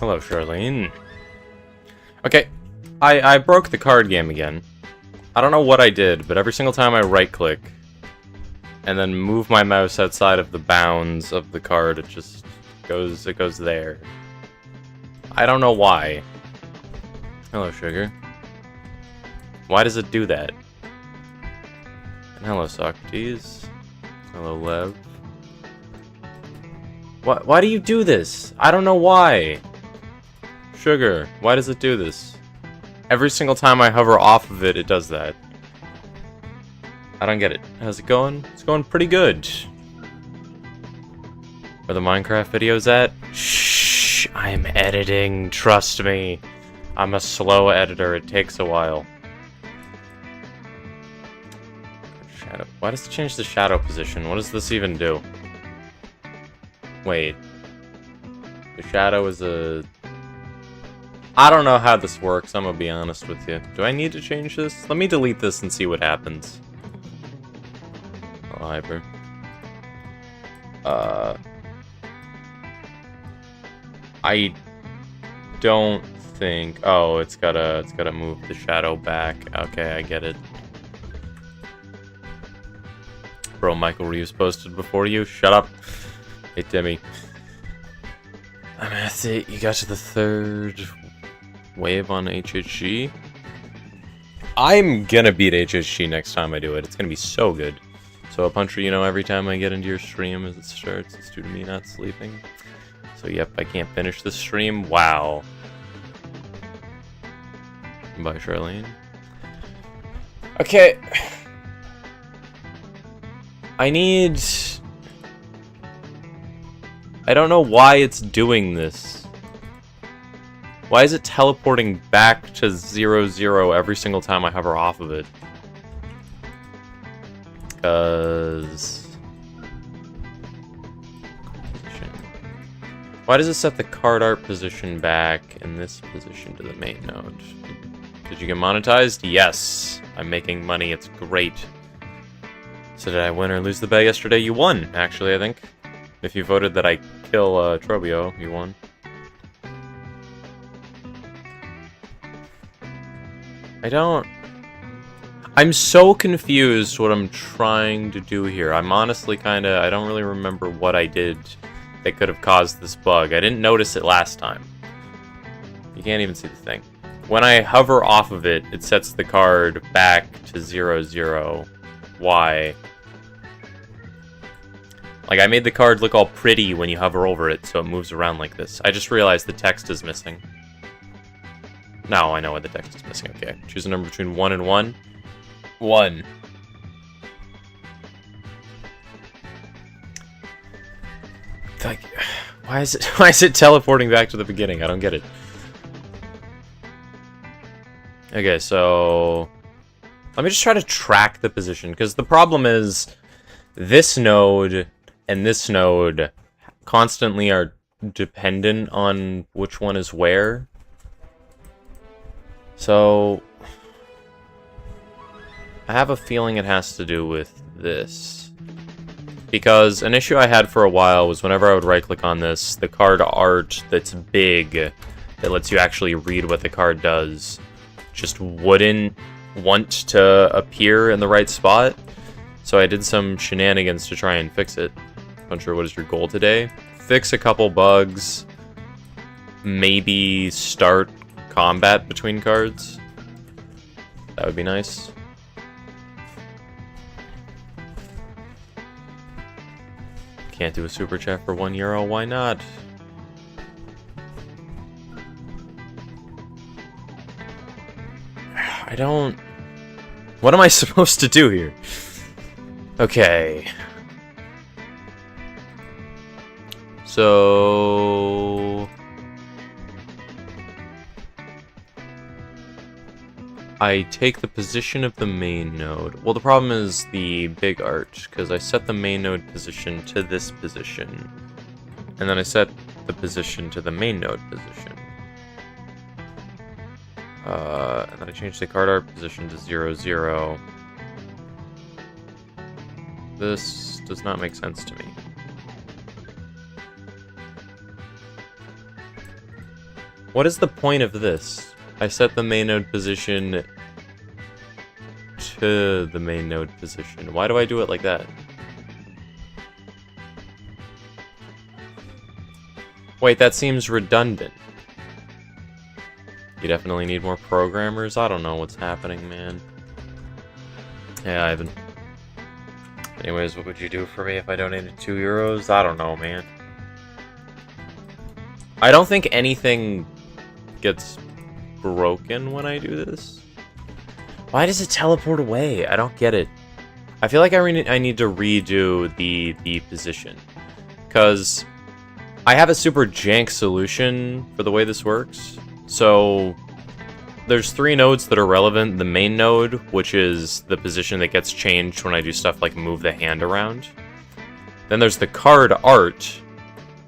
Hello, Charlene. Okay, I broke the card game again. I don't know what I did, but every single time I right-click and then move my mouse outside of the bounds of the card, it goes there. I don't know why. Hello, Sugar. Why does it do that? And hello, Socrates. Hello, Lev. Why do you do this? I don't know why. Sugar, why does it do this? Every single time I hover off of it, it does that. I don't get it. How's it going? It's going pretty good. Where the Minecraft videos at? Shh, I'm editing, trust me. I'm a slow editor, it takes a while. Shadow. Why does it change the shadow position? What does this even do? Wait. The shadow is a... I don't know how this works, I'm gonna be honest with you. Do I need to change this? Let me delete this and see what happens. Oh, hyper. I don't think... Oh, it's gotta move the shadow back. Okay, I get it. Bro, Michael Reeves posted before you. Shut up. Hey, Timmy. I mean, that's it. You got to the third wave on HHG. I'm gonna beat HHG next time I do it. It's gonna be so good. So a puncher, you know, every time I get into your stream as it starts, it's due to me not sleeping. So yep, I can't finish the stream. Wow. Bye, Charlene. Okay. I don't know why it's doing this. Why is it teleporting back to 0, every single time I hover off of it? Because... Why does it set the card art position back and this position to the main node? Did you get monetized? Yes. I'm making money. It's great. So did I win or lose the bet yesterday? You won, actually, I think. If you voted that I kill Trobio, you won. I'm so confused what I'm trying to do here. I'm honestly I don't really remember what I did that could have caused this bug. I didn't notice it last time. You can't even see the thing. When I hover off of it, it sets the card back to 0. Why? Like, I made the card look all pretty when you hover over it, so it moves around like this. I just realized the text is missing. Now I know why the text is missing. Okay, choose a number between 1 and 1. 1. Like, why is it teleporting back to the beginning? I don't get it. Okay, so let me just try to track the position, because the problem is this node and this node constantly are dependent on which one is where. So I have a feeling it has to do with this. Because an issue I had for a while was whenever I would right-click on this, the card art that's big, that lets you actually read what the card does, just wouldn't want to appear in the right spot. So I did some shenanigans to try and fix it. Puncher, what is your goal today? Fix a couple bugs. Maybe start combat between cards. That would be nice. Can't do a super chat for €1. Why not? I don't... What am I supposed to do here? Okay. So... I take the position of the main node. Well, the problem is the big art, because I set the main node position to this position. And then I set the position to the main node position. And then I changed the card art position to 0. This does not make sense to me. What is the point of this? I set the main node position to the main node position. Why do I do it like that? Wait, that seems redundant. You definitely need more programmers? I don't know what's happening, man. Hey, Ivan. Anyways, what would you do for me if I donated 2 euros? I don't know, man. I don't think anything gets broken when I do this. Why does it teleport away? I don't get it. I feel like I need to redo the position. Because I have a super jank solution for the way this works. So there's 3 nodes that are relevant. The main node, which is the position that gets changed when I do stuff like move the hand around. Then there's the card art,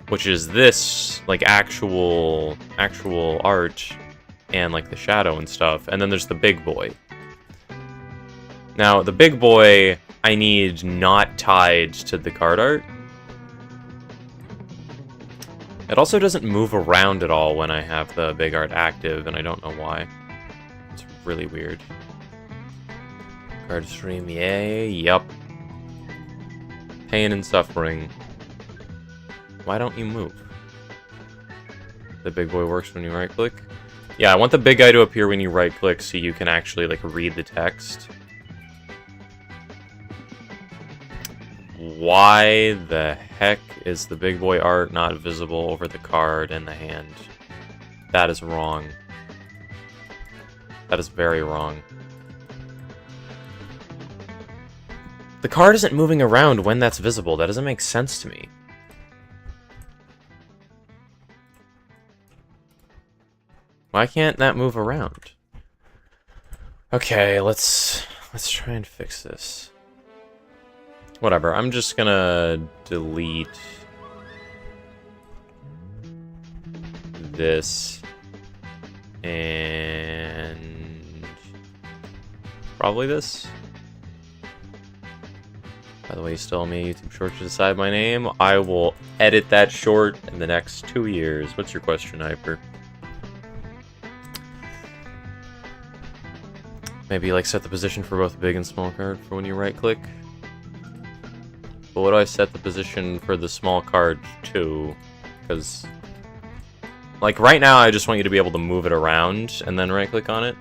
which is this, like, actual art, and, like, the shadow and stuff. And then there's the big boy. Now, the big boy, I need not tied to the card art. It also doesn't move around at all when I have the big art active, and I don't know why. It's really weird. Card stream, yay, yup. Pain and suffering. Why don't you move? The big boy works when you right-click? Yeah, I want the big guy to appear when you right-click so you can actually, like, read the text. Why the heck is the big boy art not visible over the card and the hand? That is wrong. That is very wrong. The card isn't moving around when that's visible. That doesn't make sense to me. Why can't that move around? Okay, let's try and fix this. Whatever, I'm just gonna delete this and probably this. By the way, you still owe me a YouTube short to decide my name. I will edit that short in the next 2 years. What's your question, Hyper? Maybe, like, set the position for both big and small card for when you right-click. But what do I set the position for the small card to? Because, like, right now I just want you to be able to move it around and then right-click on it.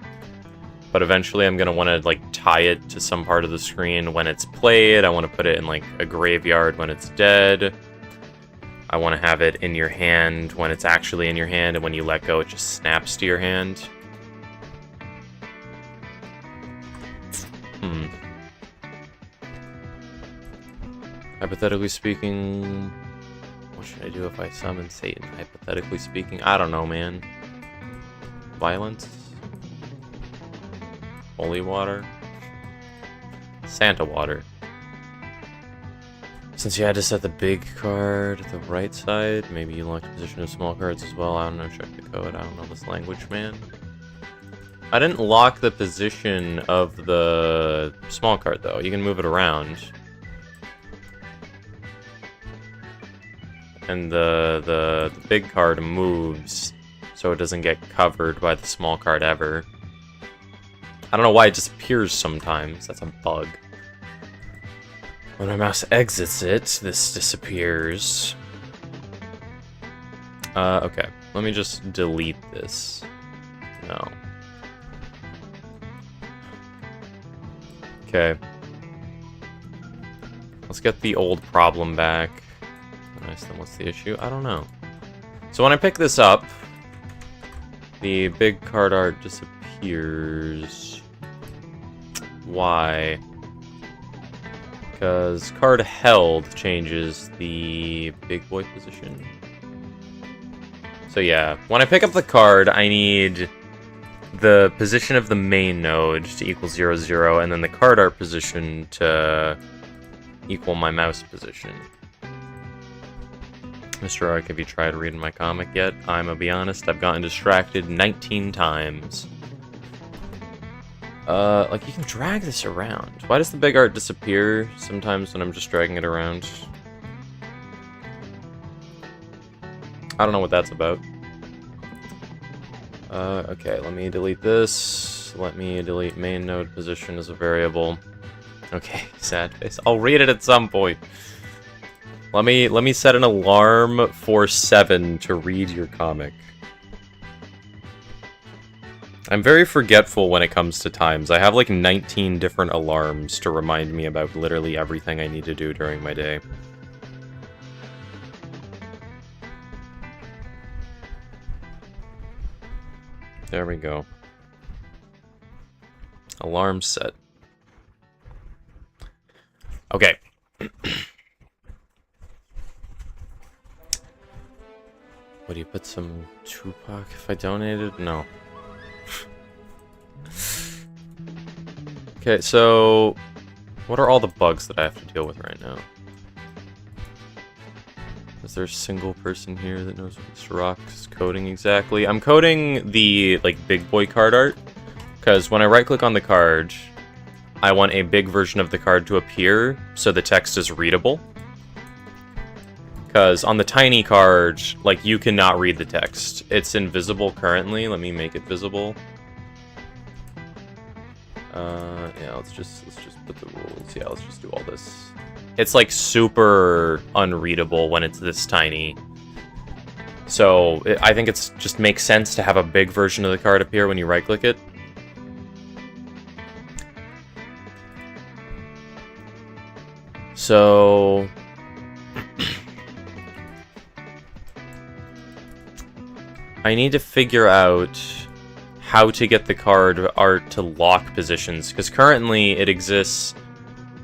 But eventually I'm going to want to, like, tie it to some part of the screen when it's played. I want to put it in, like, a graveyard when it's dead. I want to have it in your hand when it's actually in your hand, and when you let go it just snaps to your hand. Hypothetically speaking, what should I do if I summon Satan? Hypothetically speaking, I don't know, man. Violence? Holy water? Santa water. Since you had to set the big card at the right side, maybe you locked the position of small cards as well. I don't know, check the code. I don't know this language, man. I didn't lock the position of the small card, though. You can move it around. And the big card moves, so it doesn't get covered by the small card ever. I don't know why it disappears sometimes. That's a bug. When my mouse exits it, this disappears. Okay. Let me just delete this. No. Okay. Let's get the old problem back. Nice, then what's the issue? I don't know. So when I pick this up, the big card art disappears. Why? Because card held changes the big boy position. So yeah, when I pick up the card, I need the position of the main node to equal 0, 0, and then the card art position to equal my mouse position. Mr. Ark, have you tried reading my comic yet? I'm gonna be honest, I've gotten distracted 19 times. Like, you can drag this around. Why does the big art disappear sometimes when I'm just dragging it around? I don't know what that's about. Okay, let me delete this. Let me delete main node position as a variable. Okay, sad face. I'll read it at some point. Let me set an alarm for 7 to read your comic. I'm very forgetful when it comes to times. I have like 19 different alarms to remind me about literally everything I need to do during my day. There we go. Alarm set. Okay. Would you put some Tupac if I donated? No. Okay, so what are all the bugs that I have to deal with right now? Is there a single person here that knows what Mr. Rock is coding exactly? I'm coding the like big boy card art because when I right click on the card, I want a big version of the card to appear so the text is readable. Because on the tiny card, like, you cannot read the text. It's invisible currently. Let me make it visible. Yeah, let's just put the rules. Yeah, let's just do all this. It's like super unreadable when it's this tiny. So I think it's just makes sense to have a big version of the card appear when you right click it. So I need to figure out how to get the card art to lock positions, because currently it exists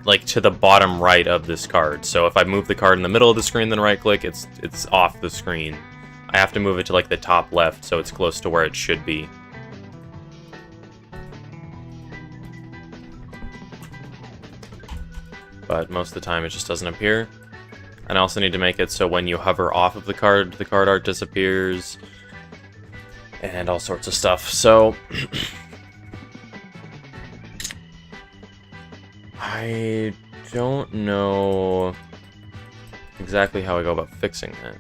like to the bottom right of this card. So if I move the card in the middle of the screen, then right click, it's off the screen. I have to move it to like the top left so it's close to where it should be. But most of the time it just doesn't appear. And I also need to make it so when you hover off of the card art disappears. And all sorts of stuff. So I don't know exactly how I go about fixing that.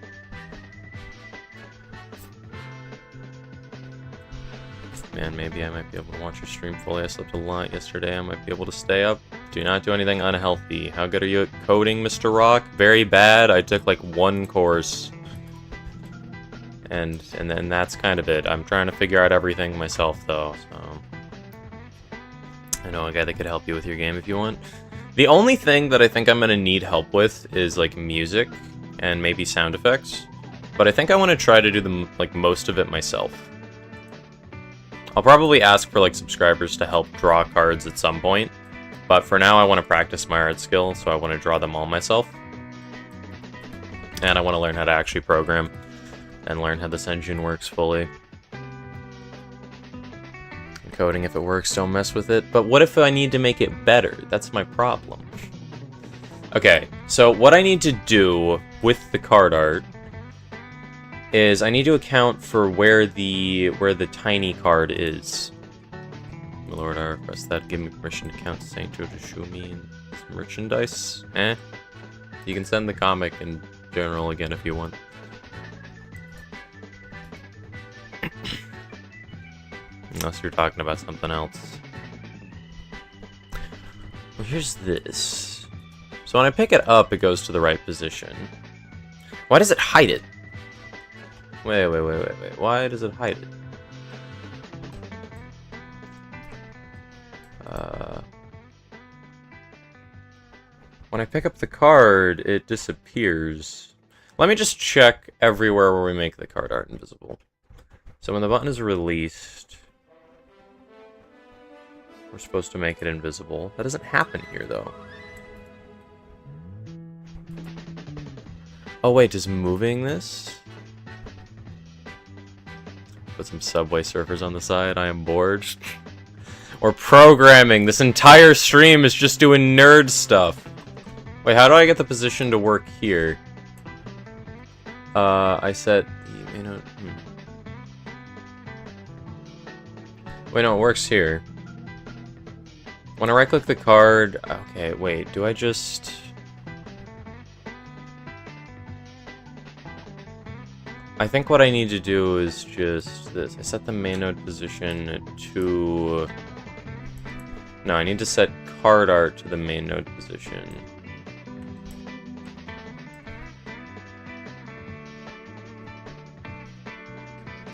Man, maybe I might be able to watch your stream fully. I slept a lot yesterday. I might be able to stay up. Do not do anything unhealthy. How good are you at coding, Mr. Rock? Very bad. I took like one course. And then that's kind of it. I'm trying to figure out everything myself, though, so... I know a guy that could help you with your game if you want. The only thing that I think I'm going to need help with is, like, music and maybe sound effects. But I think I want to try to do like, most of it myself. I'll probably ask for, like, subscribers to help draw cards at some point. But for now, I want to practice my art skill, so I want to draw them all myself. And I want to learn how to actually program. And learn how this engine works fully. Coding, if it works, don't mess with it. But what if I need to make it better? That's my problem. Okay, so what I need to do with the card art is I need to account for where the tiny card is. My lord, I request that. Give me permission to count St. Joe to show me some merchandise. You can send the comic in general again if you want. Unless you're talking about something else. Well, here's this. So when I pick it up, it goes to the right position. Why does it hide it? Wait. Why does it hide it? When I pick up the card, it disappears. Let me just check everywhere where we make the card art invisible. So when the button is released... We're supposed to make it invisible. That doesn't happen here, though. Oh, wait, does moving this? Put some Subway Surfers on the side. I am bored. Or programming. This entire stream is just doing nerd stuff. Wait, how do I get the position to work here? I set... You know, Wait, no, it works here. When I right-click the card... Okay, wait, do I just... I think what I need to do is just this. I set the main node position to... No, I need to set card art to the main node position.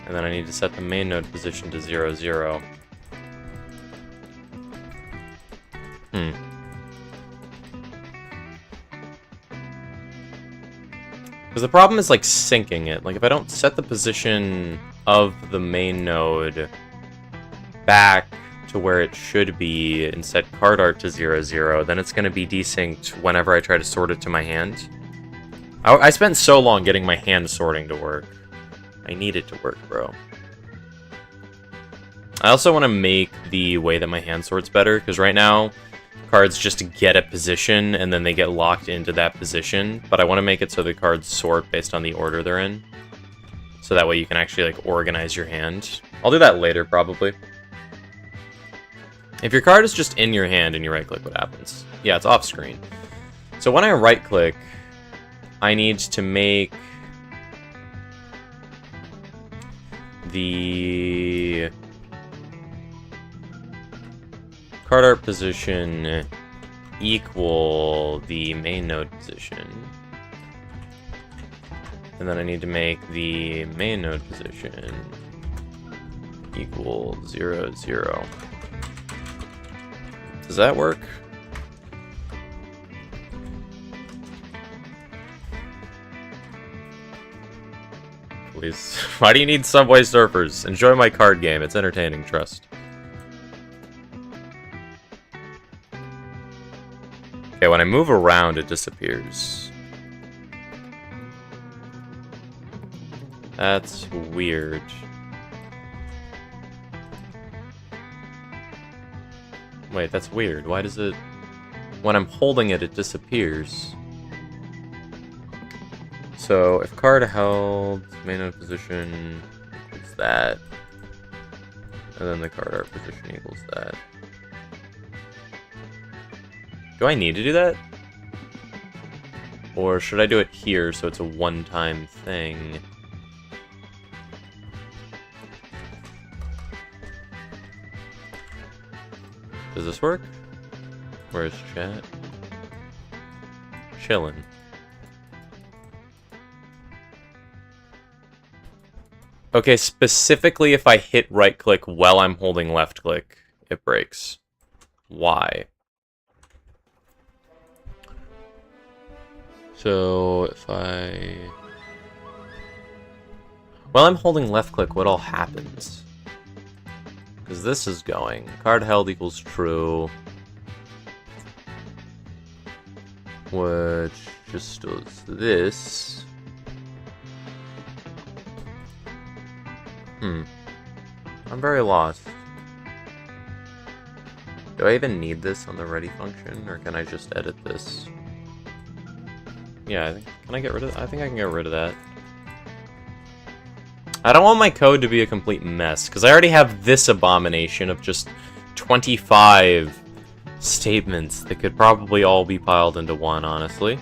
And then I need to set the main node position to 0, 0. Because the problem is, like, syncing it. Like, if I don't set the position of the main node back to where it should be and set card art to 0, 0, then it's going to be desynced whenever I try to sort it to my hand. I spent so long getting my hand sorting to work. I need it to work, bro. I also want to make the way that my hand sorts better, because right now, cards just get a position, and then they get locked into that position. But I want to make it so the cards sort based on the order they're in. So that way you can actually, like, organize your hand. I'll do that later, probably. If your card is just in your hand and you right-click, what happens? Yeah, it's off-screen. So when I right-click, I need to make the card art position equal the main node position. And then I need to make the main node position equal 0, 0. Does that work? Please. Why do you need Subway Surfers? Enjoy my card game. It's entertaining, trust. Okay, when I move around, it disappears. That's weird. Wait, that's weird. Why does it... When I'm holding it, it disappears. So, if card held, main node position equals that. And then the card art position equals that. Do I need to do that? Or should I do it here so it's a one-time thing? Does this work? Where's chat? Chillin'. Okay, specifically if I hit right-click while I'm holding left-click, it breaks. Why? So, if I... While I'm holding left-click, what all happens? Because this is going. Card held equals true. Which just does this. I'm very lost. Do I even need this on the ready function, or can I just edit this? Yeah, can I get rid of that? I think I can get rid of that. I don't want my code to be a complete mess, because I already have this abomination of just 25 statements that could probably all be piled into one, honestly.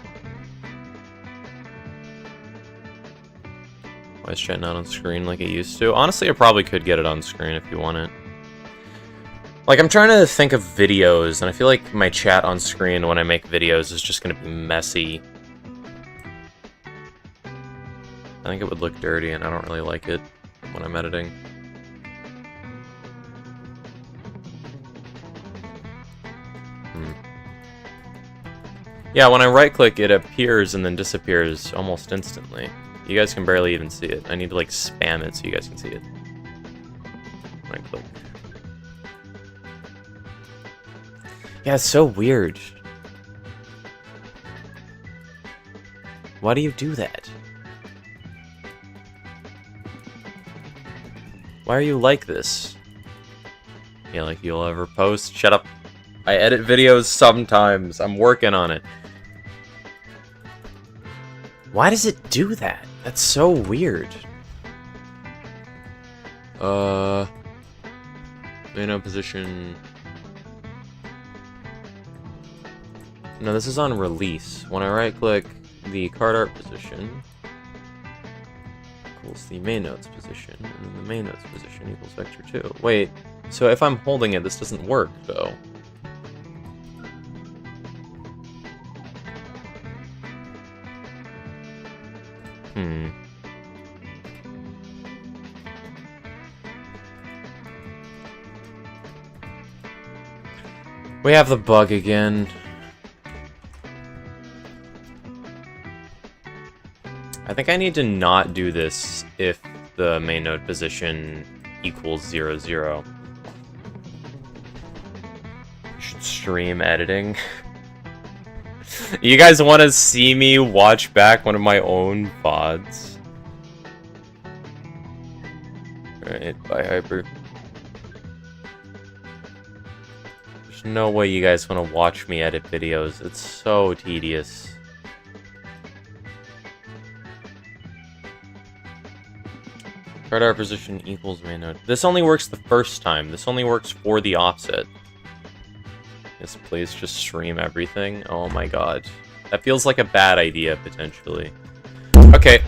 Why is chat not on screen like it used to? Honestly, I probably could get it on screen if you want it. Like, I'm trying to think of videos, and I feel like my chat on screen when I make videos is just going to be messy. I think it would look dirty, and I don't really like it when I'm editing. Yeah, when I right-click, it appears and then disappears almost instantly. You guys can barely even see it. I need to, like, spam it so you guys can see it. Right-click. Yeah, it's so weird. Why do you do that? Why are you like this? Yeah, like you'll ever post? Shut up. I edit videos sometimes. I'm working on it. Why does it do that? That's so weird. Main position. No, this is on release. When I right click the card art position equals the main node's position, and then the main node's position equals vector 2. Wait, so if I'm holding it, this doesn't work, though. We have the bug again. I think I need to not do this if the main node position equals 0, 0. I should stream editing. You guys want to see me watch back one of my own VODs? Alright, bye Hyper. There's no way you guys want to watch me edit videos. It's so tedious. Radar position equals main node. This only works the first time. This only works for the offset. Yes, please just stream everything. Oh my god. That feels like a bad idea, potentially. Okay.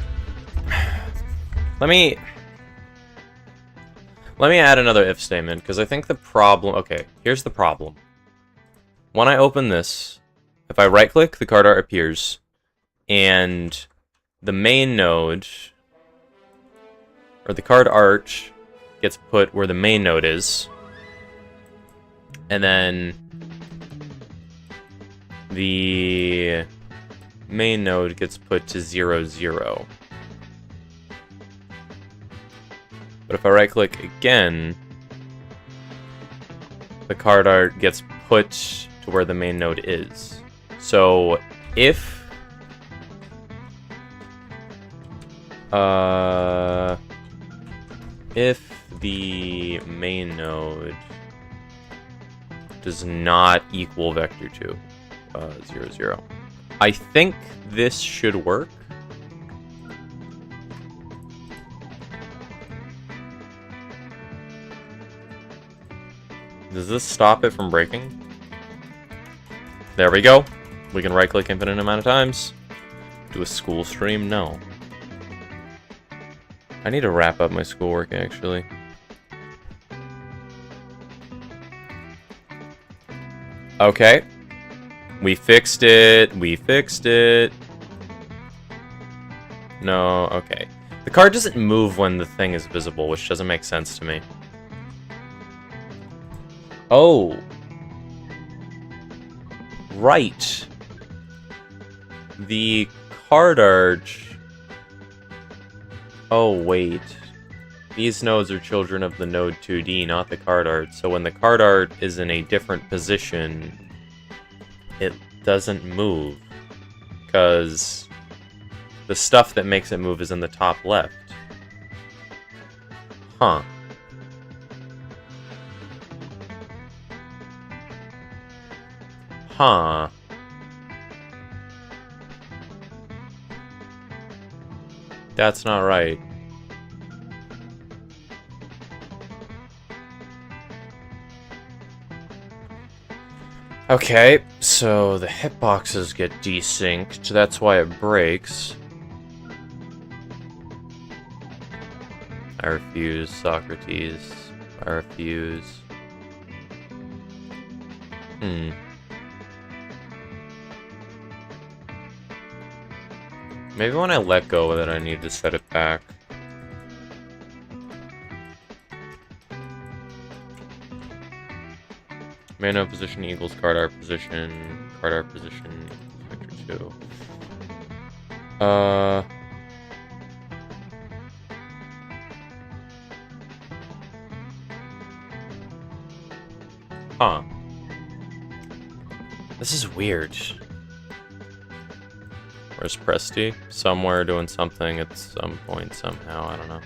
Let me add another if statement, because I think the problem... Okay, here's the problem. When I open this, if I right-click, the card art appears, and the main node... or the card art gets put where the main node is, and then the main node gets put to 0, 0. But if I right-click again, the card art gets put to where the main node is. So if the main node does not equal vector 2, 0, 0, I think this should work. Does this stop it from breaking? There we go. We can right-click infinite amount of times. Do a school stream? No. I need to wrap up my schoolwork, actually. Okay. We fixed it. We fixed it. No, okay. The card doesn't move when the thing is visible, which doesn't make sense to me. Oh. Right. The card art... Oh, wait. These nodes are children of the node 2D, not the card art. So when the card art is in a different position, it doesn't move. Because the stuff that makes it move is in the top left. Huh. Huh. That's not right. Okay, so the hitboxes get desynced, that's why it breaks. I refuse, Socrates. I refuse. Maybe when I let go of it, I need to set it back. Main node position equals card art position equals vector 2. Huh. This is weird. Where's Presty? Somewhere doing something at some point, somehow, I don't know.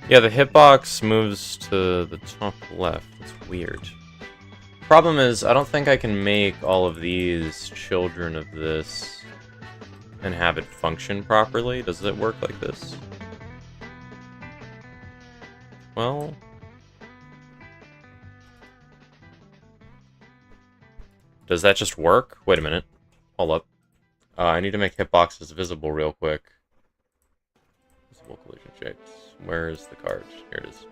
Yeah, the hitbox moves to the top left. It's weird. Problem is, I don't think I can make all of these children of this and have it function properly. Does it work like this? Well... Does that just work? Wait a minute. Hold up. I need to make hitboxes visible real quick. Visible collision shapes. Where is the card? Here it is.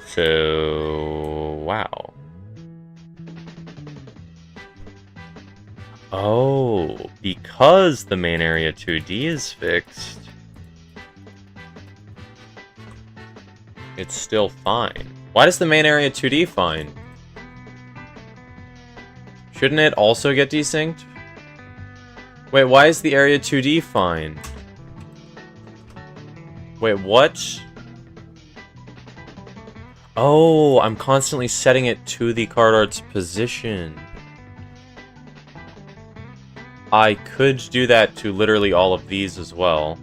So, wow. Oh, because the main area 2D is fixed, it's still fine. Why does the main area 2D fine? Shouldn't it also get desynced? Wait, why is the area 2D fine? Wait, what? Oh, I'm constantly setting it to the card art's position. I could do that to literally all of these as well.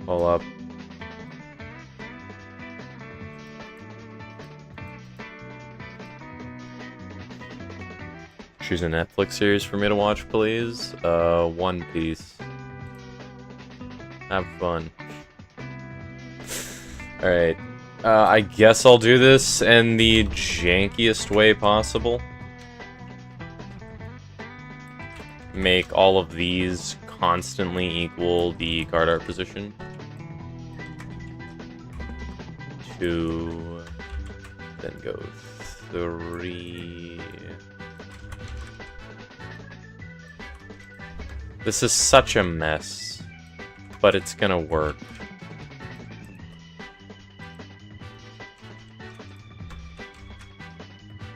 Pull up. Choose a Netflix series for me to watch, please. One Piece. Have fun. Alright. I guess I'll do this in the jankiest way possible. Make all of these constantly equal the card art position. 2. Then go 3. This is such a mess, but it's gonna work.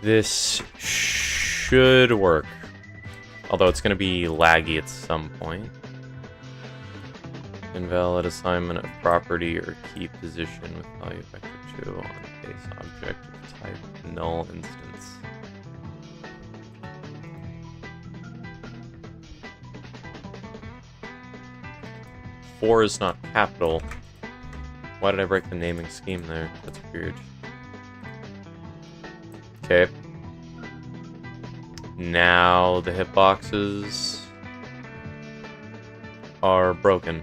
This should work, although it's gonna be laggy at some point. Invalid assignment of property or key position with value vector 2 on base object of type null instance. Four is not capital. Why did I break the naming scheme there? That's weird. Okay. Now the hitboxes are broken.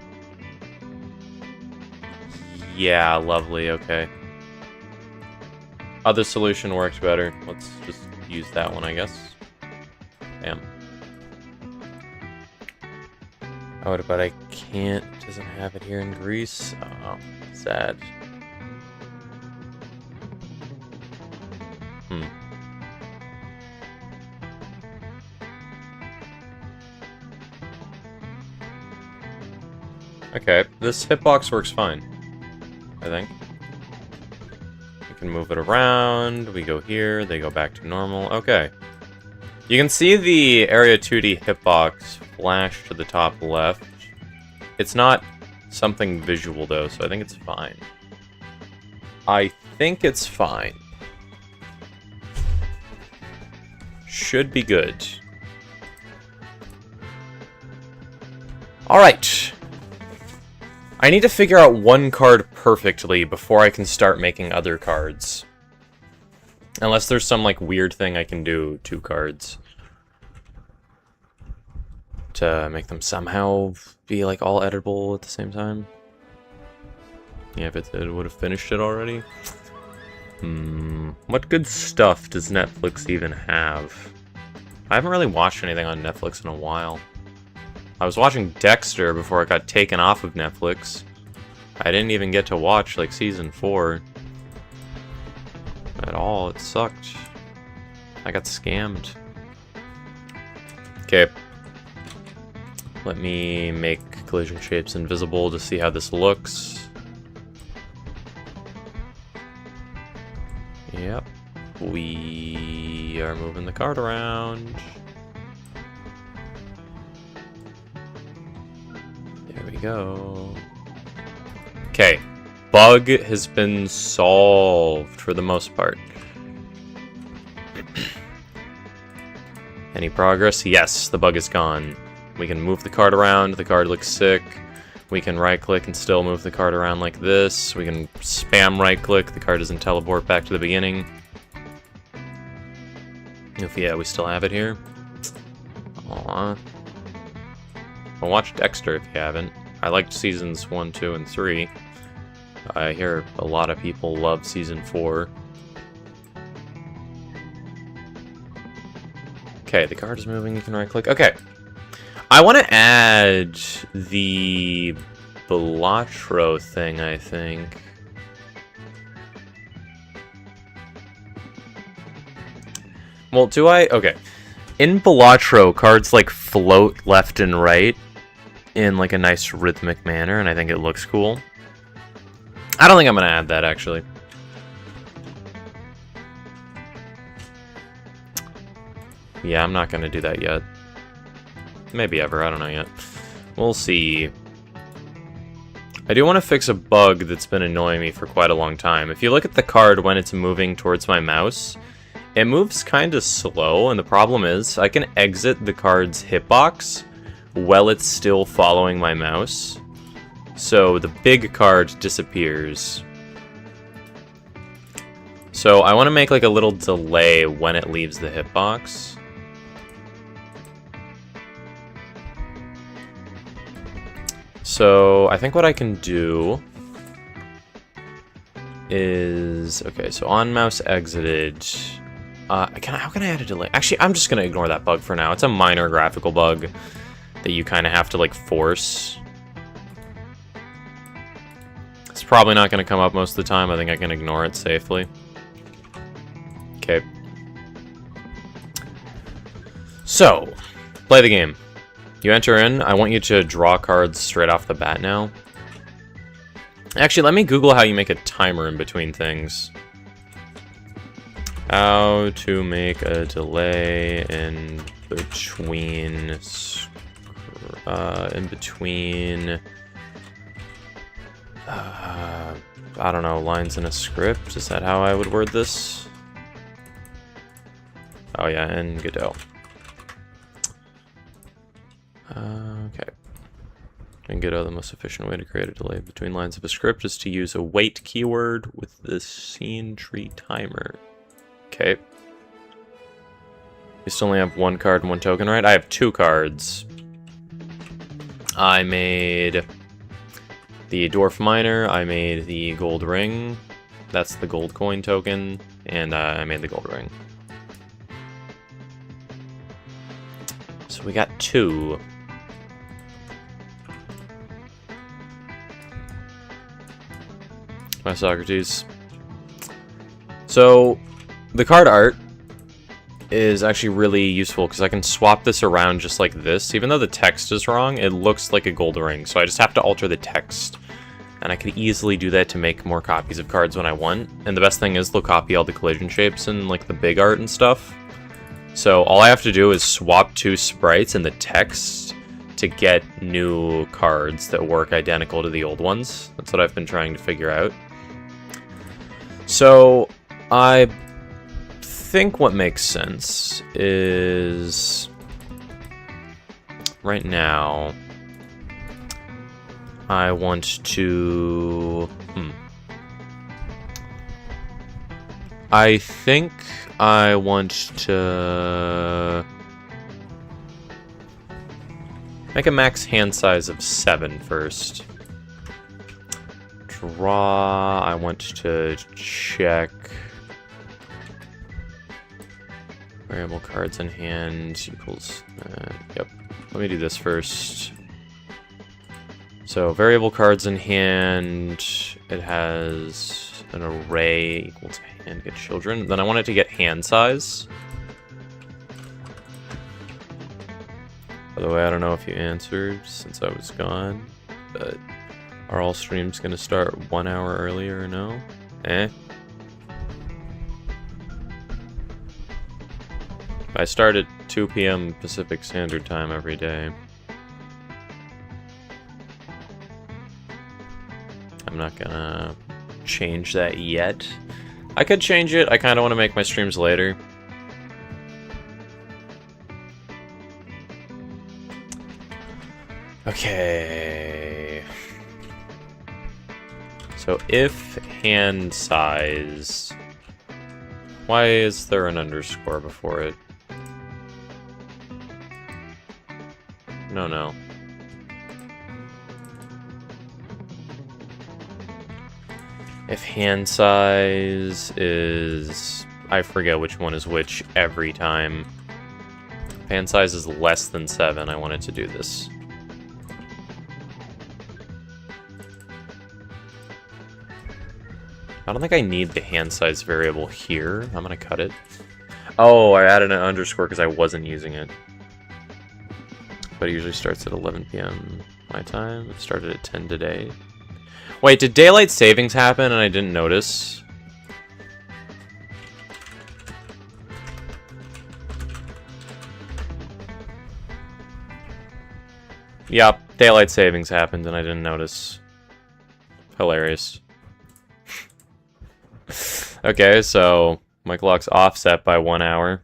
Yeah, lovely, okay. Other solution works better. Let's just use that one, I guess. Damn. Oh, but I can't. Doesn't have it here in Greece. Oh, sad. Okay, this hitbox works fine, I think. We can move it around, we go here, they go back to normal. Okay. You can see the Area 2D hitbox flash to the top left. It's not something visual though, so I think it's fine. I think it's fine. Should be good. Alright. I need to figure out one card perfectly before I can start making other cards. Unless there's some, like, weird thing I can do to cards. To make them somehow be, like, all editable at the same time. Yeah, if it would have finished it already. What good stuff does Netflix even have? I haven't really watched anything on Netflix in a while. I was watching Dexter before it got taken off of Netflix. I didn't even get to watch, like, season 4. At all. It sucked. I got scammed. Okay. Let me make collision shapes invisible to see how this looks. Yep. We are moving the card around. There we go. Okay. Bug has been solved for the most part. Any progress? Yes, the bug is gone. We can move the card around. The card looks sick. We can right-click and still move the card around like this. We can spam right-click. The card doesn't teleport back to the beginning. Yeah, we still have it here. Aww. Well, watch Dexter if you haven't. I liked seasons 1, 2, and 3. I hear a lot of people love season 4. Okay, the card is moving, you can right-click. Okay. I want to add the Bellotro thing, I think. Well, do I? Okay. In Bellotro, cards, like, float left and right in, like, a nice rhythmic manner, and I think it looks cool. I don't think I'm going to add that, actually. Yeah, I'm not going to do that yet. Maybe ever, I don't know yet. We'll see. I do want to fix a bug that's been annoying me for quite a long time. If you look at the card when it's moving towards my mouse, it moves kind of slow, and the problem is I can exit the card's hitbox while it's still following my mouse. So the big card disappears. So I want to make like a little delay when it leaves the hitbox. So I think what I can do is, okay, so on mouse exited, how can I add a delay? Actually, I'm just going to ignore that bug for now. It's a minor graphical bug that you kind of have to like force. It's probably not going to come up most of the time. I think I can ignore it safely. Okay. So, play the game. You enter in. I want you to draw cards straight off the bat now. Actually, let me Google how you make a timer in between things. How to make a delay in between... I don't know, lines in a script? Is that how I would word this? Oh yeah, in Godot. Okay. In Godot, the most efficient way to create a delay between lines of a script is to use a wait keyword with the scene tree timer. Okay. You still only have one card and one token, right? I have two cards. I made the Dwarf Miner, I made the Gold Ring, that's the gold coin token, and I made the gold ring. So we got two. My Socrates. So, the card art is actually really useful because I can swap this around just like this. Even though the text is wrong, it looks like a gold ring. So I just have to alter the text. And I could easily do that to make more copies of cards when I want. And the best thing is they'll copy all the collision shapes and like the big art and stuff. So all I have to do is swap two sprites in the text to get new cards that work identical to the old ones. That's what I've been trying to figure out. So I think what makes sense is right now I want to I think I want to make a max hand size of 7 first. Draw, I want to check variable cards in hand equals, yep. Let me do this first. So variable cards in hand, it has an array equal to hand get children. Then I want it to get hand size. By the way, I don't know if you answered since I was gone, but are all streams gonna start 1 hour earlier or no? I start at 2 p.m. Pacific Standard Time every day. I'm not gonna change that yet. I could change it. I kind of want to make my streams later. Okay. So if hand size... Why is there an underscore before it? No. If hand size is... I forget which one is which every time. hand size is less than 7, I want it to do this. I don't think I need the hand size variable here. I'm gonna cut it. Oh, I added an underscore because I wasn't using it. But it usually starts at 11 p.m. my time. It started at 10 today. Wait, did daylight savings happen and I didn't notice? Yep, daylight savings happened and I didn't notice. Hilarious. Okay, so my clock's offset by 1 hour.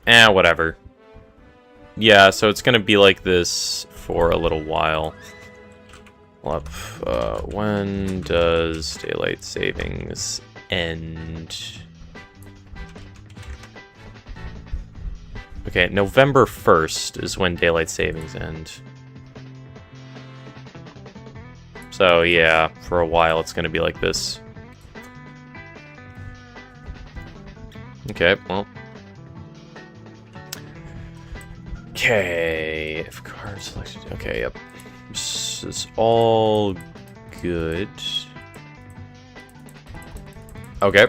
Whatever. Yeah, so it's gonna be like this for a little while. When does daylight savings end? Okay, November 1st is when daylight savings end. So yeah, for a while it's gonna be like this. Okay, well. Okay, if card selected. Okay, yep. This is all good. Okay,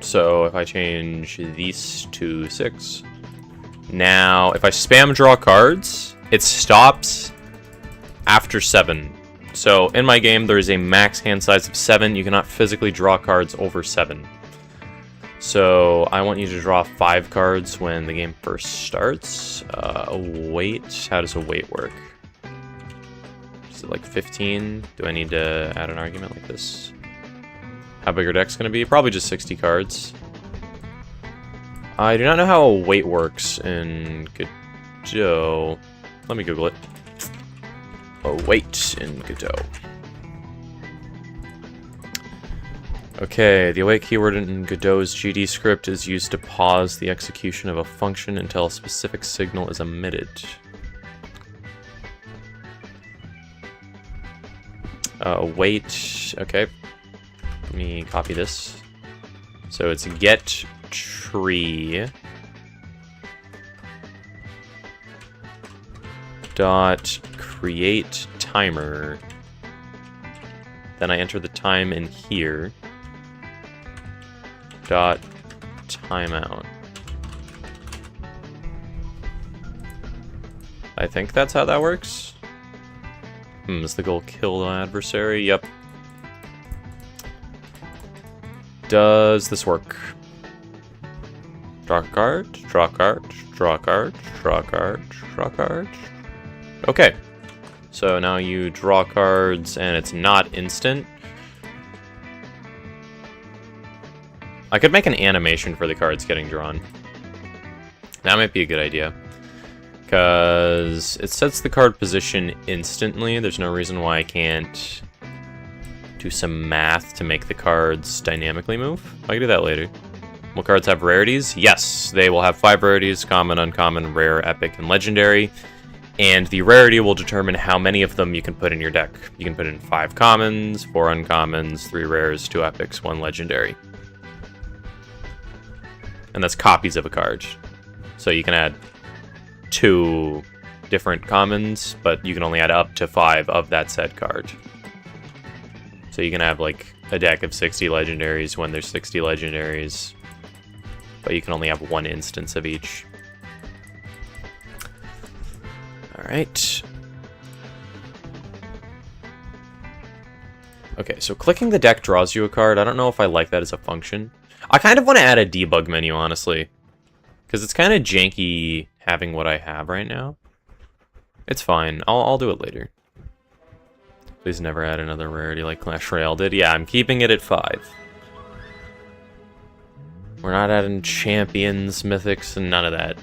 so if I change these to 6. Now, if I spam draw cards, it stops after 7. So in my game, there is a max hand size of 7. You cannot physically draw cards over 7. So I want you to draw 5 cards when the game first starts. Wait, how does a wait work? Is it like 15? Do I need to add an argument like this? How big our deck's gonna be? Probably just 60 cards. I do not know how a wait works in Godot. Let me Google it. A wait in Godot. Okay, the await keyword in Godot's GD script is used to pause the execution of a function until a specific signal is emitted. Wait, okay. Let me copy this. So it's get tree dot create timer. Then I enter the time in here. Dot timeout. I think that's how that works. Is the goal kill the adversary? Yep. Does this work? Draw a card, draw a card, draw a card, draw a card, draw a card. Okay. So now you draw cards and it's not instant. I could make an animation for the cards getting drawn. That might be a good idea. Because it sets the card position instantly. There's no reason why I can't do some math to make the cards dynamically move. I can do that later. Will cards have rarities? Yes, they will have 5 rarities: common, uncommon, rare, epic, and legendary. And the rarity will determine how many of them you can put in your deck. You can put in 5 commons, 4 uncommons, 3 rares, 2 epics, 1 legendary. And that's copies of a card. So you can add 2 different commons, but you can only add up to 5 of that said card. So you can have like a deck of 60 legendaries when there's 60 legendaries, but you can only have 1 instance of each. Alright. Okay, so clicking the deck draws you a card. I don't know if I like that as a function. I kind of want to add a debug menu, honestly. Because it's kind of janky having what I have right now. It's fine. I'll do it later. Please never add another rarity like Clash Royale did. Yeah, I'm keeping it at 5. We're not adding champions, mythics, and none of that.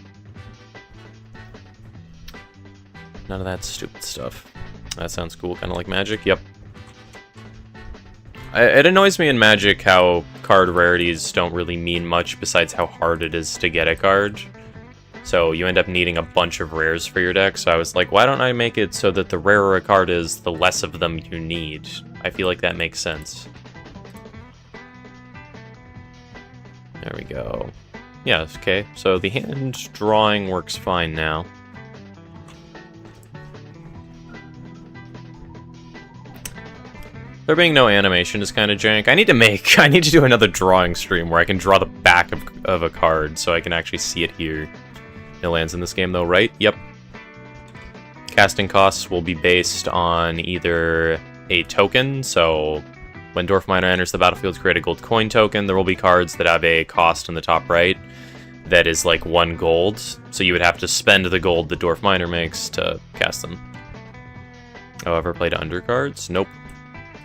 None of that stupid stuff. That sounds cool, kind of like Magic. Yep. It annoys me in Magic how card rarities don't really mean much besides how hard it is to get a card. So you end up needing a bunch of rares for your deck, so I was like, why don't I make it so that the rarer a card is, the less of them you need? I feel like that makes sense. There we go. Yeah, okay. So the hand drawing works fine now. There being no animation is kind of jank. I need to do another drawing stream where I can draw the back of a card so I can actually see it here. It lands in this game though, right? Yep. Casting costs will be based on either a token, so when Dwarf Miner enters the battlefield, create a gold coin token. There will be cards that have a cost in the top right that is like 1 gold, so you would have to spend the gold the Dwarf Miner makes to cast them. However, played undercards? Nope.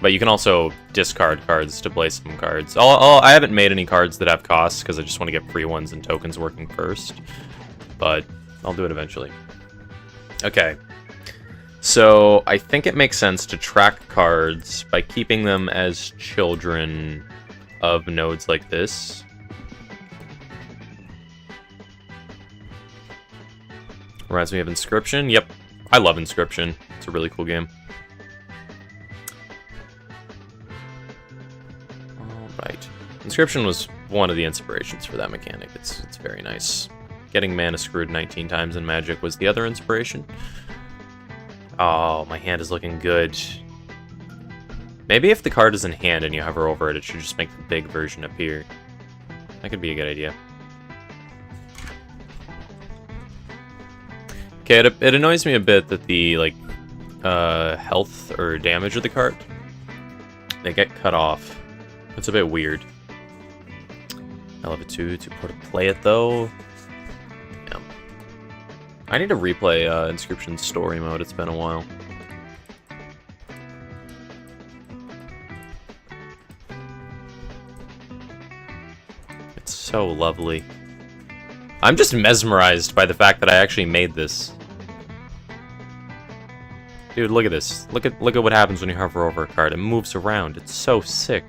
But you can also discard cards to play some cards. I haven't made any cards that have costs because I just want to get free ones and tokens working first. But I'll do it eventually. Okay. So I think it makes sense to track cards by keeping them as children of nodes like this. Reminds me of Inscription. Yep. I love Inscription. It's a really cool game. Alright. Inscription was one of the inspirations for that mechanic. It's very nice. Getting mana screwed 19 times in Magic was the other inspiration. Oh, my hand is looking good. Maybe if the card is in hand and you hover over it, it should just make the big version appear. That could be a good idea. Okay, it annoys me a bit that the, like, health or damage of the card, they get cut off. It's a bit weird. I love it too, to play it though. Yeah. I need to replay Inscription story mode, it's been a while. It's so lovely. I'm just mesmerized by the fact that I actually made this. Dude, look at this. Look at what happens when you hover over a card. It moves around. It's so sick.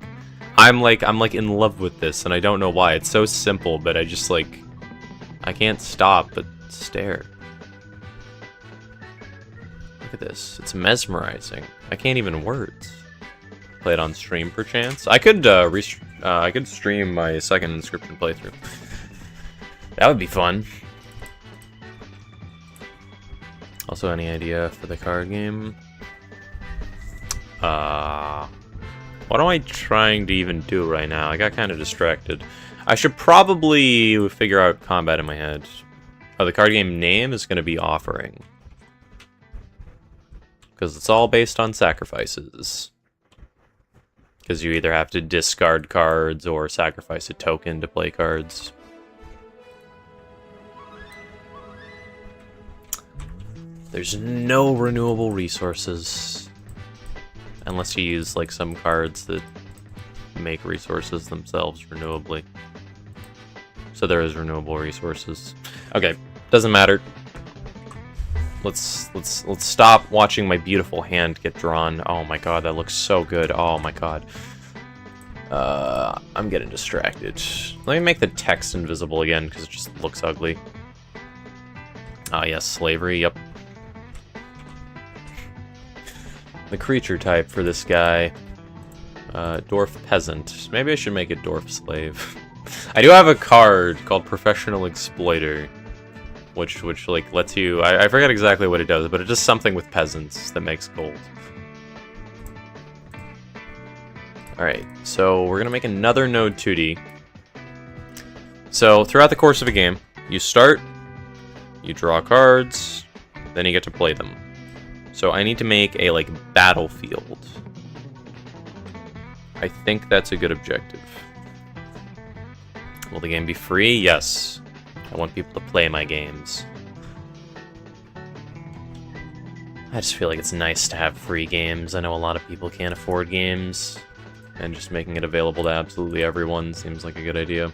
I'm like in love with this, and I don't know why. It's so simple, but I just like I can't stop but stare. Look at this. It's mesmerizing. I can't even words. Play it on stream perchance. I could I could stream my second Inscription playthrough. That would be fun. Also, any idea for the card game? What am I trying to even do right now? I got kind of distracted. I should probably figure out combat in my head. Oh, the card game name is going to be Offering. Because it's all based on sacrifices. Because you either have to discard cards or sacrifice a token to play cards. There's no renewable resources. Unless you use, like, some cards that make resources themselves renewably. So there is renewable resources. Okay, doesn't matter. Let's stop watching my beautiful hand get drawn. Oh my god, that looks so good. Oh my god. I'm getting distracted. Let me make the text invisible again, because it just looks ugly. Ah, yes, slavery, yep. The creature type for this guy. Dwarf Peasant. Maybe I should make it Dwarf Slave. I do have a card called Professional Exploiter. Which like, lets you... I forget exactly what it does, but it does something with peasants that makes gold. Alright, so we're gonna make another node 2D. So, throughout the course of a game, you start, you draw cards, then you get to play them. So I need to make a, like, battlefield. I think that's a good objective. Will the game be free? Yes. I want people to play my games. I just feel like it's nice to have free games. I know a lot of people can't afford games, and just making it available to absolutely everyone seems like a good idea.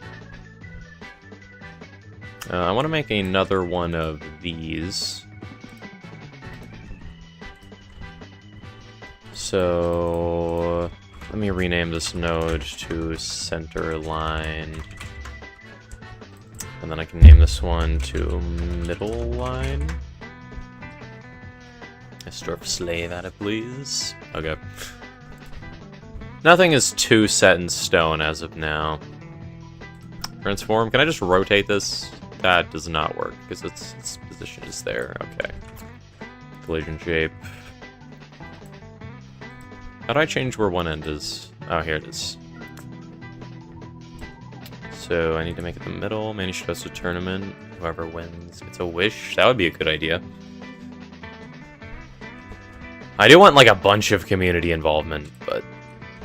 I want to make another one of these. So let me rename this node to center line. And then I can name this one to middle line. Let's Dwarf Slave at it, please. Okay. Nothing is too set in stone as of now. Transform. Can I just rotate this? That does not work, because its position is there. Okay. Collision shape. How do I change where one end is? Oh, here it is. So I need to make it the middle. Manage to host a tournament. Whoever wins gets a wish. That would be a good idea. I do want like a bunch of community involvement, but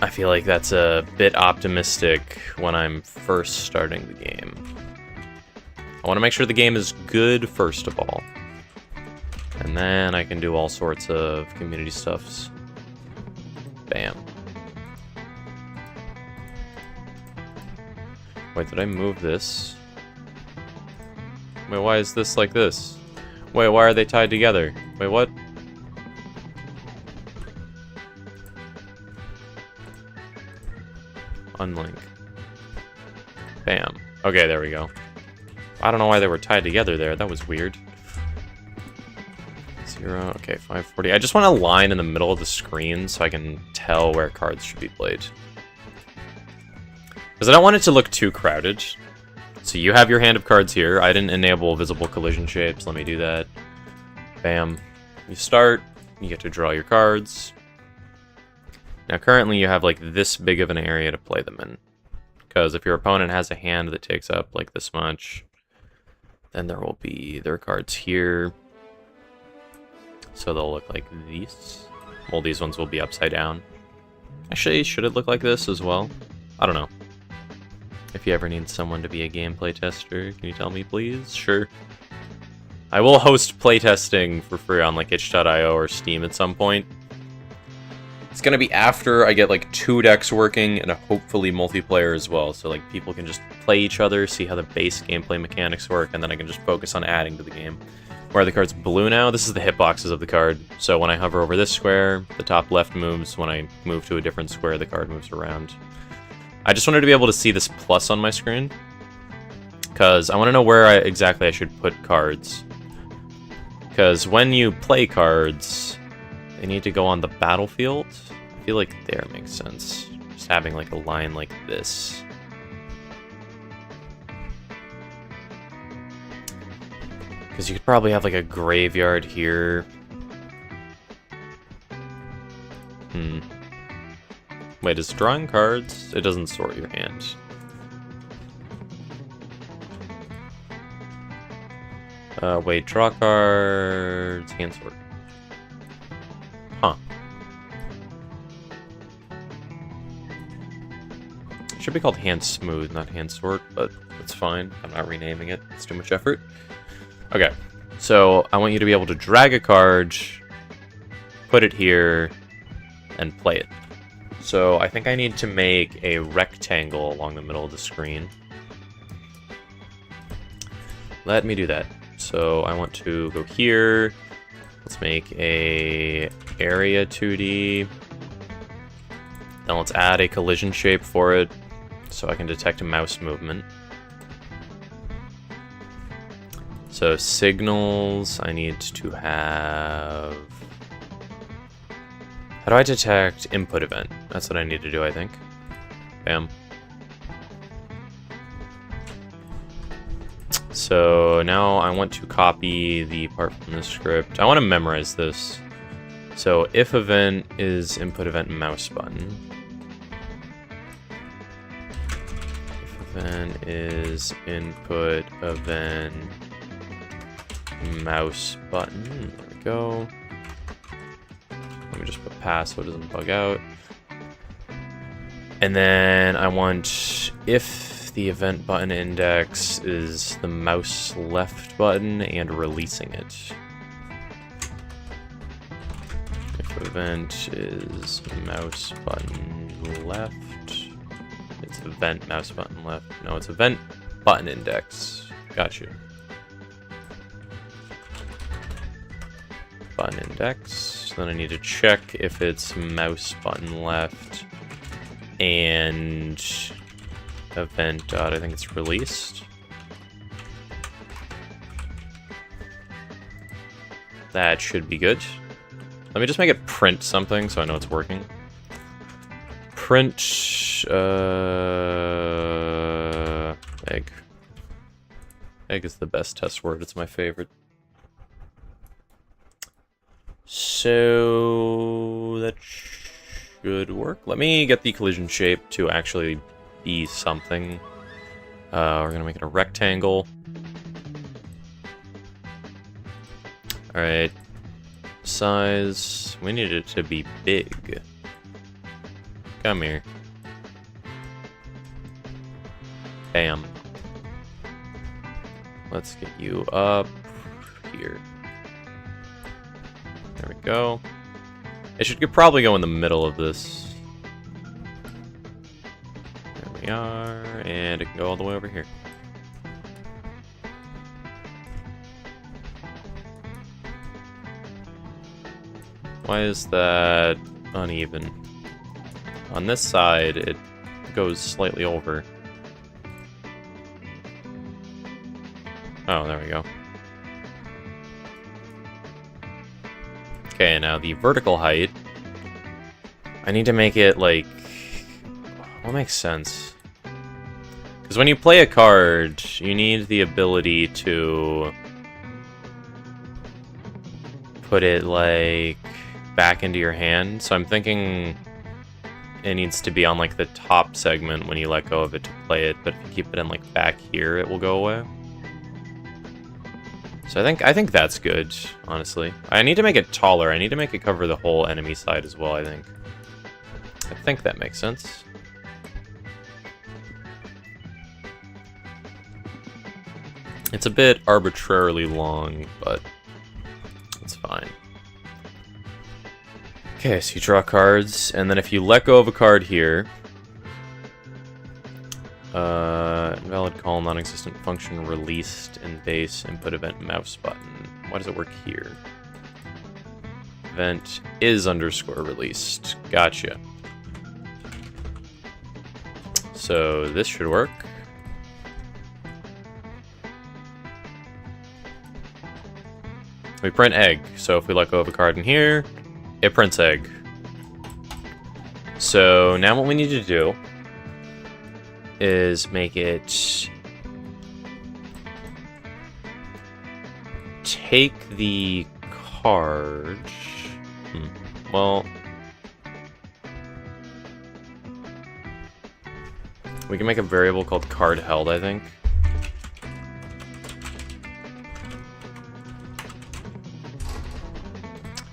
I feel like that's a bit optimistic when I'm first starting the game. I want to make sure the game is good first of all. And then I can do all sorts of community stuffs. Bam. Wait, did I move this? Wait, why is this like this? Wait, why are they tied together? Wait, what? Unlink. Bam. Okay, there we go. I don't know why they were tied together there. That was weird. 0, okay, 540. I just want a line in the middle of the screen so I can tell where cards should be played. Because I don't want it to look too crowded. So you have your hand of cards here. I didn't enable visible collision shapes. Let me do that. Bam. You start. You get to draw your cards. Now currently you have like this big of an area to play them in. Because if your opponent has a hand that takes up like this much, then there will be their cards here. So they'll look like these. Well, these ones will be upside down. Actually, should it look like this as well? I don't know. If you ever need someone to be a gameplay tester, can you tell me, please? Sure. I will host playtesting for free on like itch.io or Steam at some point. It's gonna be after I get like 2 decks working and hopefully multiplayer as well, so like people can just play each other, see how the base gameplay mechanics work, and then I can just focus on adding to the game. Where are the cards blue now? This is the hitboxes of the card. So when I hover over this square, the top left moves. When I move to a different square, the card moves around. I just wanted to be able to see this plus on my screen, because I want to know where exactly I should put cards. Because when you play cards, they need to go on the battlefield. I feel like there makes sense. Just having like a line like this. Because you could probably have like a graveyard here. Wait, is drawing cards? It doesn't sort your hand. Wait, draw cards, hand sort. Huh. It should be called hand smooth, not hand sort, but it's fine. I'm not renaming it. It's too much effort. Okay, so I want you to be able to drag a card, put it here, and play it. So I think I need to make a rectangle along the middle of the screen. Let me do that. So I want to go here. Let's make a area 2D. Then let's add a collision shape for it so I can detect a mouse movement. So signals, I need to have... How do I detect input event? That's what I need to do, I think. Bam. So now I want to copy the part from the script. I want to memorize this. So if event is input event mouse button. If event is input event mouse button. There we go. Let me just put pass so it doesn't bug out. And then I want if the event button index is the mouse left button and releasing it. If event is mouse button left, it's event mouse button left. No, it's event button index. Got you. Button index. Then I need to check if it's mouse button left and event dot. I think it's released. That should be good. Let me just make it print something so I know it's working. Print. Egg. Egg is the best test word. It's my favorite. So that should work. Let me get the collision shape to actually be something. We're gonna make it a rectangle. Alright. Size. We need it to be big. Come here. Bam. Let's get you up here. There we go. It should probably go in the middle of this. There we are. And it can go all the way over here. Why is that uneven? On this side, it goes slightly over. Oh, there we go. Okay, now the vertical height. I need to make it, like... What makes sense? Because when you play a card, you need the ability to... put it, like, back into your hand. So I'm thinking it needs to be on, like, the top segment when you let go of it to play it. But if you keep it in, like, back here, it will go away. So I think that's good, honestly. I need to make it taller. I need to make it cover the whole enemy side as well, I think. I think that makes sense. It's a bit arbitrarily long, but it's fine. Okay, so you draw cards, and then if you let go of a card here... invalid call, non-existent function released in base input event mouse button. Why does it work here? Event is underscore released. Gotcha. So this should work. We print egg, so if we let go of a card in here, it prints egg. So now what we need to do is make it take the card. Well, we can make a variable called card held, I think.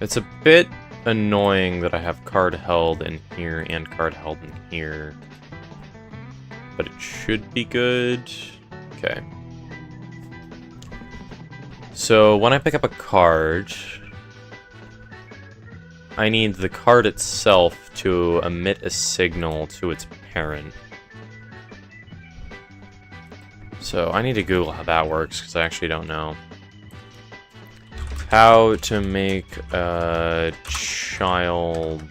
It's a bit annoying that I have card held in here and card held in here. But it should be good. Okay. So when I pick up a card, I need the card itself to emit a signal to its parent. So I need to Google how that works, because I actually don't know. How to make a child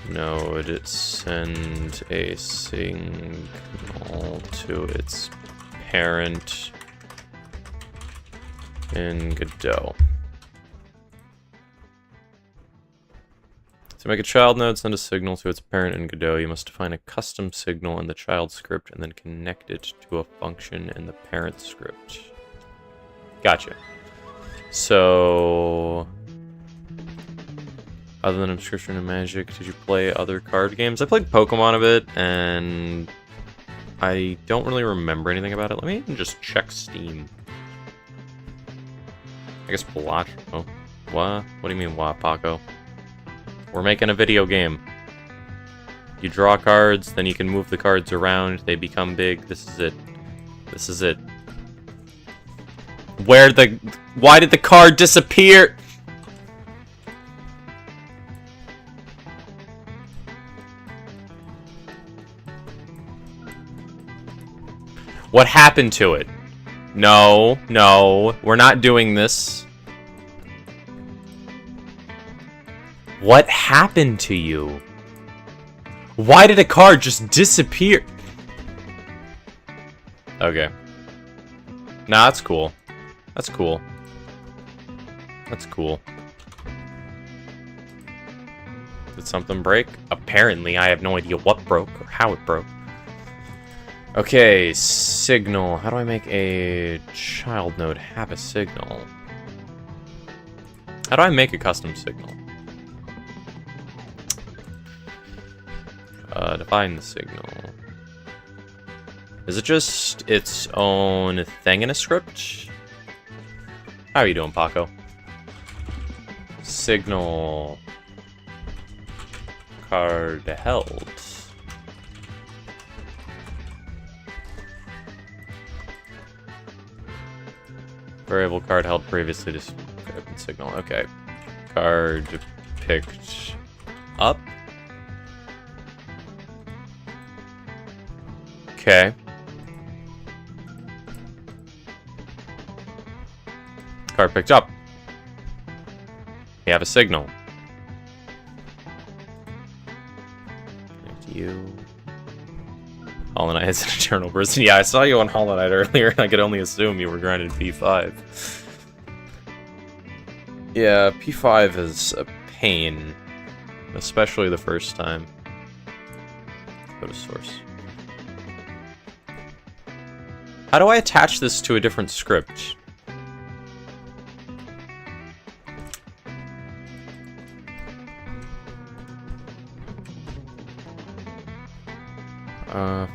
node send a signal to its parent in Godot. To make a child node send a signal to its parent in Godot, you must define a custom signal in the child script and then connect it to a function in the parent script. Gotcha. So, other than Inscription and Magic, did you play other card games? I played Pokemon a bit, and I don't really remember anything about it. Let me just check Steam. I guess Blotch. Oh, what? What do you mean, what, Paco? We're making a video game. You draw cards, then you can move the cards around. They become big. This is it. This is it. Why did the card disappear? What happened to it? No, no, we're not doing this. What happened to you? Why did a card just disappear? Okay. Nah, that's cool. That's cool. That's cool. Did something break? Apparently, I have no idea what broke or how it broke. Okay, signal. How do I make a child node have a signal? How do I make a custom signal? Define the signal. Is it just its own thing in a script? How are you doing, Paco? Signal card held. Variable card held previously described in signal. Okay. Card picked up. Okay. Card picked up. We have a signal. Connect to you. Hollow Knight is an eternal person. Yeah, I saw you on Hollow Knight earlier, and I could only assume you were grinding P5. Yeah, P5 is a pain. Especially the first time. Go to source. How do I attach this to a different script?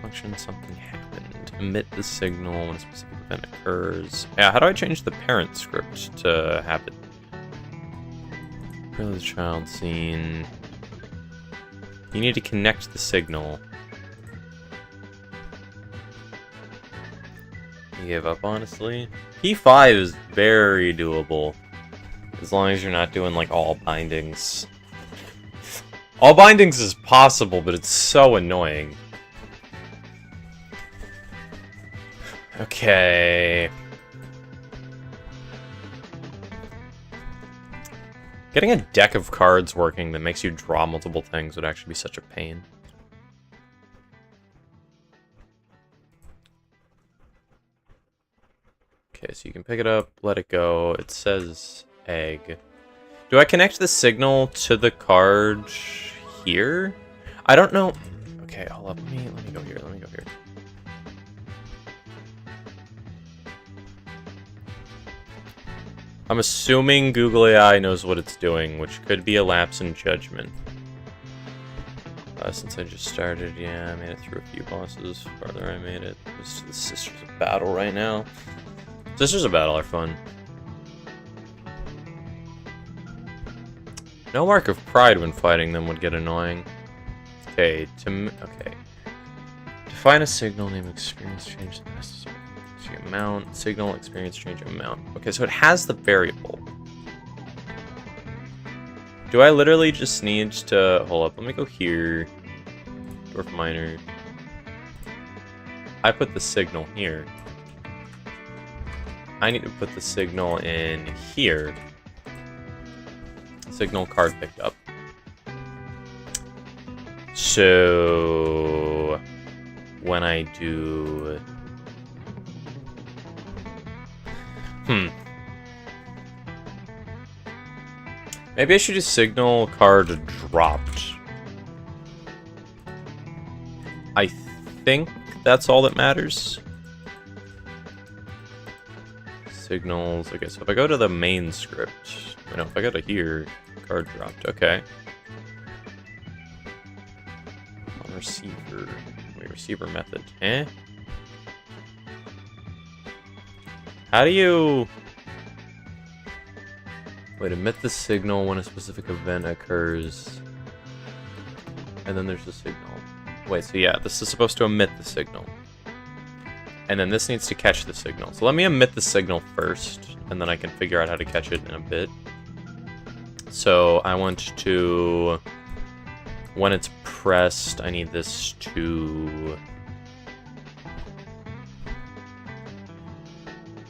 Function something happened. Emit the signal when a specific event occurs. Yeah, how do I change the parent script to have it? Prelude the child scene. You need to connect the signal. You gave up, honestly? P5 is very doable. As long as you're not doing, like, all bindings. All bindings is possible, but it's so annoying. Okay. Getting a deck of cards working that makes you draw multiple things would actually be such a pain. Okay, so you can pick it up, let it go. It says egg. Do I connect the signal to the card here? I don't know. Okay, hold up. Let me go here. Let me go here. I'm assuming Google AI knows what it's doing, which could be a lapse in judgment. Since I just started, yeah, I made it through a few bosses. Farther I made it. This is the Sisters of Battle right now. Sisters of Battle are fun. No mark of pride when fighting them would get annoying. Okay, okay. Define a signal, name experience, change the necessary amount, signal, experience, change amount. Okay, so it has the variable. Do I literally just need to... Hold up, let me go here. Dwarf Miner. I put the signal here. I need to put the signal in here. Signal card picked up. So... when I do... Maybe I should just signal card dropped. I think that's all that matters. Signals. Okay, so if I go to the main script, you know, if I go to here, card dropped. Okay. On receiver. Wait, receiver method. Eh? How do you... Wait, emit the signal when a specific event occurs. And then there's the signal. Wait, so yeah, this is supposed to emit the signal. And then this needs to catch the signal. So let me emit the signal first, and then I can figure out how to catch it in a bit. So I want to... When it's pressed, I need this to...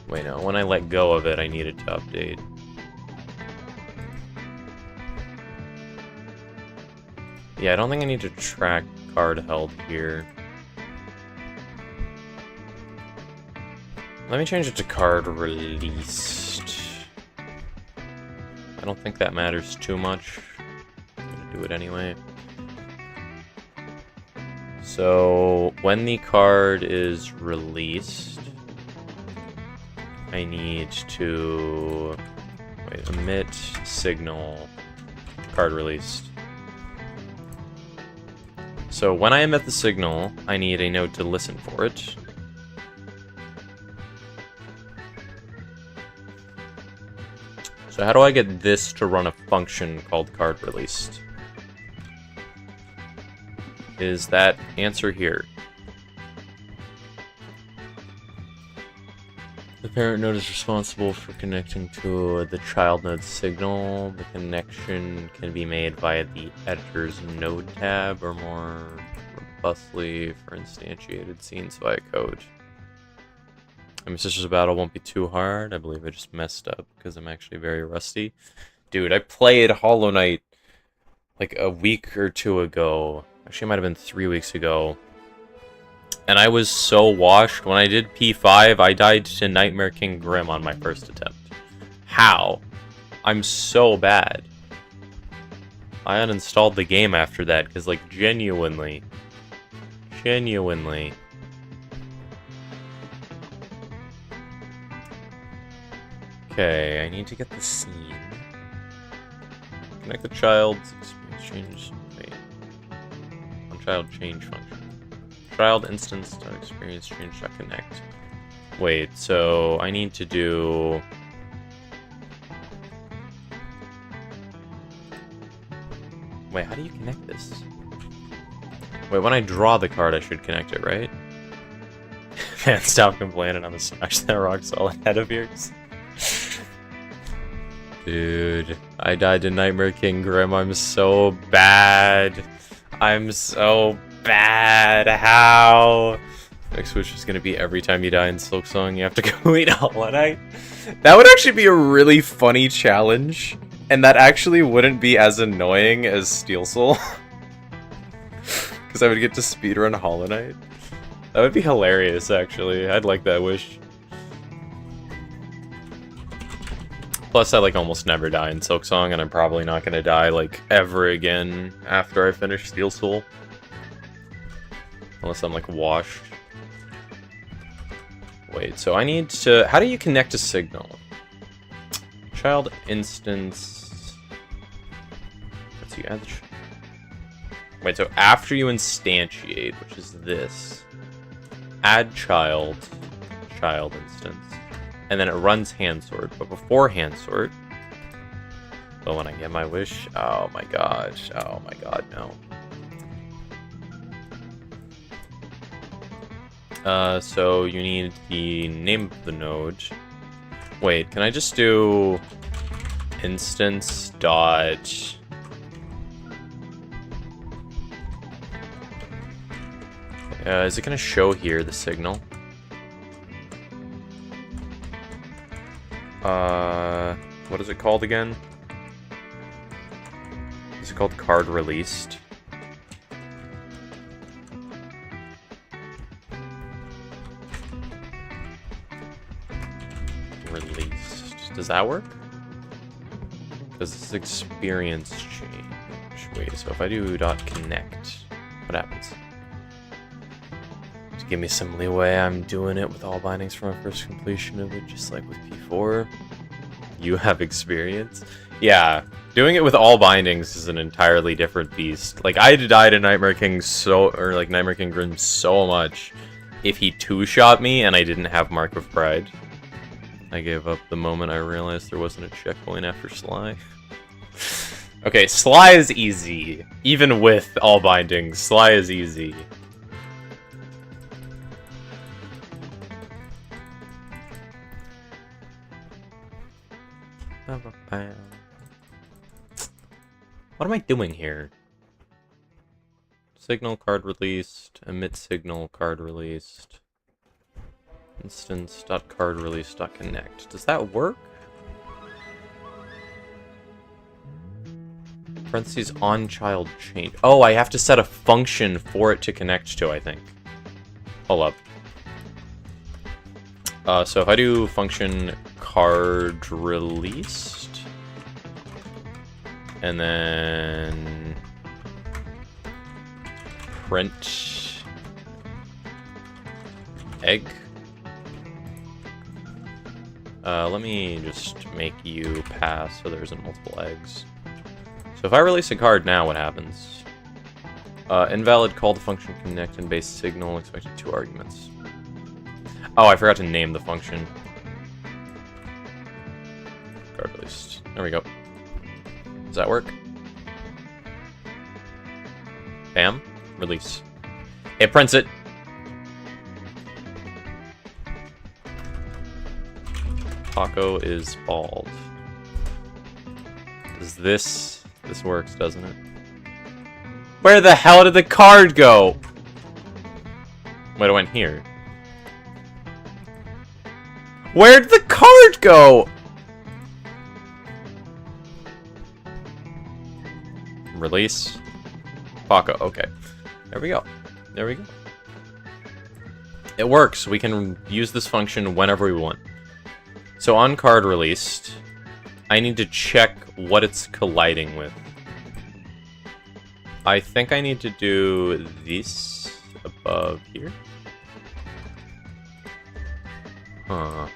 Wait, no, when I let go of it, I need it to update. Yeah, I don't think I need to track card held here. Let me change it to card released. I don't think that matters too much. I'm gonna do it anyway. So when the card is released, I need to emit signal card released. So when I emit the signal, I need a node to listen for it. So how do I get this to run a function called card released? Is that answer here? The parent node is responsible for connecting to the child node signal. The connection can be made via the editor's node tab or more robustly for instantiated scenes via code. My sister's battle won't be too hard. I believe I just messed up because I'm actually very rusty. Dude, I played Hollow Knight like a week or two ago. Actually, it might have been 3 weeks ago. And I was so washed. When I did P5, I died to Nightmare King Grim on my first attempt. How? I'm so bad. I uninstalled the game after that, because, like, genuinely. Okay, I need to get the scene. Connect the child's experience change. Wait. On child change function. Child instance experience change connect. Wait, so I need to do. Wait, how do you connect this? Wait, when I draw the card, I should connect it, right? Man, stop complaining. I'm gonna smash that rock solid head of yours. Dude, I died to Nightmare King Grim. I'm so bad. I'm so bad. How? Next wish is gonna be every time you die in Silksong, you have to go eat Hollow Knight. That would actually be a really funny challenge, and that actually wouldn't be as annoying as Steel Soul. Because I would get to speedrun Hollow Knight. That would be hilarious, actually. I'd like that wish. Plus, I like almost never die in Silksong, and I'm probably not gonna die like ever again after I finish Steel Soul. Unless I'm like washed. Wait, so I need to. How do you connect a signal? Child instance. Let's see. Wait, so after you instantiate, which is this, add child instance. And then it runs hand sort, but before hand sort, but when I get my wish, oh my god, no. So you need the name of the node. Wait, can I just do instance dot? Is it gonna show here the signal? What is it called again? Is it called card released? Released. Does that work? Does this experience change? Wait, so if I do .connect, what happens? To give me some leeway, I'm doing it with all bindings for my first completion of it, just like with P4. You have experience? Yeah, doing it with all bindings is an entirely different beast. Like, I died in Nightmare King Nightmare King Grim so much. If he two-shot me and I didn't have Mark of Pride, I gave up the moment I realized there wasn't a checkpoint after Sly. Okay, Sly is easy. Even with all bindings, Sly is easy. What am I doing here? Signal card released, emit signal card released, instance.card release.connect. Does that work? Parentheses on child change. Oh, I have to set a function for it to connect to, I think. Hold up. So if I do function card released, and then print egg. Let me just make you pass so there isn't multiple eggs. So if I release a card now, what happens? Invalid call to function connect and base signal expected 2 arguments. Oh, I forgot to name the function. Card released. There we go. Does that work? Bam. Release. It prints it. Paco is bald. Does this works, doesn't it? Where the hell did the card go? Wait, it went here. Where'd the card go? Release. Paco, okay. There we go. There we go. It works. We can use this function whenever we want. So on card released, I need to check what it's colliding with. I think I need to do this above here. Huh.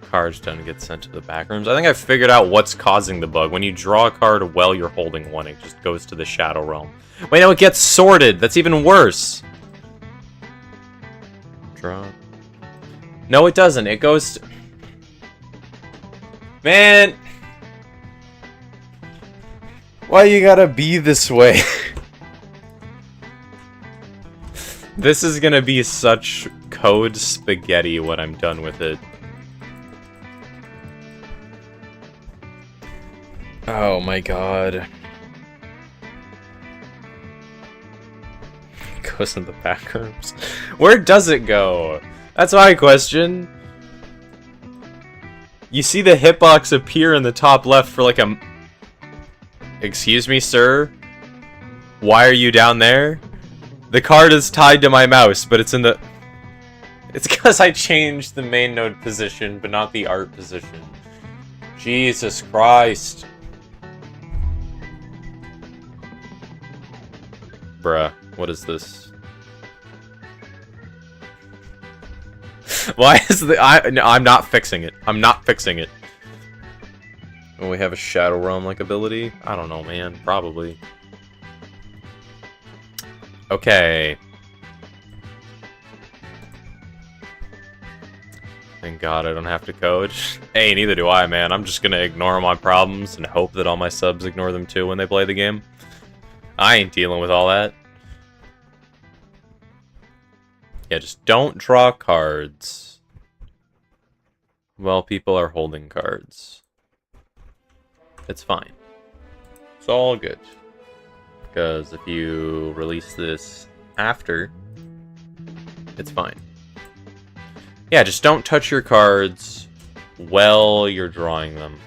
Cards don't get sent to the back rooms. I think I figured out what's causing the bug. When you draw a card while you're holding one, it just goes to the Shadow Realm. Wait, no, it gets sorted. That's even worse. Draw. No, it doesn't. It goes to... Man! Why you gotta be this way? This is gonna be such code spaghetti when I'm done with it. Oh my god. It goes in the back rooms. Where does it go? That's my question. You see the hitbox appear in the top left for like a... Excuse me, sir? Why are you down there? The card is tied to my mouse, but it's in the... It's because I changed the main node position, but not the art position. Jesus Christ. Bruh, what is this? Why is the... No, I'm not fixing it. I'm not fixing it. When we have a Shadow Realm-like ability? I don't know, man. Probably. Okay. Thank God I don't have to code. Hey, neither do I, man. I'm just gonna ignore my problems and hope that all my subs ignore them too when they play the game. I ain't dealing with all that. Yeah, just don't draw cards while people are holding cards. It's fine. It's all good. Because if you release this after, it's fine. Yeah, just don't touch your cards while you're drawing them.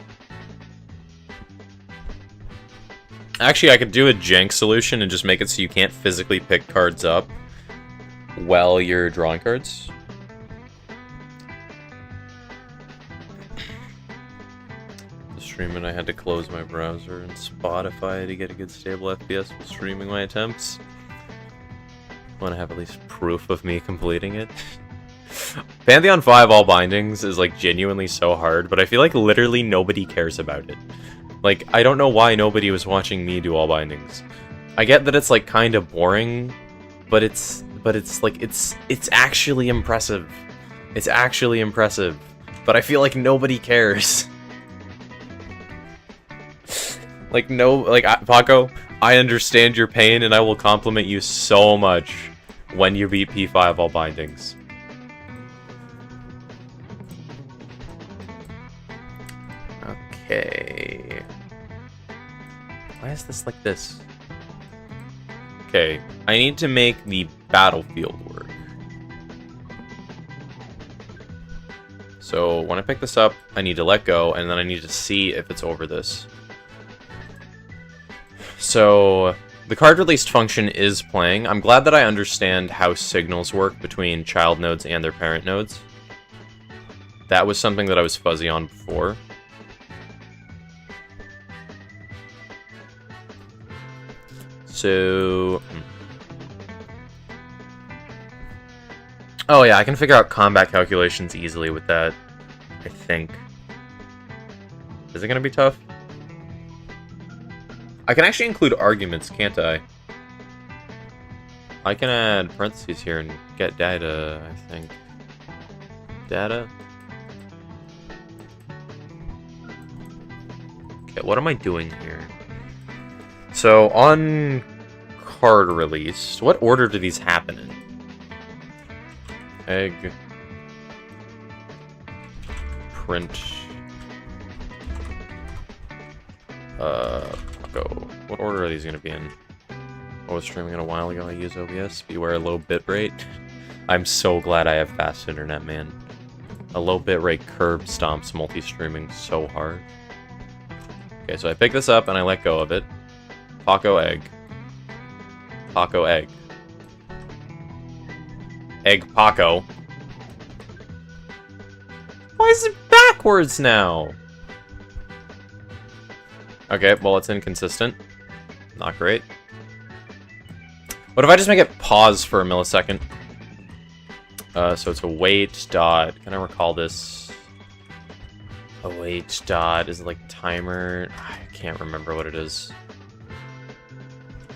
Actually, I could do a jank solution and just make it so you can't physically pick cards up while you're drawing cards. The streaming, I had to close my browser and Spotify to get a good stable FPS while streaming my attempts. I want to have at least proof of me completing it. Pantheon 5 all bindings is like genuinely so hard, but I feel like literally nobody cares about it. Like, I don't know why nobody was watching me do all bindings. I get that it's like kind of boring, but it's like it's actually impressive. It's actually impressive, but I feel like nobody cares. Like Paco, I understand your pain and I will compliment you so much when you beat P5 all bindings. Okay. Why is this like this? Okay, I need to make the battlefield work. So when I pick this up, I need to let go, and then I need to see if it's over this. So the card released function is playing. I'm glad that I understand how signals work between child nodes and their parent nodes. That was something that I was fuzzy on before. So Oh yeah, I can figure out combat calculations easily with that, I think. Is it gonna be tough? I can actually include arguments, can't I? I can add parentheses here and get data, I think. Data? Okay, what am I doing here? So, on card release, what order do these happen in? Egg. Print. Go. What order are these going to be in? I was streaming it a while ago. I use OBS. Beware low bitrate. I'm so glad I have fast internet, man. A low bitrate curb stomps multi-streaming so hard. Okay, so I pick this up and I let go of it. Paco egg. Paco egg. Egg Paco. Why is it backwards now? Okay, well, it's inconsistent. Not great. What if I just make it pause for a millisecond? So it's await dot. Can I recall this? Await dot. Is it like timer? I can't remember what it is.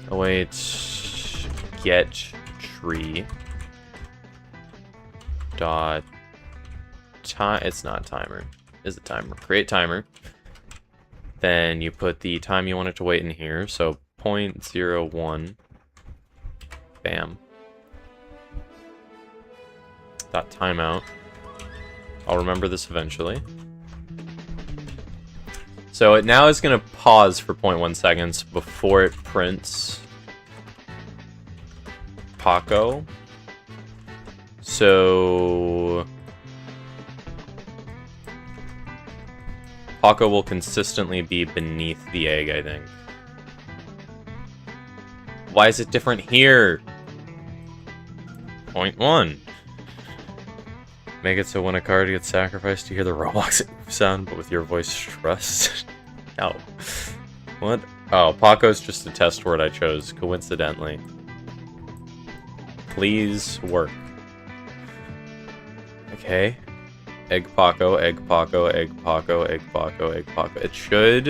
Await get tree dot time. It's not timer. Is it timer? Create timer. Then you put the time you want it to wait in here. So 0.01. Bam. Dot timeout. I'll remember this eventually. So it now is going to pause for 0.1 seconds before it prints Paco. So Paco will consistently be beneath the egg, I think. Why is it different here? 0.1. Make it so when a card gets sacrificed, you hear the Roblox sound, but with your voice stressed. No. What? Oh, Paco's just a test word I chose, coincidentally. Please work. Okay. Egg Paco, egg Paco, egg Paco, egg Paco, egg Paco. It should...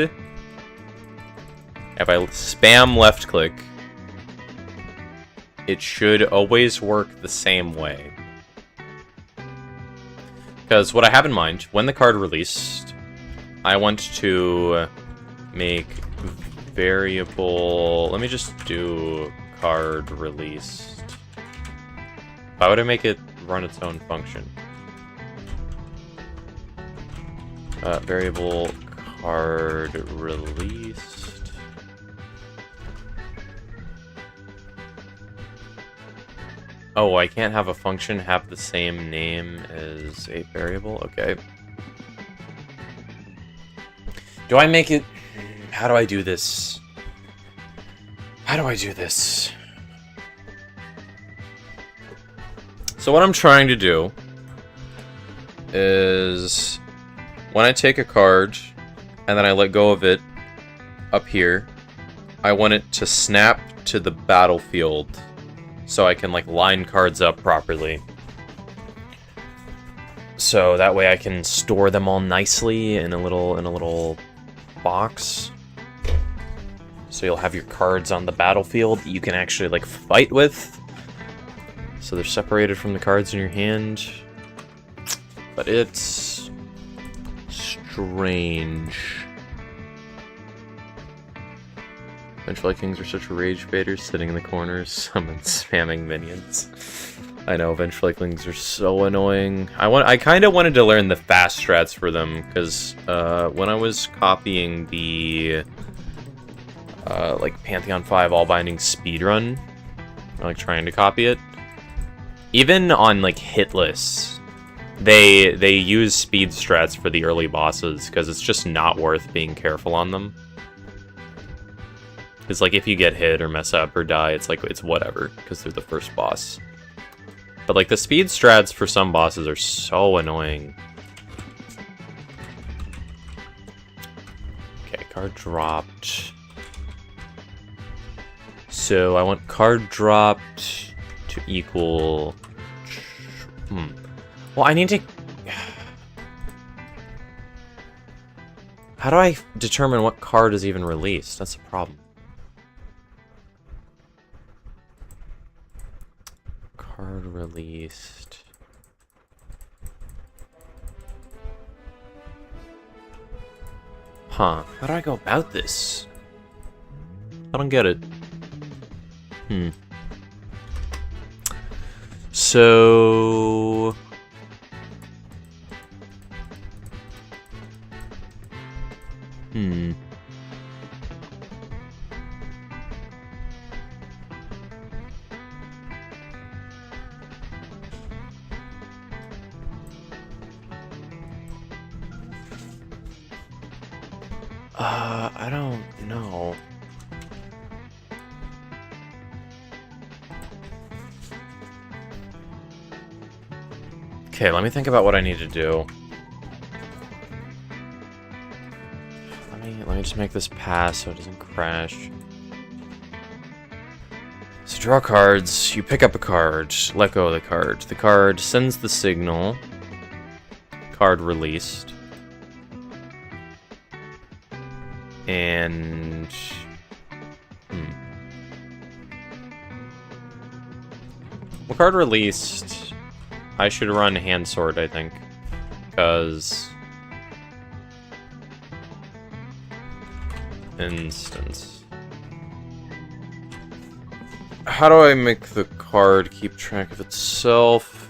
If I spam left click, it should always work the same way. Because what I have in mind, when the card released, I want to make variable... Let me just do card released. Why would I make it run its own function? Variable card released. Oh, I can't have a function have the same name as a variable? Okay. Do I make it... How do I do this? How do I do this? So what I'm trying to do is... When I take a card, and then I let go of it up here, I want it to snap to the battlefield so I can, like, line cards up properly. So that way I can store them all nicely in a little box. So you'll have your cards on the battlefield that you can actually, like, fight with. So they're separated from the cards in your hand. But it's... strange. Vengeful Kings are such rage baiters, sitting in the corners, summon spamming minions. I know, Vengeful Kings are so annoying. I kind of wanted to learn the fast strats for them, because when I was copying the like Pantheon 5 all binding speedrun, like trying to copy it, even on like hit lists, they use speed strats for the early bosses because it's just not worth being careful on them. Because like if you get hit or mess up or die, it's like it's whatever because they're the first boss. But like the speed strats for some bosses are so annoying. Okay, card dropped. So I want card dropped to equal Well, I need to... How do I determine what card is even released? That's a problem. Card released... Huh. How do I go about this? I don't get it. So... I don't know. Okay, let me think about what I need to do. Let me just make this pass so it doesn't crash. So draw cards, you pick up a card, let go of the card. The card sends the signal. Card released. And... Well, card released, I should run hand sword, I think. Because... Instance. How do I make the card keep track of itself?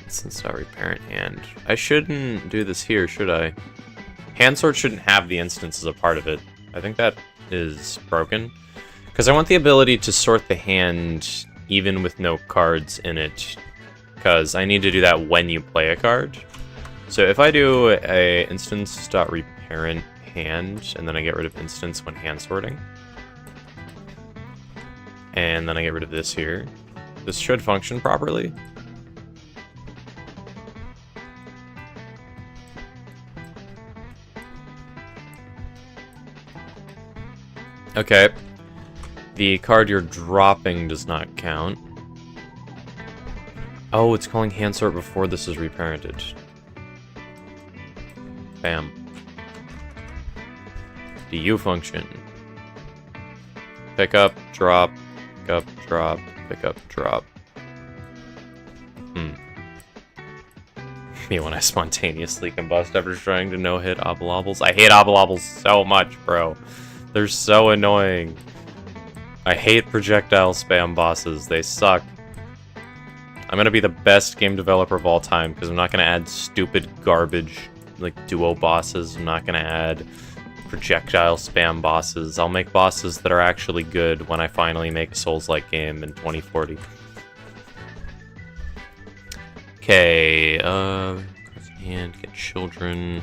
Sorry, parent hand. I shouldn't do this here, should I? Hand sword shouldn't have the instance as a part of it. I think that is broken. Because I want the ability to sort the hand even with no cards in it. Because I need to do that when you play a card. So if I do a instance.reparent hand, and then I get rid of instance when hand sorting. And then I get rid of this here. This should function properly. Okay. The card you're dropping does not count. Oh, it's calling hand sort before this is reparented. Bam. DU function. Pick up, drop, pick up, drop, pick up, drop. Me when I spontaneously combust after trying to no-hit oblobbles. I hate oblobbles so much, bro. They're so annoying. I hate projectile spam bosses. They suck. I'm gonna be the best game developer of all time because I'm not gonna add stupid garbage like duo bosses. I'm not gonna add projectile spam bosses. I'll make bosses that are actually good when I finally make a Souls-like game in 2040. Okay, and get children.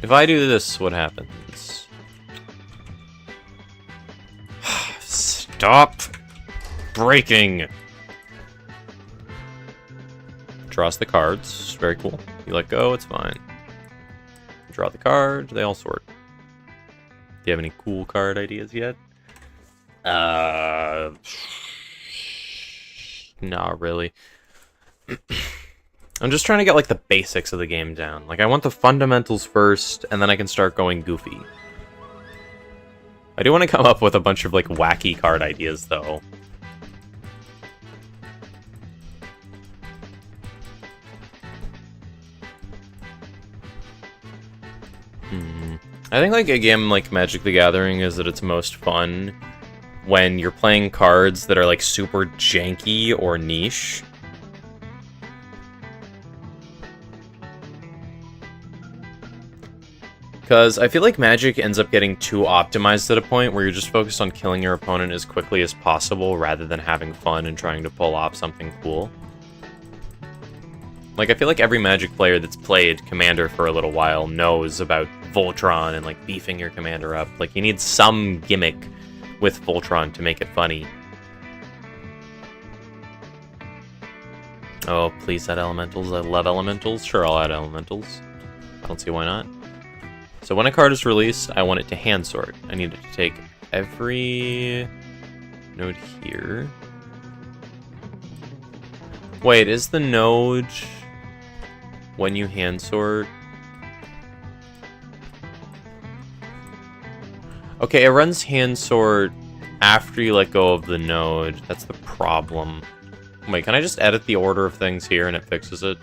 If I do this, what happens? Stop breaking! Draws the cards. Very cool. You let go, it's fine. Draw the card, they all sort. Do you have any cool card ideas yet? Not really. I'm just trying to get, like, the basics of the game down. Like, I want the fundamentals first, and then I can start going goofy. I do want to come up with a bunch of, like, wacky card ideas, though. I think, like, a game like Magic the Gathering is at its most fun when you're playing cards that are, like, super janky or niche. Because I feel like Magic ends up getting too optimized at a point where you're just focused on killing your opponent as quickly as possible rather than having fun and trying to pull off something cool. Like, I feel like every Magic player that's played Commander for a little while knows about Voltron and, like, beefing your commander up. Like, you need some gimmick with Voltron to make it funny. Oh, please add elementals. I love elementals. Sure, I'll add elementals. I don't see why not. So when a card is released, I want it to hand sort. I need it to take every node here. Wait, is the node when you hand sort? Okay, it runs hand sort after you let go of the node. That's the problem. Wait, can I just edit the order of things here and it fixes it?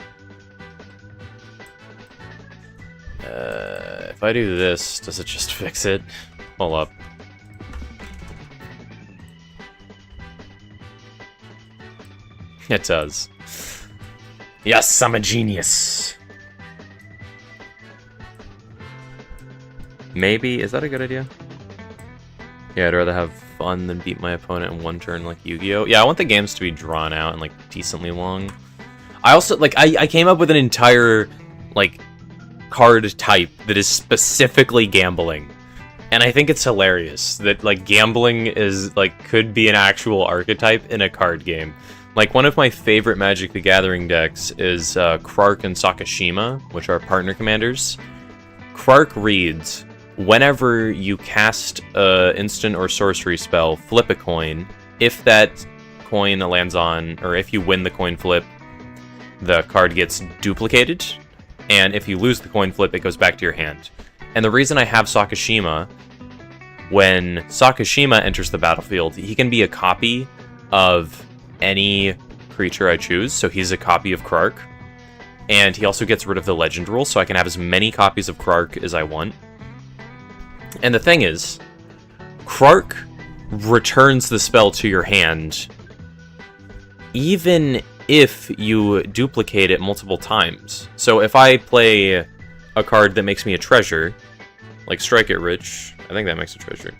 If I do this, does it just fix it? Hold up. It does. Yes, I'm a genius. Maybe, is that a good idea? Yeah, I'd rather have fun than beat my opponent in one turn like Yu-Gi-Oh! Yeah, I want the games to be drawn out and, like, decently long. I also, like, I came up with an entire, like, card type that is specifically gambling. And I think it's hilarious that, like, gambling is, like, could be an actual archetype in a card game. Like, one of my favorite Magic the Gathering decks is Krark and Sakashima, which are partner commanders. Krark reads, whenever you cast an instant or sorcery spell, flip a coin. If that coin lands on, or if you win the coin flip, the card gets duplicated. And if you lose the coin flip, it goes back to your hand. And the reason I have Sakashima, when Sakashima enters the battlefield, he can be a copy of any creature I choose, so he's a copy of Krark. And he also gets rid of the legend rule, so I can have as many copies of Krark as I want. And the thing is, Krark returns the spell to your hand, even if you duplicate it multiple times. So if I play a card that makes me a treasure, like Strike It Rich, I think that makes a treasure,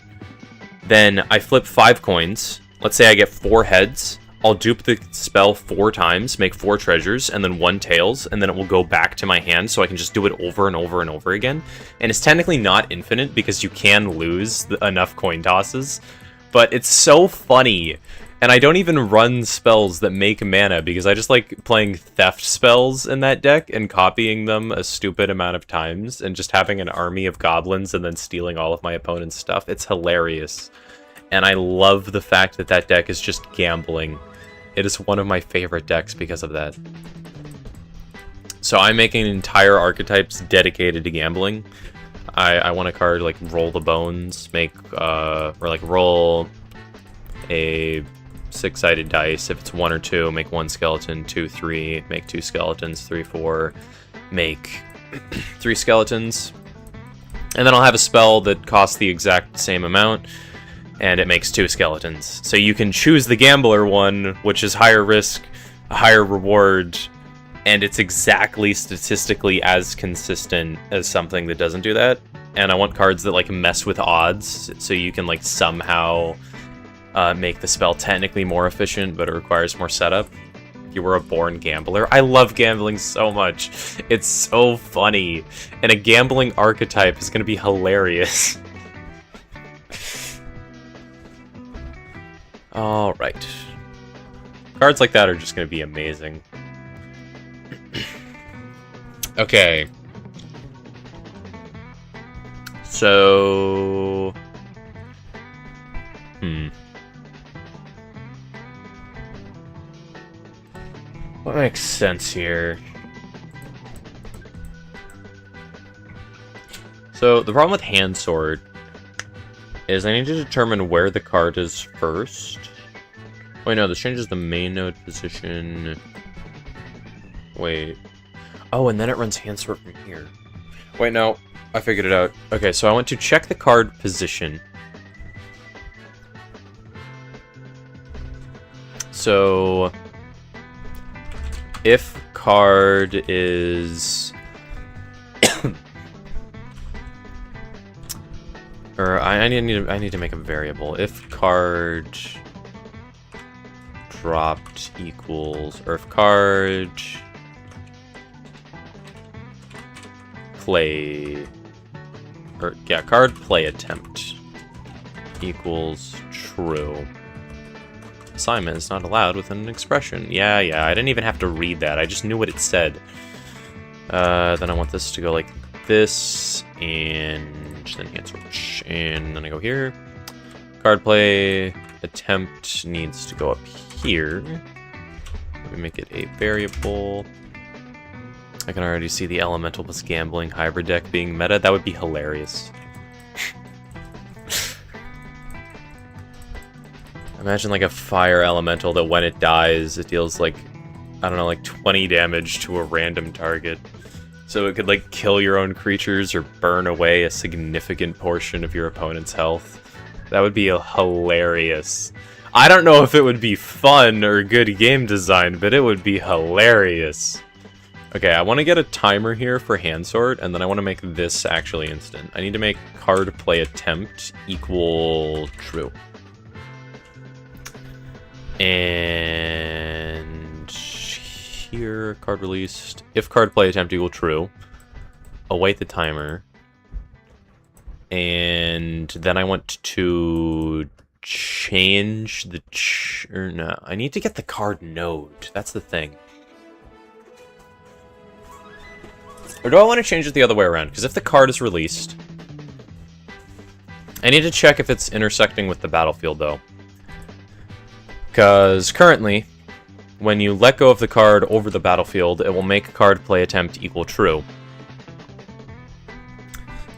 then I flip 5 coins. Let's say I get 4 heads. I'll dupe the spell 4 times, make 4 treasures, and then 1 tails, and then it will go back to my hand, so I can just do it over and over and over again. And it's technically not infinite, because you can lose enough coin tosses, but it's so funny. And I don't even run spells that make mana, because I just like playing theft spells in that deck and copying them a stupid amount of times, and just having an army of goblins and then stealing all of my opponent's stuff. It's hilarious. And I love the fact that that deck is just gambling. It is one of my favorite decks because of that. So I'm making entire archetypes dedicated to gambling. I want a card like Roll the Bones, or like roll a 6-sided dice. If it's 1 or 2, make 1 skeleton, 2, 3, make 2 skeletons, 3, 4, make 3 skeletons. And then I'll have a spell that costs the exact same amount, and it makes 2 skeletons. So you can choose the gambler one, which is higher risk, a higher reward, and it's exactly statistically as consistent as something that doesn't do that. And I want cards that like mess with odds, so you can like somehow make the spell technically more efficient, but it requires more setup. You were a born gambler. I love gambling so much. It's so funny. And a gambling archetype is going to be hilarious. Alright. Cards like that are just going to be amazing. Okay. So... What makes sense here? So, the problem with hand sort is I need to determine where the card is first. Wait, no, this changes the main node position. Wait. Oh, and then it runs hand sort from here. Wait, no, I figured it out. Okay, so I want to check the card position. So, if card is... or I need to make a variable. If card dropped equals, or if card play, or yeah, card play attempt equals true. Assignment is not allowed within an expression. Yeah, I didn't even have to read that. I just knew what it said. Then I want this to go like this, and then hand switch. And then I go here. Card play attempt needs to go up here. Let me make it a variable. I can already see the elemental plus gambling hybrid deck being meta. That would be hilarious. Imagine like a fire elemental that when it dies, it deals like, I don't know, like 20 damage to a random target. So it could like kill your own creatures or burn away a significant portion of your opponent's health. That would be hilarious. I don't know if it would be fun or good game design, but it would be hilarious. Okay, I want to get a timer here for hand sort, and then I want to make this actually instant. I need to make card play attempt equal true. And here, card released. If card play attempt equal true, await the timer. And then I want to change the... or no, I need to get the card node. That's the thing. Or do I want to change it the other way around? Because if the card is released... I need to check if it's intersecting with the battlefield, though. Because currently, when you let go of the card over the battlefield, it will make card play attempt equal true.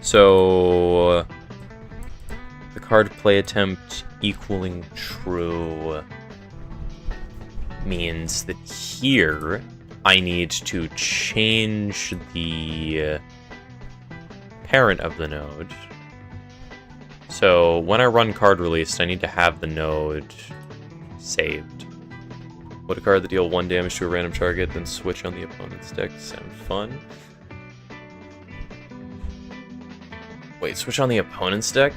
So... the card play attempt equaling true means that here... I need to change the parent of the node. So when I run card released, I need to have the node saved. Put a card that deal 1 damage to a random target, then switch on the opponent's deck. Sound fun? Wait, switch on the opponent's deck?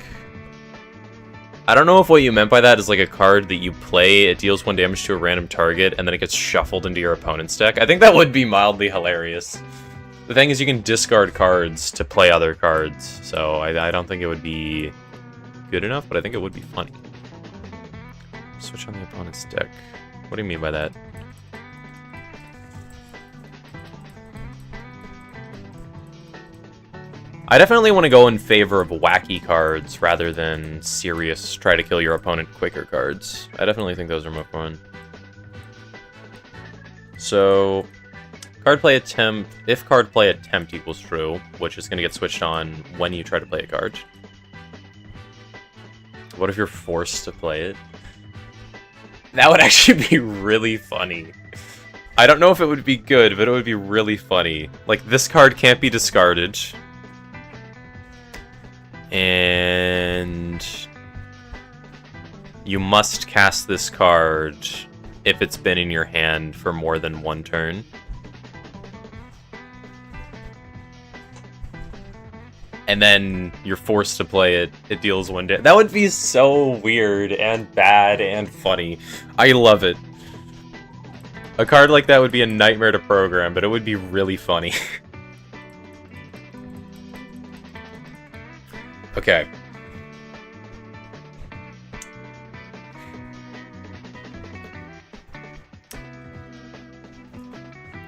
I don't know if what you meant by that is like a card that you play, it deals 1 damage to a random target, and then it gets shuffled into your opponent's deck. I think that would be mildly hilarious. The thing is you can discard cards to play other cards, so I don't think it would be good enough, but I think it would be funny. Switch on the opponent's deck. What do you mean by that? I definitely want to go in favor of wacky cards rather than serious try to kill your opponent quicker cards. I definitely think those are more fun. So, card play attempt, if card play attempt equals true, which is going to get switched on when you try to play a card. What if you're forced to play it? That would actually be really funny. I don't know if it would be good, but it would be really funny. Like, this card can't be discarded. And you must cast this card if it's been in your hand for more than 1 turn. And then you're forced to play it. It deals 1 damage. That would be so weird and bad and funny. I love it. A card like that would be a nightmare to program, but it would be really funny. Okay.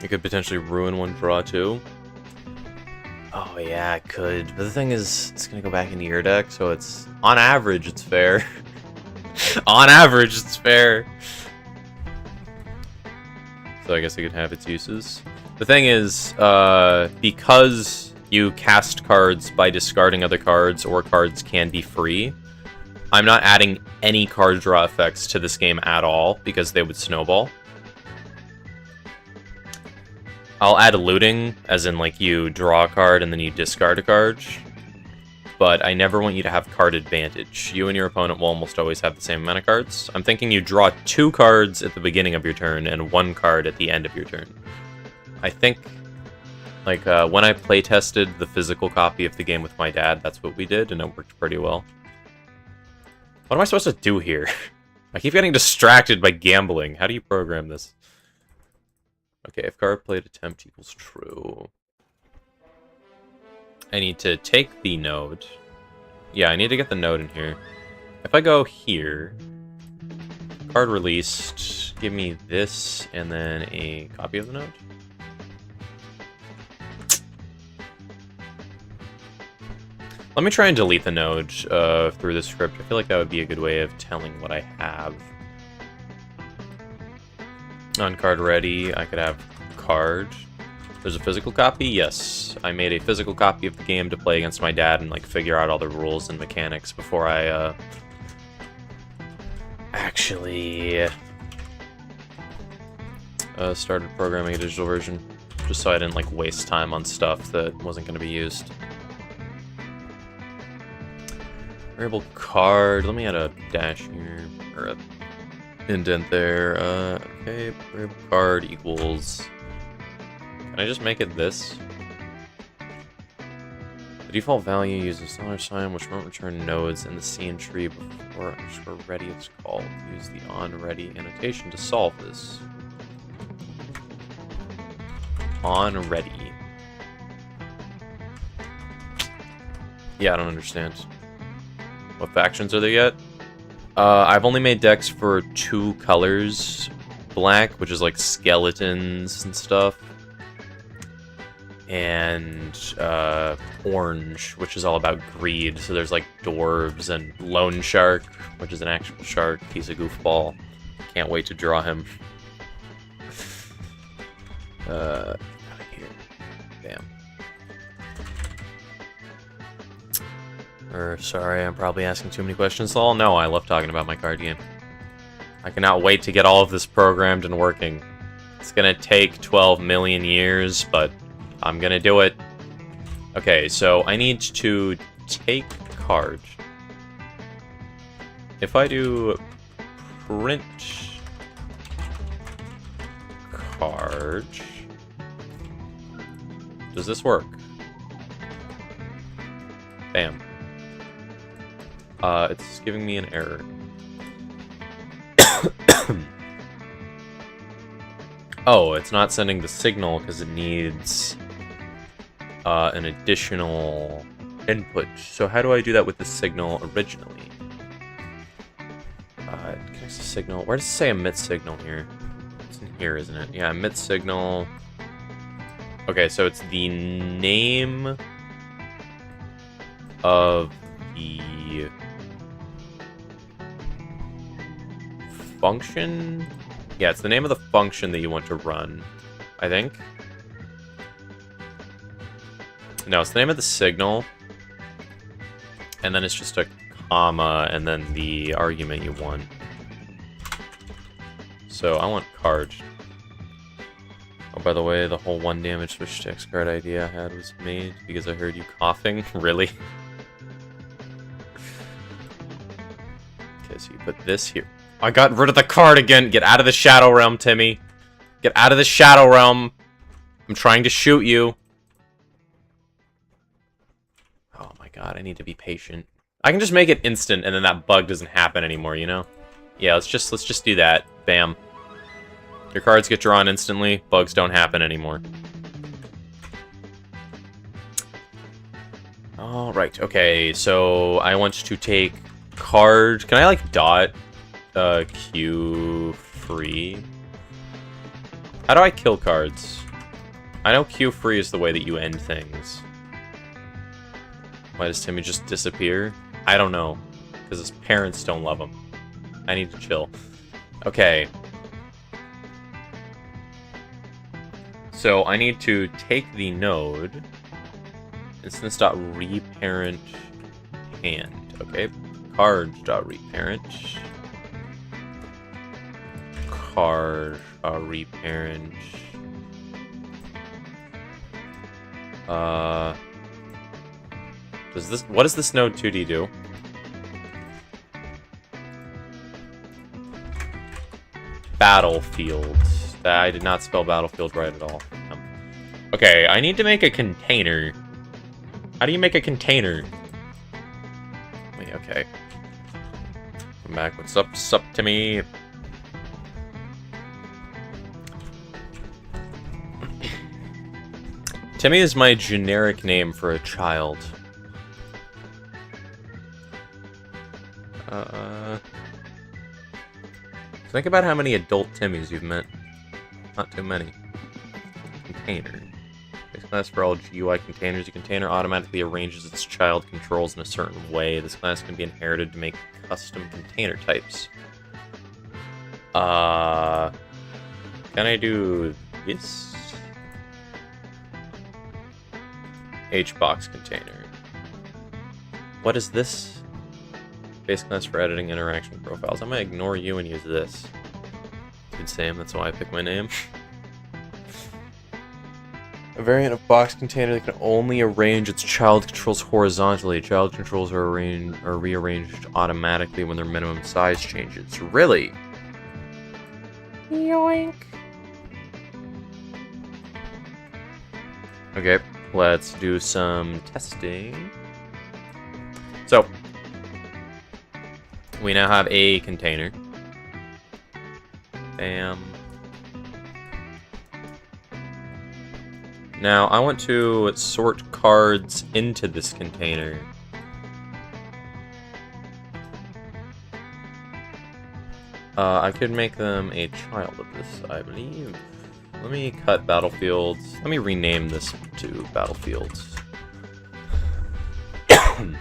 It could potentially ruin 1 draw too. Oh yeah, it could. But the thing is, it's gonna go back into your deck, so it's... on average, it's fair. On average, it's fair. So I guess it could have its uses. The thing is, because you cast cards by discarding other cards, or cards can be free, I'm not adding any card draw effects to this game at all, because they would snowball. I'll add looting, as in, like, you draw a card and then you discard a card. But I never want you to have card advantage. You and your opponent will almost always have the same amount of cards. I'm thinking you draw 2 cards at the beginning of your turn and 1 card at the end of your turn. I think, like, when I playtested the physical copy of the game with my dad, that's what we did, and it worked pretty well. What am I supposed to do here? I keep getting distracted by gambling. How do you program this? Okay, if card played attempt equals true. I need to take the node. Yeah, I need to get the node in here. If I go here, card released, give me this, and then a copy of the node. Let me try and delete the node through the script. I feel like that would be a good way of telling what I have. On card ready, I could have card. There's a physical copy? Yes. I made a physical copy of the game to play against my dad and like figure out all the rules and mechanics before I actually started programming a digital version. Just so I didn't like waste time on stuff that wasn't going to be used. Variable card. Let me add a dash here, or a indent there. Okay, variable card equals. Can I just make it this? The default value uses $sign, which won't return nodes in the scene tree before underscore ready is called. Use the onReady annotation to solve this. OnReady. Yeah, I don't understand. What factions are there yet? I've only made decks for 2 colors. Black, which is like skeletons and stuff. And orange, which is all about greed. So there's like dwarves and Lone Shark, which is an actual shark. He's a goofball. Can't wait to draw him. Out of here. Bam. Sorry, I'm probably asking too many questions. All no, I love talking about my card game. I cannot wait to get all of this programmed and working. It's gonna take 12 million years, but I'm gonna do it. Okay, so I need to take card. If I do print card, does this work? Bam. It's giving me an error. Oh, it's not sending the signal because it needs an additional input. So how do I do that with the signal originally? Connects the signal. Where does it say emit signal here? It's in here, isn't it? Yeah, emit signal. Okay, so it's the name of the function? Yeah, it's the name of the function that you want to run, I think. No, it's the name of the signal. And then it's just a comma, and then the argument you want. So I want card. Oh, by the way, the whole 1 damage switch to X card idea I had was made because I heard you coughing. Really? Okay, so you put this here. I got rid of the card again. Get out of the Shadow Realm, Timmy. Get out of the Shadow Realm. I'm trying to shoot you. Oh my god, I need to be patient. I can just make it instant and then that bug doesn't happen anymore, you know? Yeah, let's just do that. Bam. Your cards get drawn instantly, bugs don't happen anymore. Alright, okay, so I want to take card. Can I like dot Q free? How do I kill cards? I know Q free is the way that you end things. Why does Timmy just disappear? I don't know. Because his parents don't love him. I need to chill. Okay. So I need to take the node. Instance.reparent hand. Okay. Card.reparent. Card.reparent. What does this node 2D do? Battlefield. I did not spell battlefield right at all. Okay, I need to make a container. How do you make a container? Wait, okay. Come back. What's up, Timmy? Timmy is my generic name for a child. Think about how many adult Timmys you've met. Not too many. Container. Okay, This class for all GUI containers. A container automatically arranges its child controls in a certain way. This class can be inherited to make custom container types. Can I do this? HBox container. What is this? Base class for editing interaction profiles. I'm gonna ignore you and use this. Good Sam, that's why I picked my name. A variant of box container that can only arrange its child controls horizontally. Child controls are rearranged automatically when their minimum size changes. Really? Yoink. Okay, let's do some testing. So, we now have a container. Bam. Now, I want to sort cards into this container. I could make them a child of this, I believe. Let me cut battlefields. Let me rename this to battlefields. You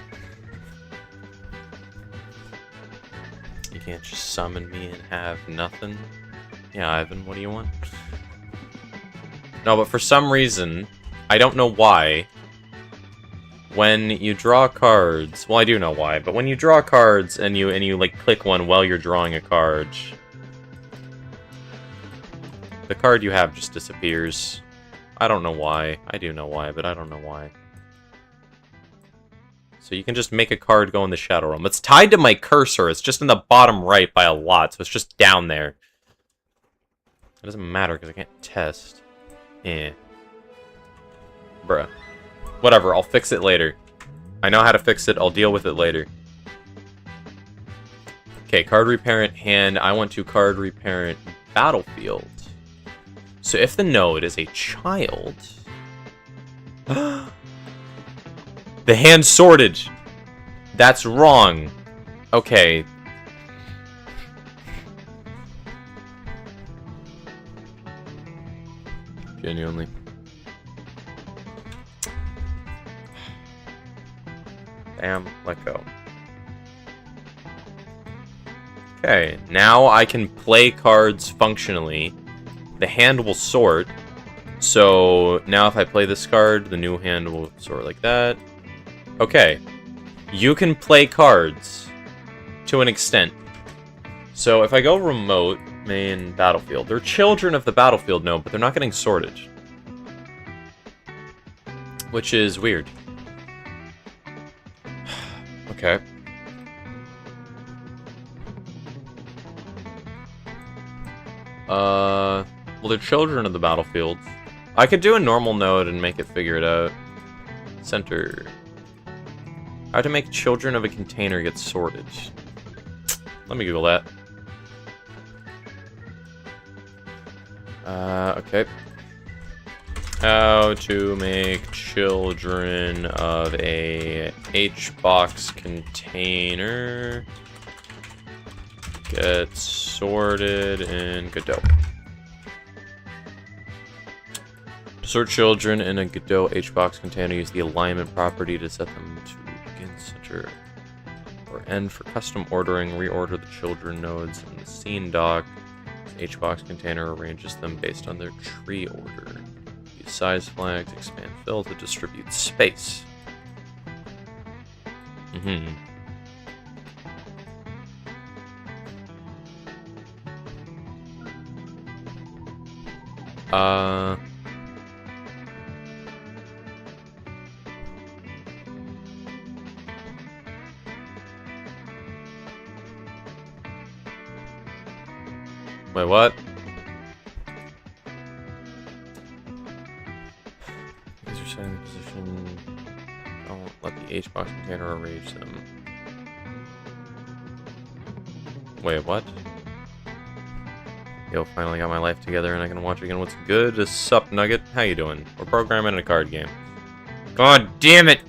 can't just summon me and have nothing. Yeah, Ivan, what do you want? No, but for some reason, I don't know why, when you draw cards, well, I do know why, but when you draw cards and you like click one while you're drawing a card, the card you have just disappears. I don't know why. I do know why, but I don't know why. So you can just make a card go in the Shadow Realm. It's tied to my cursor. It's just in the bottom right by a lot, so it's just down there. It doesn't matter because I can't test. Eh. Bruh. Whatever, I'll fix it later. I know how to fix it, I'll deal with it later. Okay, card reparent hand. I want to card reparent battlefield. So if the node is a child... The hand sorted! That's wrong. Okay. Genuinely. Damn, let go. Okay, now I can play cards functionally. The hand will sort. So now if I play this card, the new hand will sort like that. Okay. You can play cards to an extent. So if I go remote, main battlefield, they're children of the battlefield node, but they're not getting sorted. Which is weird. Okay. Well, they're children of the battlefield. I could do a normal node and make it figure it out. Center. How to make children of a container get sorted. Let me Google that. Okay. How to make children of a HBox container get sorted in Godot. To sort children in a Godot HBox container, use the alignment property to set them to begin, center, or end. For custom ordering, reorder the children nodes in the scene dock. The HBox container arranges them based on their tree order. Use size flags, expand fill to distribute space. Wait, what? These are setting the position. Don't let the HBox container arrange them. Wait, what? Yo, finally got my life together and I can watch again. What's good? Sup, Nugget? How you doing? We're programming a card game. God damn it!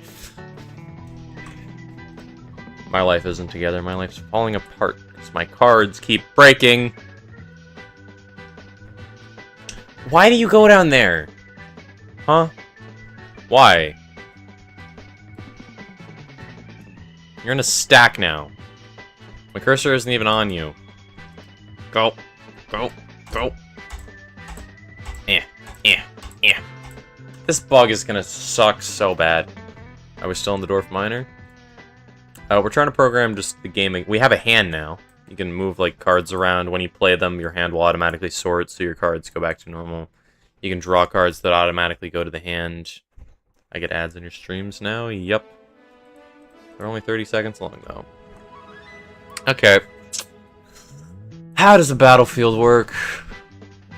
My life isn't together. My life's falling apart because my cards keep breaking. Why do you go down there? Huh? Why? You're in a stack now. My cursor isn't even on you. Go. Go. Go. Eh. This bug is gonna suck so bad. Are we still in the Dwarf Miner? We're trying to program just the gaming. We have a hand now. You can move like cards around. When you play them, your hand will automatically sort, so your cards go back to normal. You can draw cards that automatically go to the hand. I get ads in your streams now. Yep. They're only 30 seconds long, though. Okay. How does the battlefield work?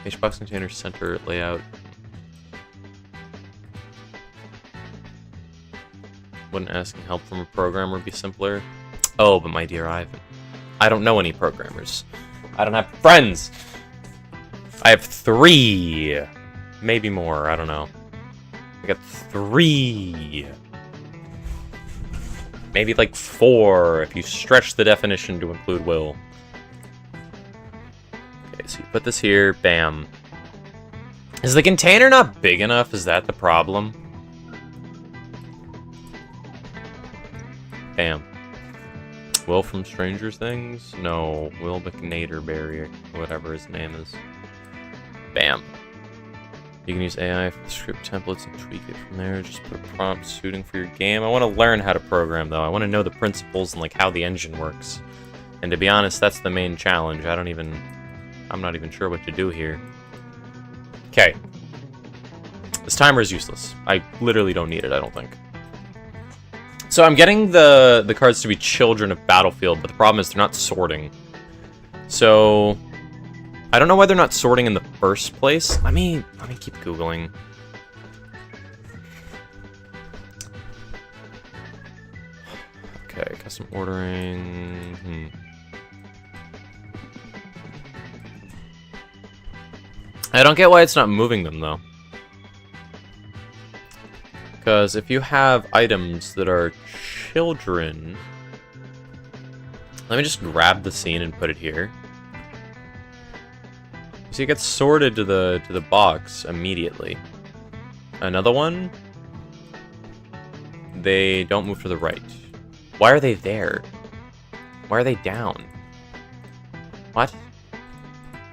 HBox container center layout. Wouldn't asking help from a programmer be simpler? Oh, but my dear Ivan, I don't know any programmers. I don't have friends. I have 3. Maybe more, I don't know. I got 3. Maybe like 4 if you stretch the definition to include Will. Okay, so you put this here, bam. Is the container not big enough? Is that the problem? Bam. Will from Stranger Things? No, Will McNaderberry, whatever his name is. Bam. You can use AI for the script templates and tweak it from there. Just put a prompt suiting for your game. I want to learn how to program, though. I want to know the principles and, like, how the engine works. And to be honest, that's the main challenge. I'm not even sure what to do here. Okay. This timer is useless. I literally don't need it, I don't think. So I'm getting the cards to be children of Battlefield, but the problem is they're not sorting. So I don't know why they're not sorting in the first place. Let me keep Googling. Okay, custom ordering. I don't get why it's not moving them, though. Because if you have items that are children... Let me just grab the scene and put it here. See, it gets sorted to the box immediately. Another one? They don't move to the right. Why are they there? Why are they down? What?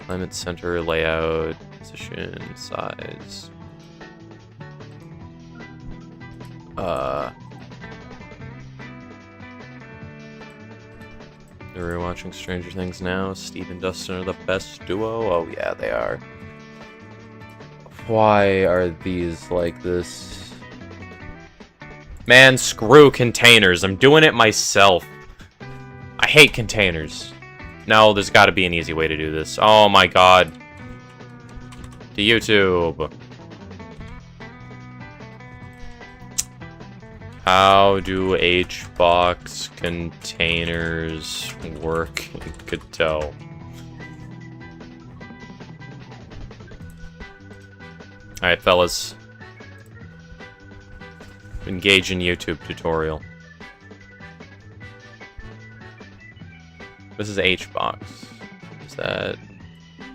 Alignment, center, layout, position, size. We're watching Stranger Things now. Steve and Dustin are the best duo. Oh yeah, they are. Why are these like this? Man, screw containers. I'm doing it myself. I hate containers. No, there's got to be an easy way to do this. Oh my god. To YouTube. How do HBox containers work in Godot? Alright, fellas. Engage in YouTube tutorial. This is HBox. Is that...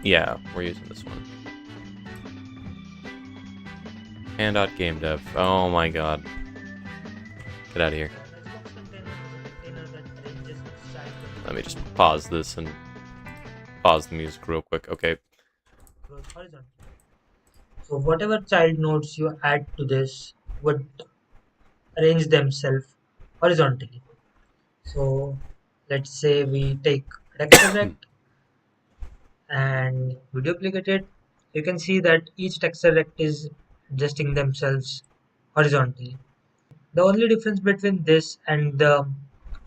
Yeah, we're using this one. And.GameDev. Oh my god. Get out of here. Let me just pause this and pause the music real quick. Okay. So whatever child nodes you add to this would arrange themselves horizontally. So let's say we take texture rect and we duplicate it. You can see that each texture rect is adjusting themselves horizontally. The only difference between this and the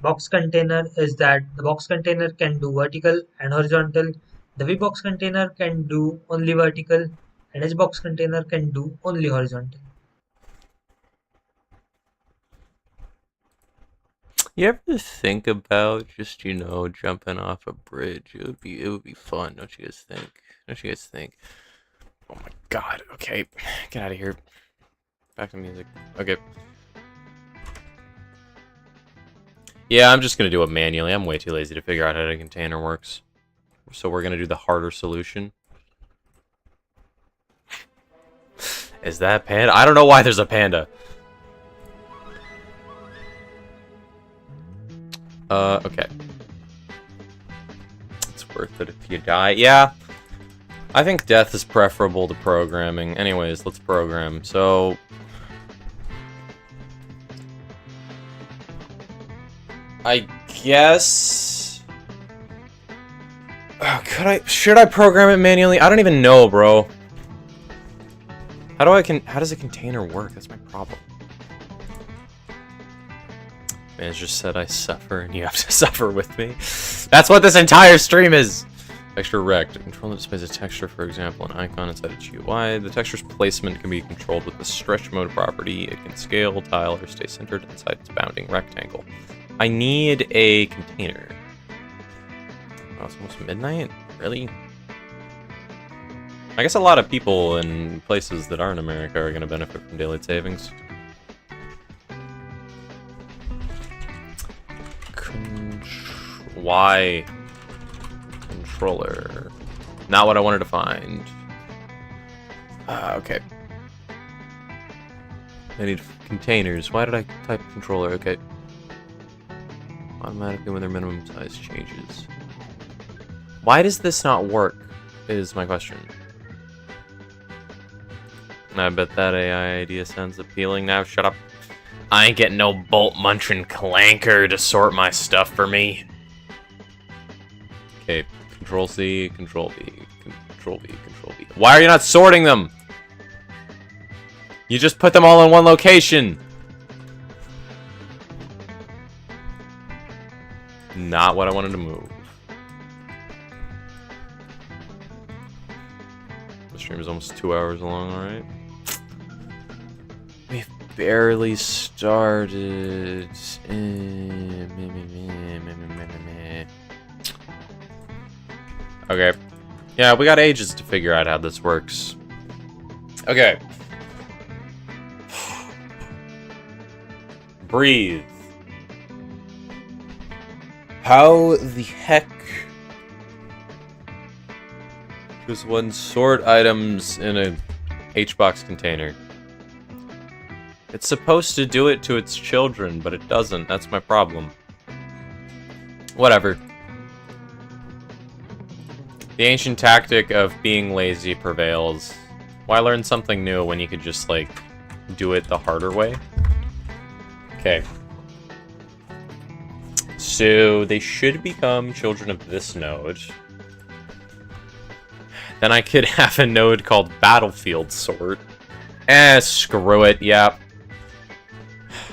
box container is that the box container can do vertical and horizontal. The VBox container can do only vertical and HBox container can do only horizontal. You ever think about just, you know, jumping off a bridge? It would be fun, don't you guys think? Don't you guys think? Oh my god, okay. Get out of here. Back to music. Okay. Yeah, I'm just gonna do it manually. I'm way too lazy to figure out how a container works. So we're gonna do the harder solution. Is that panda? I don't know why there's a panda. Okay. It's worth it if you die. Yeah. I think death is preferable to programming. Anyways, let's program. So... I guess... Should I program it manually? I don't even know, bro. How does a container work? That's my problem. Man, just said I suffer and you have to suffer with me. That's what this entire stream is! Texture rect. A controller displays a texture, for example, an icon inside its UI. The texture's placement can be controlled with the stretch mode property. It can scale, tile, or stay centered inside its bounding rectangle. I need a container. Oh, it's almost midnight? Really? I guess a lot of people in places that aren't America are going to benefit from daylight savings. Why? Controller. Not what I wanted to find. Okay. I need containers. Why did I type controller? Okay. Automatically when their minimum size changes. Why does this not work? Is my question. I bet that AI idea sounds appealing now. Shut up. I ain't getting no bolt munching clanker to sort my stuff for me. Okay, Control C, Control V, Control V, Control V. Why are you not sorting them? You just put them all in one location. Not what I wanted to move. The stream is almost 2 hours long, alright? We've barely started. Okay. Yeah, we got ages to figure out how this works. Okay. Breathe. How the heck does one sort items in a HBox container? It's supposed to do it to its children, but it doesn't. That's my problem. Whatever. The ancient tactic of being lazy prevails. Why learn something new when you could just, like, do it the harder way? Okay. So, they should become children of this node. Then I could have a node called Battlefield Sort. Screw it, yep.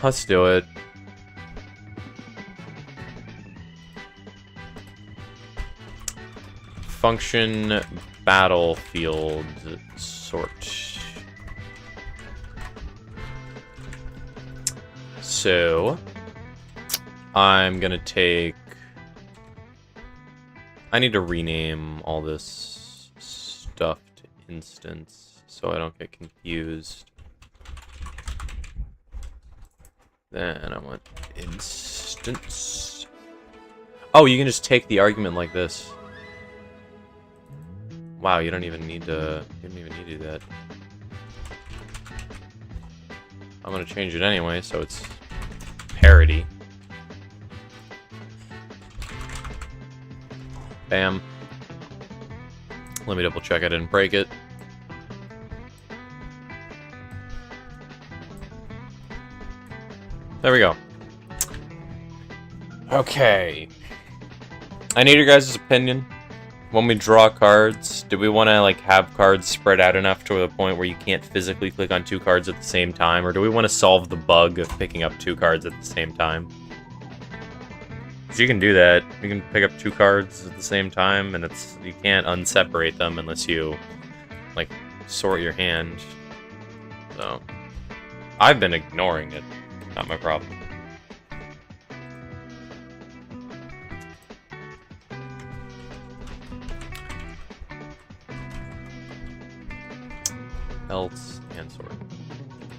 Let's do it. Function Battlefield Sort. So, I'm gonna take... I need to rename all this stuff to instance so I don't get confused. Then I want instance. Oh, you can just take the argument like this. Wow, you don't even need to do that. I'm gonna change it anyway, so it's parity. Bam. Let me double check I didn't break it. There we go. Okay. I need your guys' opinion. When we draw cards, do we want to like have cards spread out enough to the point where you can't physically click on 2 cards at the same time, or do we want to solve the bug of picking up 2 cards at the same time? Because you can do that. You can pick up 2 cards at the same time, and you can't unseparate them unless you like sort your hand. So I've been ignoring it. Not my problem. Else and sort.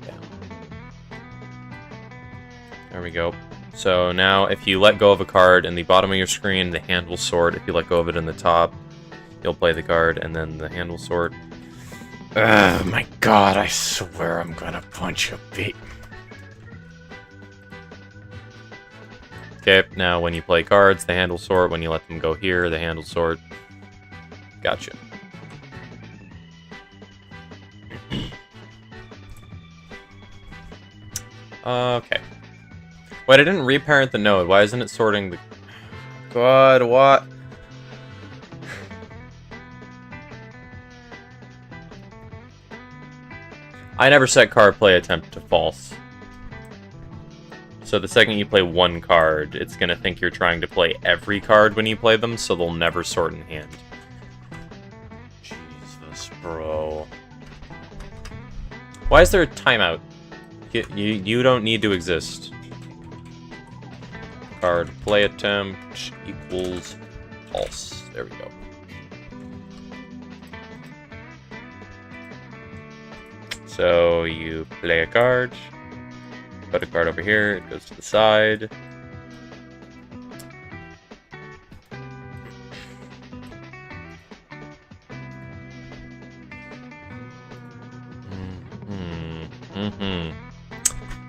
Down. There we go. So now if you let go of a card in the bottom of your screen, the hand will sort. If you let go of it in the top, you'll play the card and then the hand will sort. Oh my god, I swear I'm gonna punch a bee. Okay, now when you play cards, the handle sort. When you let them go here, the handle sort. Gotcha. Okay. Wait, I didn't reparent the node. Why isn't it sorting the... God, what? I never set card play attempt to false. So the second you play one card, it's gonna think you're trying to play every card when you play them, so they'll never sort in hand. Jesus, bro. Why is there a timeout? You don't need to exist. Card play attempt equals false. There we go. So you play a card, put a card over here, it goes to the side.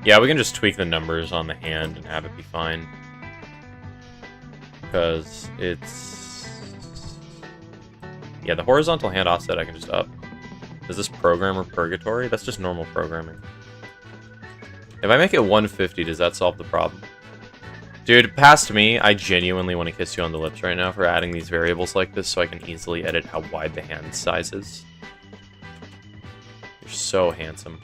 Yeah, we can just tweak the numbers on the hand and have it be fine. Because it's... Yeah, the horizontal hand offset I can just up. Is this programmer purgatory? That's just normal programming. If I make it 150, does that solve the problem? Dude, past me, I genuinely want to kiss you on the lips right now for adding these variables like this so I can easily edit how wide the hand size is. You're so handsome.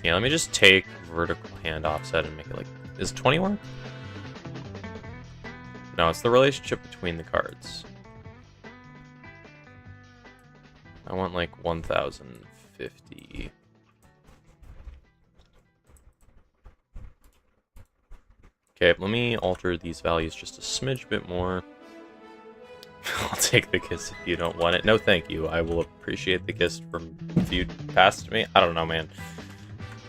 Yeah, let me just take vertical hand offset and make it like... Is 20 work? No, it's the relationship between the cards. I want like 1050. Okay, let me alter these values just a smidge bit more. I'll take the kiss if you don't want it. No, thank you. I will appreciate the kiss from if you passed me. I don't know, man.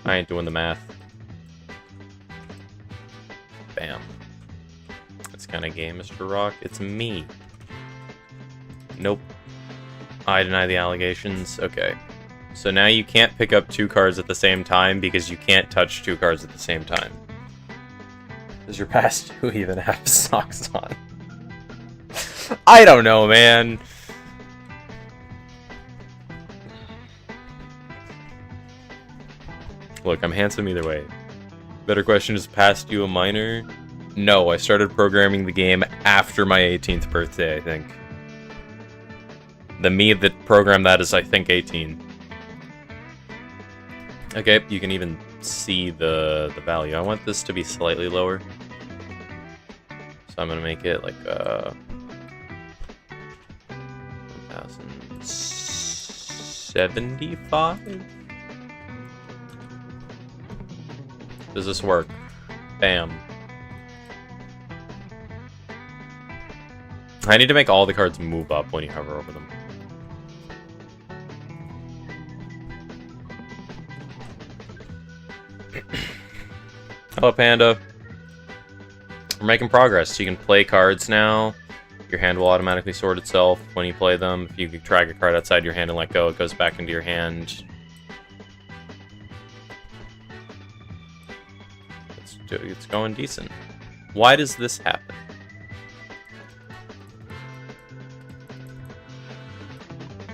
I ain't doing the math. Bam. It's kind of gay, Mr. Rock. It's me. Nope. I deny the allegations. Okay. So now you can't pick up two cards at the same time because you can't touch two cards at the same time. Does your past two even have socks on? I don't know, man. Look, I'm handsome either way. Better question, is past you a minor? No, I started programming the game after my 18th birthday, I think. The me that programmed that is, I think, 18. Okay, you can even see the value. I want this to be slightly lower. So I'm gonna make it like 1075? Does this work? Bam. I need to make all the cards move up when you hover over them. Hello, Panda. We're making progress. You can play cards now. Your hand will automatically sort itself when you play them. If you drag a card outside your hand and let go, it goes back into your hand. It's going decent. Why does this happen?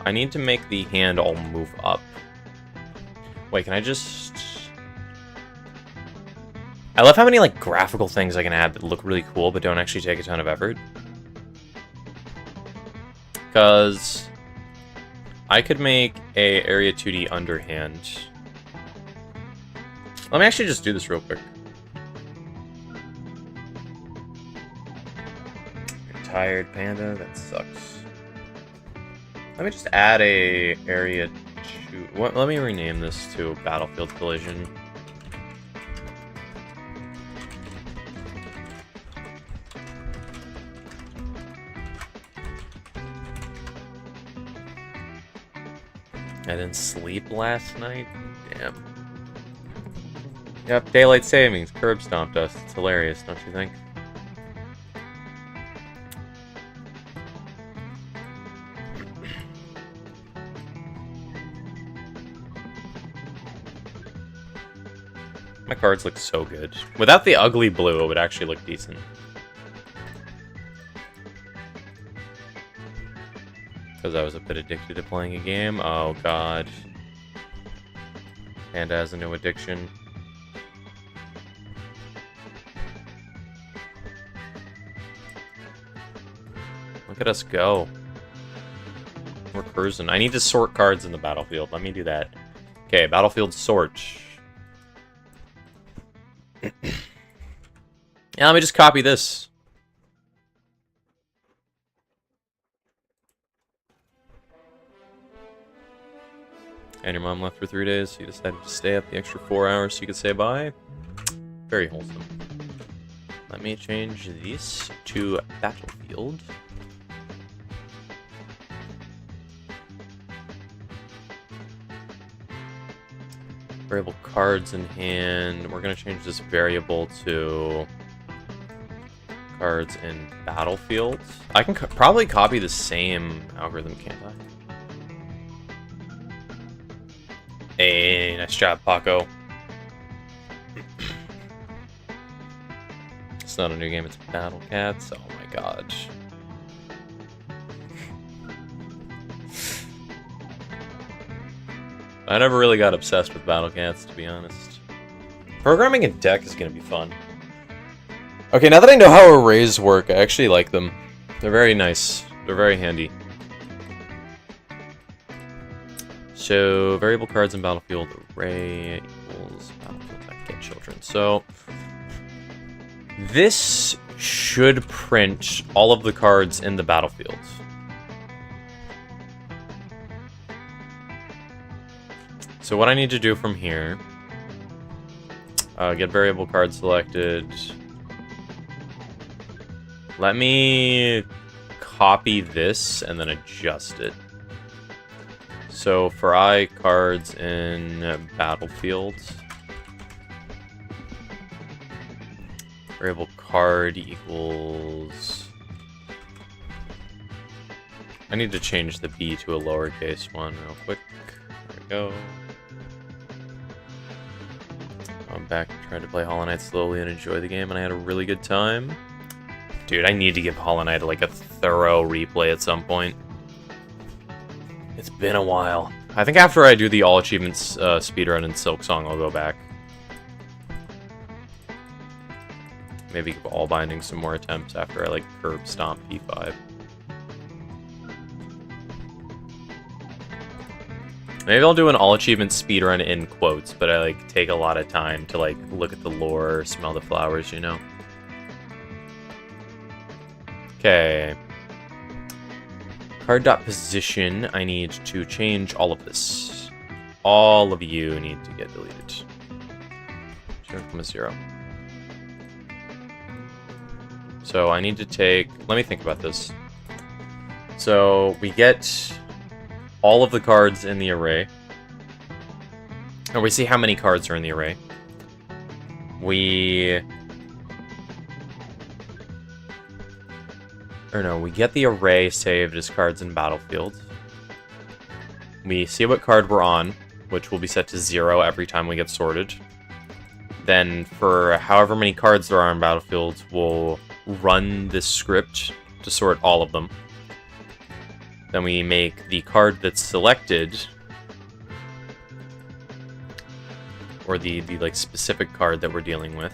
I need to make the hand all move up. Wait, can I just... I love how many, like, graphical things I can add that look really cool but don't actually take a ton of effort. Because I could make a Area 2D underhand. Let me actually just do this real quick. You're tired, Panda? That sucks. Let me just add a Area 2... Let me rename this to Battlefield Collision. I didn't sleep last night? Damn. Yep, daylight savings. Curb stomped us. It's hilarious, don't you think? My cards look so good. Without the ugly blue, it would actually look decent. Because I was a bit addicted to playing a game. Oh god. Panda has a new addiction. Look at us go. We're cruising. I need to sort cards in the battlefield. Let me do that. Okay, battlefield sort. Yeah, let me just copy this. And your mom left for 3 days, so you decided to stay up the extra 4 hours so you could say bye. Very wholesome. Let me change this to battlefield. Variable cards in hand. We're going to change this variable to cards in battlefield. I can probably copy the same algorithm, can't I? Hey, nice job, Paco. It's not a new game, it's Battle Cats. Oh my god. I never really got obsessed with Battle Cats, to be honest. Programming a deck is going to be fun. Okay, now that I know how arrays work, I actually like them. They're very nice. They're very handy. So, variable cards in battlefield array equals battlefield get children. So, this should print all of the cards in the battlefield. So what I need to do from here, get variable card selected. Let me copy this and then adjust it. So for I, cards in battlefield, variable card equals, I need to change the B to a lowercase one real quick. There we go. I'm back trying to play Hollow Knight slowly and enjoy the game, and I had a really good time. Dude, I need to give Hollow Knight like a thorough replay at some point. It's been a while. I think after I do the all achievements speedrun in Silksong, I'll go back. Maybe give all binding some more attempts after I like curb stomp P5. Maybe I'll do an all achievements speedrun in quotes, but I like take a lot of time to like look at the lore, smell the flowers, you know. Okay. Card.position, I need to change all of this. All of you need to get deleted. 0.0. So I need to take, let me think about this. So we get all of the cards in the array. And we see how many cards are in the array. We get the array saved as cards in battlefield. We see what card we're on, which will be set to 0 every time we get sorted. Then for however many cards there are in battlefield, we'll run this script to sort all of them. Then we make the card that's selected, or the like specific card that we're dealing with,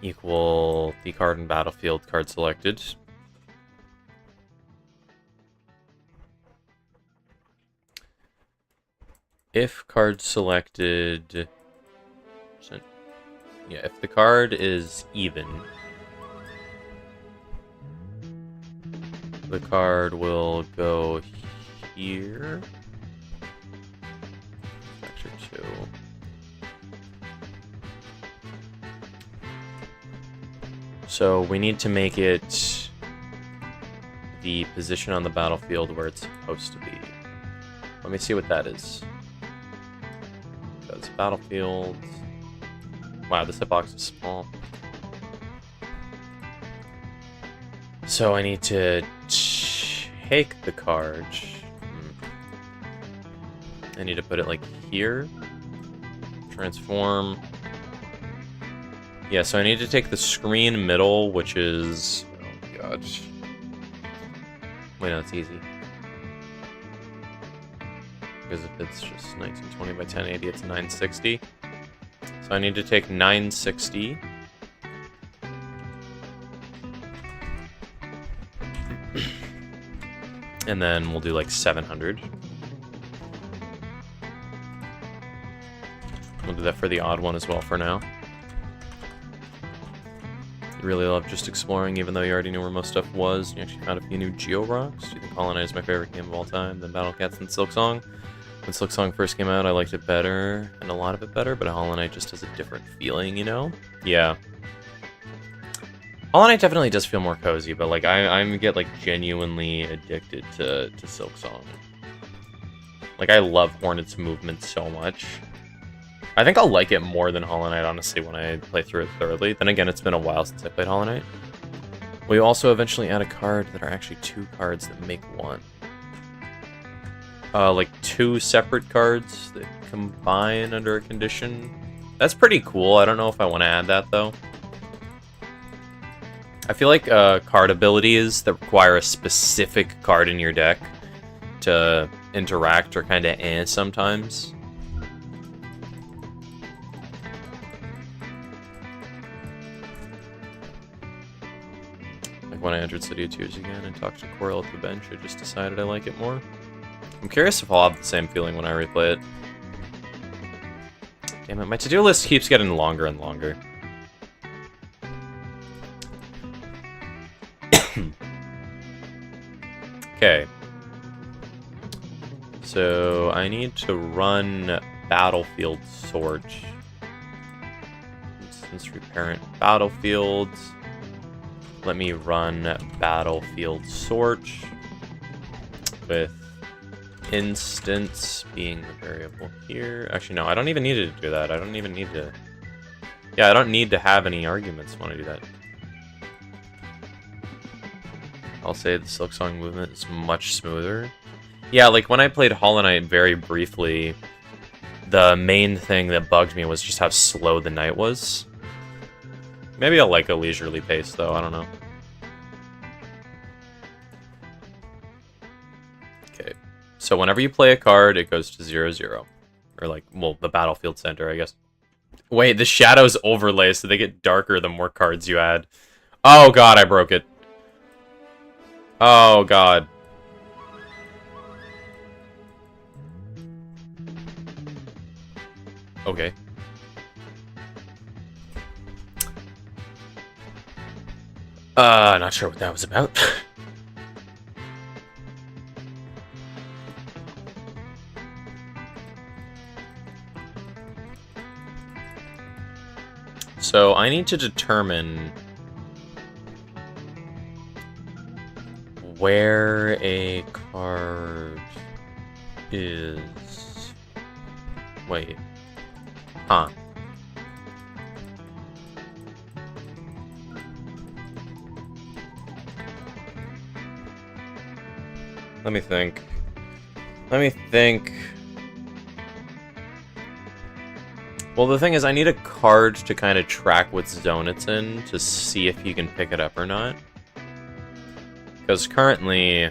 equal the card in battlefield card selected. If card selected, yeah, if the card is even, the card will go here. Factor 2. So we need to make it the position on the battlefield where it's supposed to be. Let me see what that is. So it's battlefield. Wow, this hitbox is small. So I need to take the card. I need to put it like here. Transform. Yeah, so I need to take the screen middle, which is... Oh, God. Wait, no, it's easy. Because if it's just 1920 by 1080, it's 960. So I need to take 960. And then we'll do like 700. We'll do that for the odd one as well for now. You really love just exploring, even though you already knew where most stuff was. You actually found a few new Geo Rocks. Do you think Hollow Knight is my favorite game of all time? Then Battle Cats and Silksong. When Silksong first came out, I liked it better, and a lot of it better, but Hollow Knight just has a different feeling, you know? Yeah. Hollow Knight definitely does feel more cozy, but like I get like genuinely addicted to Silksong. Like I love Hornet's movement so much. I think I'll like it more than Hollow Knight, honestly, when I play through it thoroughly. Then again, it's been a while since I played Hollow Knight. We also eventually add a card that are actually 2 cards that make 1. Like 2 separate cards that combine under a condition. That's pretty cool. I don't know if I want to add that, though. I feel like card abilities that require a specific card in your deck to interact are kind of sometimes. Like when I entered City of Tears again and talked to Coral at the bench, I just decided I like it more. I'm curious if I'll have the same feeling when I replay it. Damn it, my to-do list keeps getting longer and longer. Okay. So I need to run Battlefield Sort. Instance Reparent Battlefield. Let me run Battlefield Sort with instance being the variable here. Actually, no, I don't even need to do that. I don't even need to... Yeah, I don't need to have any arguments when I do that. I'll say the Silksong movement is much smoother. Yeah, like when I played Hollow Knight very briefly, the main thing that bugged me was just how slow the night was. Maybe I'll like a leisurely pace, though. I don't know. Okay. So whenever you play a card, it goes to 0/0. Or like, well, the battlefield center, I guess. Wait, the shadows overlay, so they get darker the more cards you add. Oh god, I broke it. Oh god. Okay. Not sure what that was about. So I need to determine where a card is. Wait. Huh. Let me think. Well, the thing is, I need a card to kind of track what zone it's in to see if you can pick it up or not. Because currently,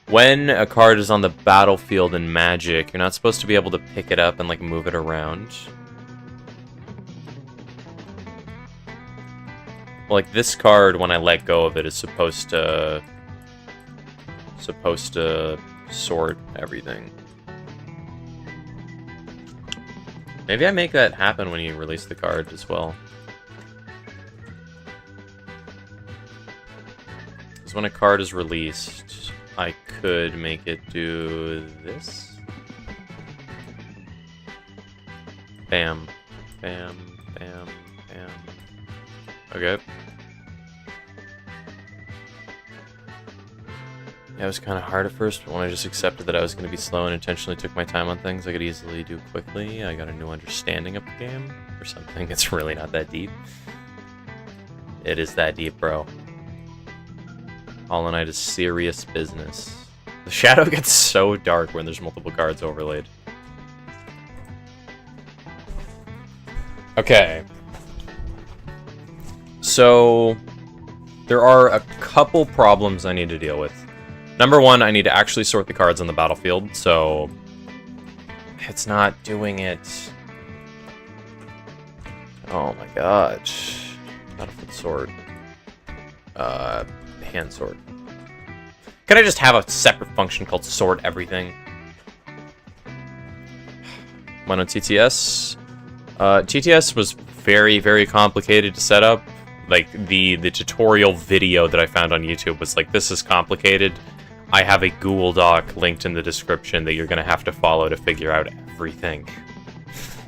when a card is on the battlefield in Magic, you're not supposed to be able to pick it up and, like, move it around. Like, this card, when I let go of it, is supposed to sort everything. Maybe I make that happen when you release the card as well. Because when a card is released, I could make it do this. Bam. Bam. Bam. Bam. Okay. Yeah, it was kind of hard at first, but when I just accepted that I was going to be slow and intentionally took my time on things I could easily do quickly, I got a new understanding of the game, or something. It's really not that deep. It is that deep, bro. Hollow Knight is serious business. The shadow gets so dark when there's multiple cards overlaid. Okay. So, there are a couple problems I need to deal with. Number one, I need to actually sort the cards on the battlefield, so... It's not doing it. Oh my gosh. Battlefield sort. Hand sort. Can I just have a separate function called sort everything? Went on TTS. TTS was very, very complicated to set up. Like, the tutorial video that I found on YouTube was like, this is complicated. I have a Google Doc linked in the description that you're going to have to follow to figure out everything.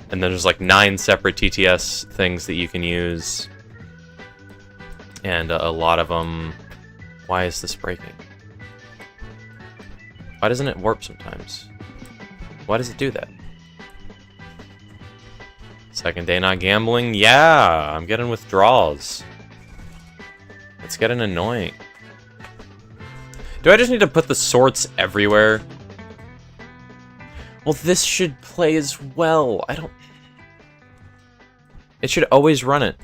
And then there's like 9 separate TTS things that you can use. And a lot of them... Why is this breaking? Why doesn't it warp sometimes? Why does it do that? Second day not gambling? Yeah, I'm getting withdrawals. It's getting annoying. Do I just need to put the sorts everywhere? Well, this should play as well. I don't... It should always run it.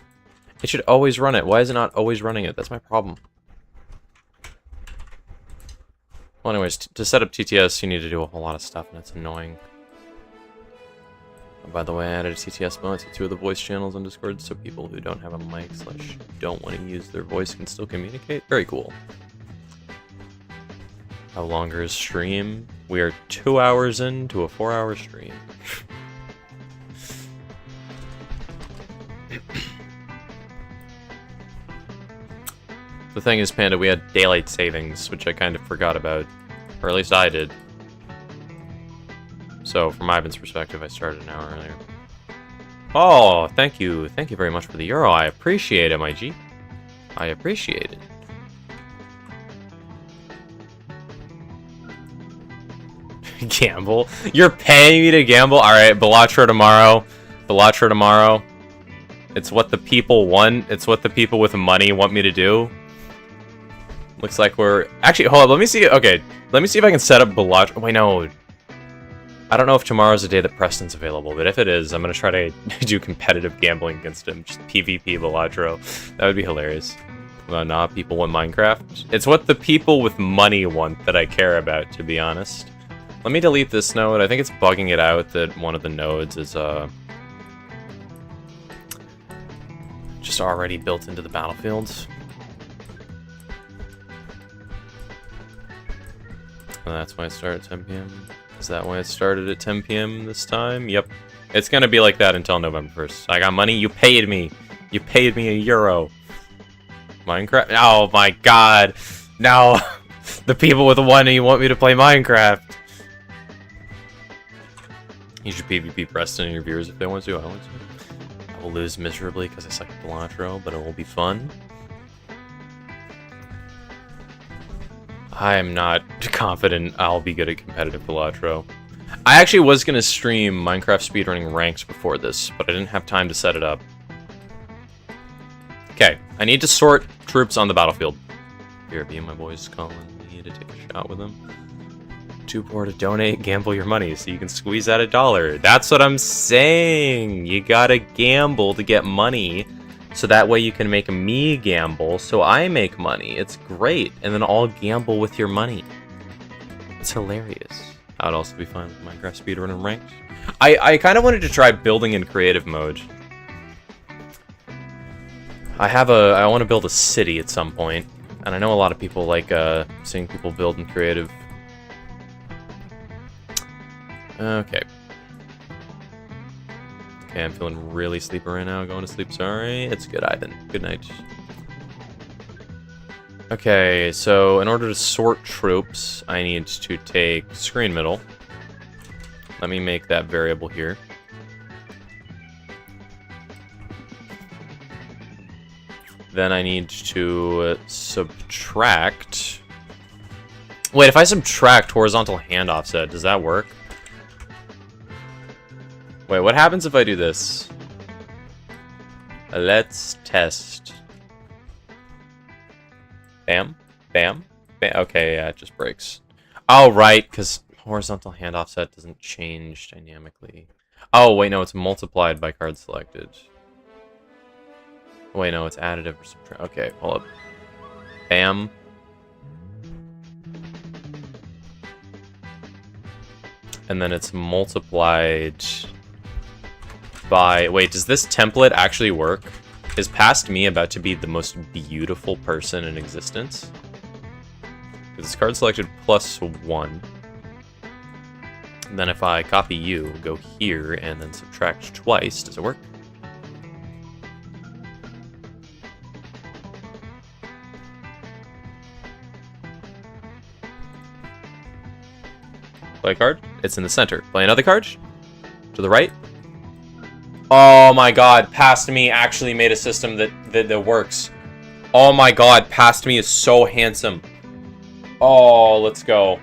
It should always run it. Why is it not always running it? That's my problem. Well, anyways, to set up TTS, you need to do a whole lot of stuff, and it's annoying. Oh, by the way, I added a TTS mode to 2 of the voice channels on Discord, so people who don't have a mic / don't want to use their voice can still communicate. Very cool. How longer is stream? We are 2 hours into a 4-hour stream. The thing is, Panda, we had daylight savings, which I kind of forgot about. Or at least I did. So, from Ivan's perspective, I started an hour earlier. Oh, thank you. Thank you very much for the euro. I appreciate it, my G. I appreciate it. Gamble? You're paying me to gamble? Alright, Balatro tomorrow. Balatro tomorrow. It's what the people want. It's what the people with money want me to do. Looks like we're... Actually, hold on. Let me see... Okay. Let me see if I can set up Balatro... Wait, no. I don't know if tomorrow's a day that Preston's available, but if it is, I'm going to try to do competitive gambling against him. Just PvP Balatro. That would be hilarious. Well, nah, people want Minecraft. It's what the people with money want that I care about, to be honest. Let me delete this node. I think it's bugging it out that one of the nodes is, just already built into the battlefield. And that's why it started at 10 p.m. Is that why it started at 10 p.m. this time? Yep. It's gonna be like that until November 1st. I got money, you paid me. You paid me €1. Minecraft? Oh my god. Now, the people with the money want me to play Minecraft. You should PvP Preston and your viewers if they want to. I want to. I will lose miserably because I suck at Balatro, but it will be fun. I am not confident I'll be good at competitive Balatro. I actually was going to stream Minecraft speedrunning ranks before this, but I didn't have time to set it up. Okay, I need to sort troops on the battlefield. BRB, my boy's calling me to take a shot with him. Too poor to donate, gamble your money so you can squeeze out $1. That's what I'm saying. You gotta gamble to get money, so that way you can make me gamble so I make money. It's great, and then I'll gamble with your money. It's hilarious. I would also be fine with Minecraft speedrunning ranked. I kind of wanted to try building in creative mode. I want to build a city at some point, and I know a lot of people like seeing people build in creative. Okay. Okay, I'm feeling really sleepy right now. Going to sleep, sorry. It's good, Ivan. Good night. Okay, so in order to sort troops, I need to take screen middle. Let me make that variable here. Then I need to subtract. Wait, if I subtract horizontal hand offset, does that work? Wait, what happens if I do this? Let's test. Bam, bam, bam. Okay, yeah, it just breaks. Oh, right, because horizontal hand offset doesn't change dynamically. Oh, wait, no, it's multiplied by card selected. Wait, no, it's additive or subtract. Okay, hold up. Bam. And then it's multiplied by... Wait, does this template actually work? Is past me about to be the most beautiful person in existence? This card selected +1. And then if I copy you, go here, and then subtract twice, does it work? Play a card. It's in the center. Play another card. To the right. Oh my god, past me actually made a system that works. Oh my god, past me is so handsome. Oh, let's go.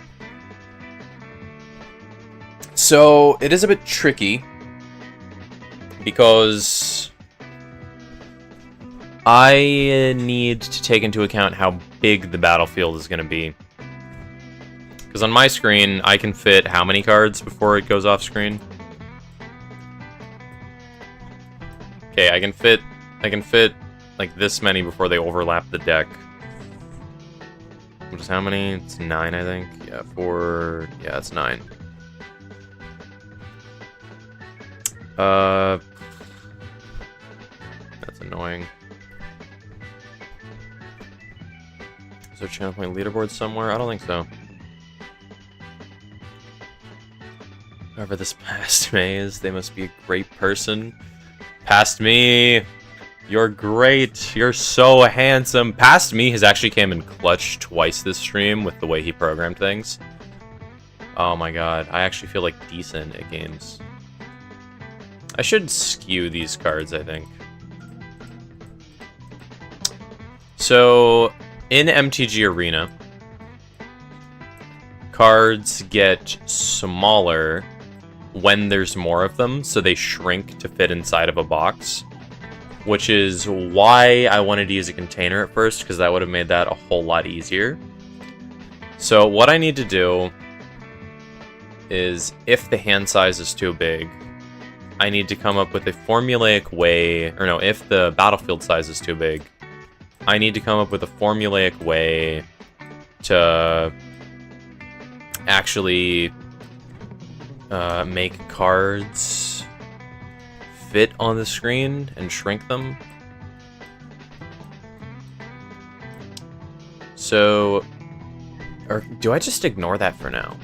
So, it is a bit tricky. Because I need to take into account how big the battlefield is going to be. Because on my screen, I can fit how many cards before it goes off screen? Okay, I can fit like this many before they overlap the deck. Which is how many? It's 9, I think. Yeah, 4. Yeah, it's 9. That's annoying. Is there a channel point leaderboard somewhere? I don't think so. Whoever this past me is, they must be a great person. Past me, you're great. You're so handsome. Past me has actually came in clutch twice this stream with the way he programmed things. Oh my god, I actually feel like decent at games. I should skew these cards, I think. So, in MTG Arena, cards get smaller when there's more of them, so they shrink to fit inside of a box. Which is why I wanted to use a container at first, because that would have made that a whole lot easier. So what I need to do is, if the hand size is too big, I need to come up with a formulaic way, or no, if the battlefield size is too big, I need to come up with a formulaic way to actually make cards fit on the screen and shrink them. So, or do I just ignore that for now?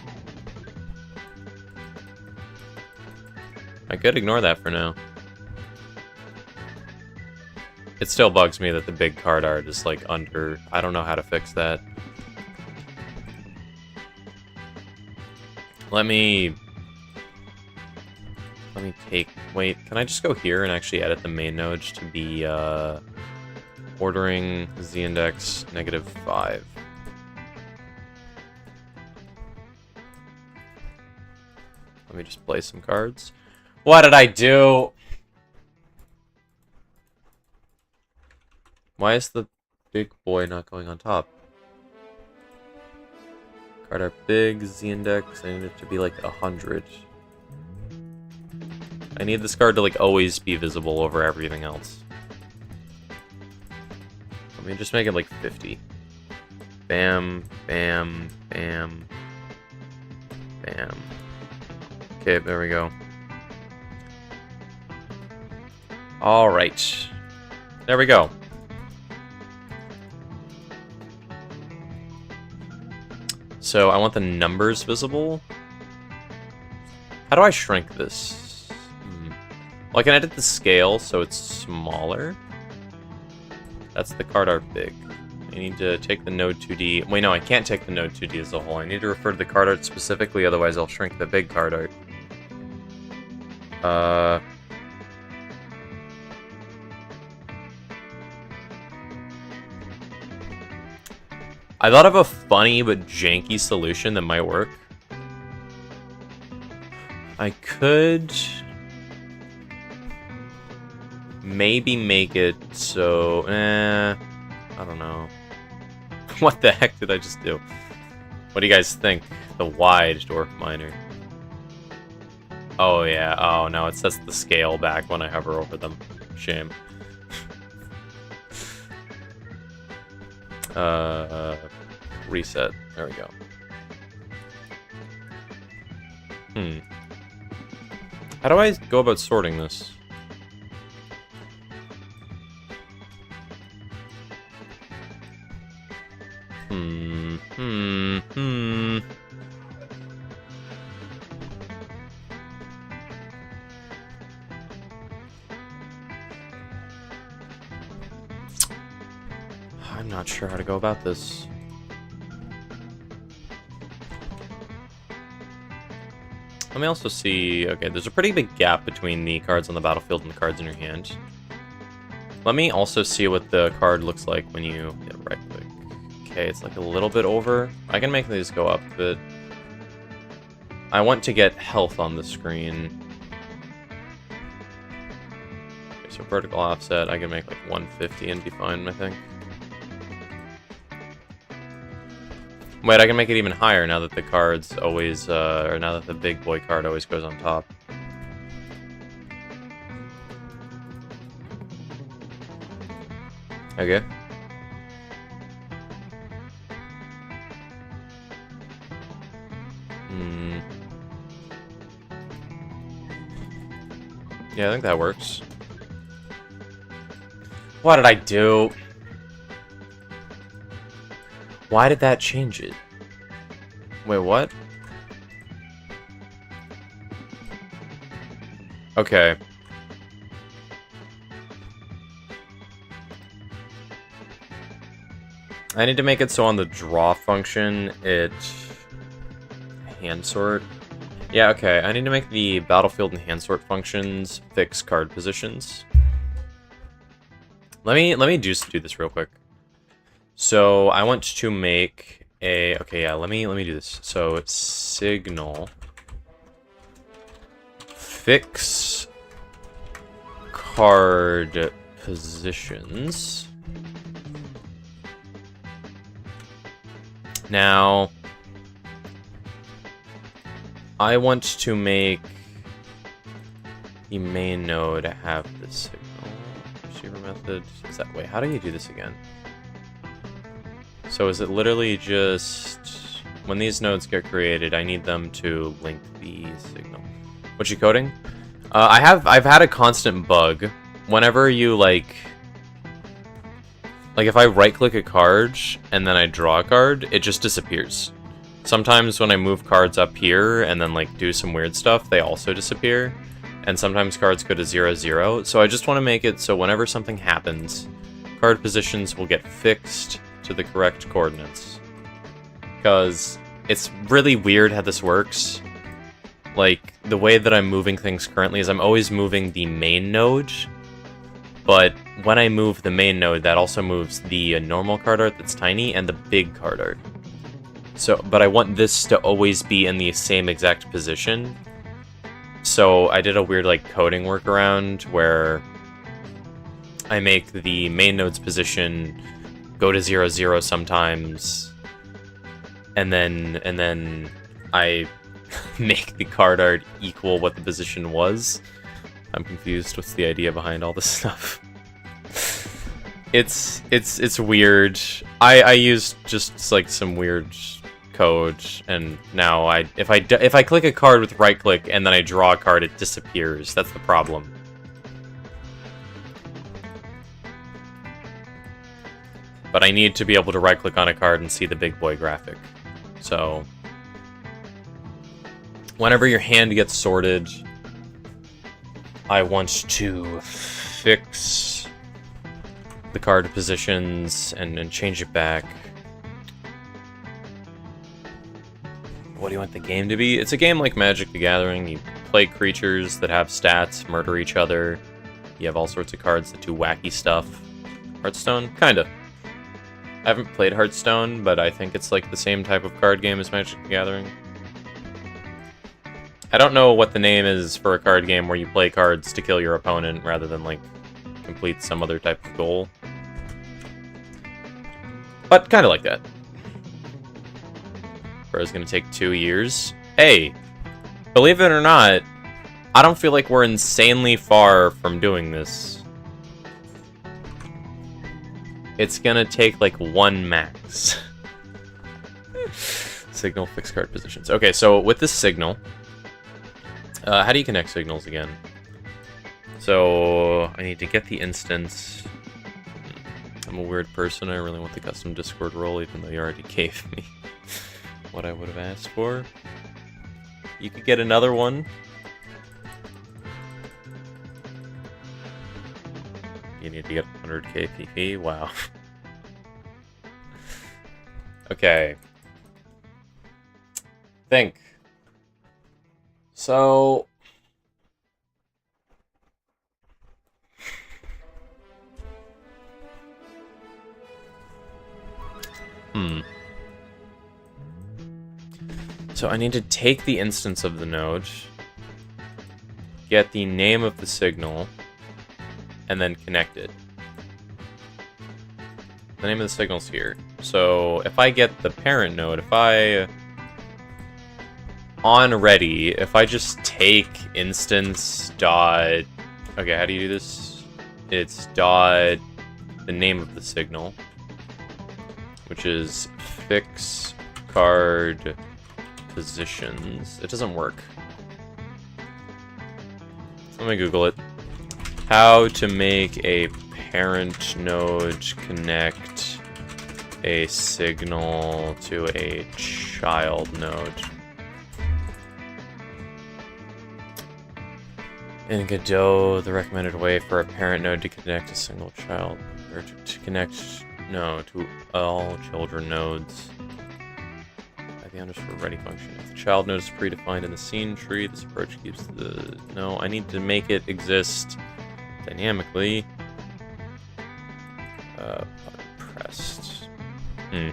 I could ignore that for now. It still bugs me that the big card art is like under... I don't know how to fix that. Let me take... Wait, can I just go here and actually edit the main node to be ordering z-index -5? Let me just play some cards. What did I do? Why is the big boy not going on top? Card art big, z-index, I need it to be like 100. I need this card to like always be visible over everything else. Let me just make it like 50. Bam, bam, bam, bam. Okay, there we go. Alright. There we go. So I want the numbers visible. How do I shrink this? Well, I can edit the scale so it's smaller. That's the card art big. I need to take the node 2D. Wait, no, I can't take the node 2D as a whole. I need to refer to the card art specifically, otherwise I'll shrink the big card art. I thought of a funny but janky solution that might work. I could maybe make it so... I don't know. What the heck did I just do? What do you guys think? The wide dwarf miner. Oh yeah, oh no, it sets the scale back when I hover over them. Shame. Reset. There we go. How do I go about sorting this? I'm not sure how to go about this. Let me also see... Okay, there's a pretty big gap between the cards on the battlefield and the cards in your hand. Let me also see what the card looks like when you hit right-click. Okay, it's like a little bit over. I can make these go up a bit. I want to get health on the screen. Okay, so vertical offset, I can make like 150 and be fine, I think. Wait, I can make it even higher now that the cards always, or now that the big boy card always goes on top. Okay. Yeah, I think that works. What did I do? Why did that change it? Wait, what? Okay. I need to make it so on the draw function, it... hand sort. Yeah, okay. I need to make the battlefield and hand sort functions fix card positions. Let me just do this real quick. So I want to make a... Okay, yeah, let me do this. So it's signal fix card positions. Now, I want to make the main node have the signal receiver method. Is that way? How do you do this again? So is it literally just when these nodes get created, I need them to link the signal? What you coding? I've had a constant bug whenever you like if I right-click a card and then I draw a card, it just disappears. Sometimes when I move cards up here and then like do some weird stuff, they also disappear. And sometimes cards go to 0-0. So I just want to make it so whenever something happens, card positions will get fixed to the correct coordinates. Because it's really weird how this works. Like, the way that I'm moving things currently is I'm always moving the main node. But when I move the main node, that also moves the normal card art that's tiny and the big card art. So, but I want this to always be in the same exact position. So I did a weird like coding workaround where I make the main node's position go to 0-0 sometimes, and then I make the card art equal what the position was. I'm confused. What's the idea behind all this stuff? It's weird. I used just like some weird code, and now if I click a card with right click and then I draw a card, it disappears. That's the problem. But I need to be able to right click on a card and see the big boy graphic. So whenever your hand gets sorted, I want to fix the card positions and change it back. What do you want the game to be? It's a game like Magic the Gathering. You play creatures that have stats, murder each other. You have all sorts of cards that do wacky stuff. Hearthstone? Kinda. I haven't played Hearthstone, but I think it's like the same type of card game as Magic the Gathering. I don't know what the name is for a card game where you play cards to kill your opponent rather than, like, complete some other type of goal. But kinda like that. Bro's gonna take 2 years. Hey, believe it or not, I don't feel like we're insanely far from doing this. it's gonna take like 1 max. Signal fixed card positions. Okay, so with this signal, how do you connect signals again? So I need to get the instance. I'm a weird person. I really want the custom Discord role, even though you already gave me what I would have asked for. You could get another one. You need to get 100k PP? Wow. Okay. Think. So... So I need to take the instance of the node, get the name of the signal, and then connect it. The name of the signal's here. So if I get the parent node, if I... on ready, if I just take instance dot... Okay, how do you do this? It's dot... the name of the signal, which is fix card positions. It doesn't work. Let me Google it. How to make a parent node connect a signal to a child node. In Godot, the recommended way for a parent node to connect a single child, or to connect, no, to all children nodes. The underscore ready function. If the child node is predefined in the scene tree, this approach keeps the... No, I need to make it exist dynamically. Pressed. Can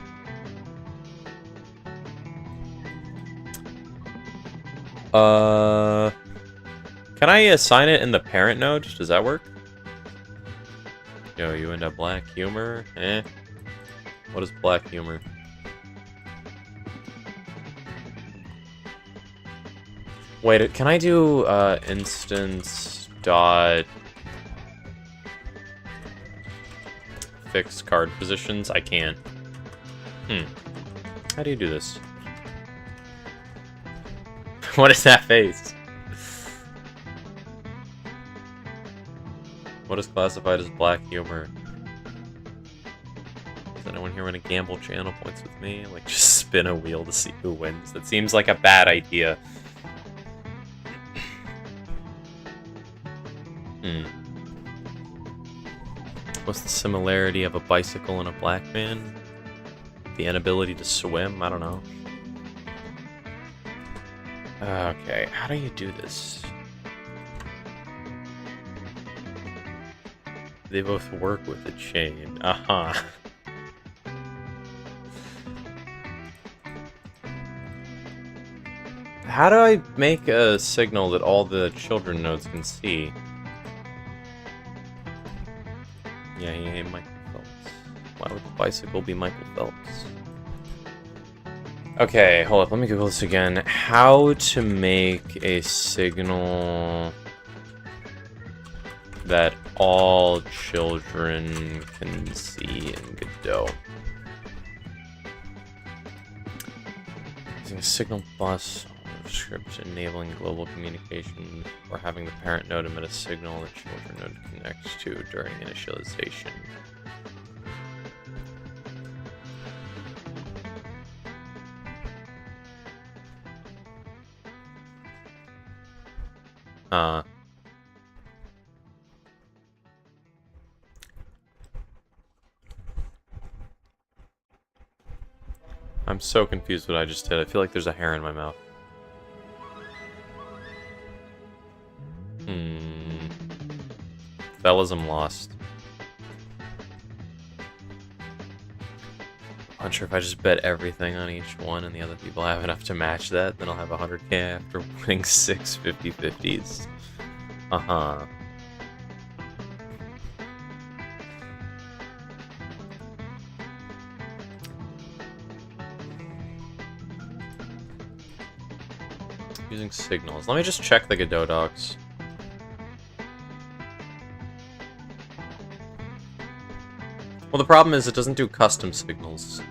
I assign it in the parent node? Does that work? Yo, you into black humor? What is black humor? Wait, can I do instance dot fix card positions? I can. How do you do this? What is that face? What is classified as black humor? Does anyone here want to gamble channel points with me? Like, just spin a wheel to see who wins? That seems like a bad idea. What's the similarity of a bicycle and a black man? The inability to swim? I don't know. Okay, how do you do this? They both work with the chain. How do I make a signal that all the children nodes can see? Yeah, he ain't Michael Phelps. Why would the bicycle be Michael Phelps? Okay, hold up. Let me Google this again. How to make a signal that all children can see in Godot. Using a signal bus script enabling global communication or having the parent node emit a signal that children node connects to during initialization. I'm so confused what I just did. I feel like there's a hair in my mouth. Fellas, I'm lost. I'm not sure if I just bet everything on each one and the other people have enough to match that, then I'll have 100k after winning 6 50-50s. Using signals. Let me just check the Godot docs. Well, the problem is it doesn't do custom signals.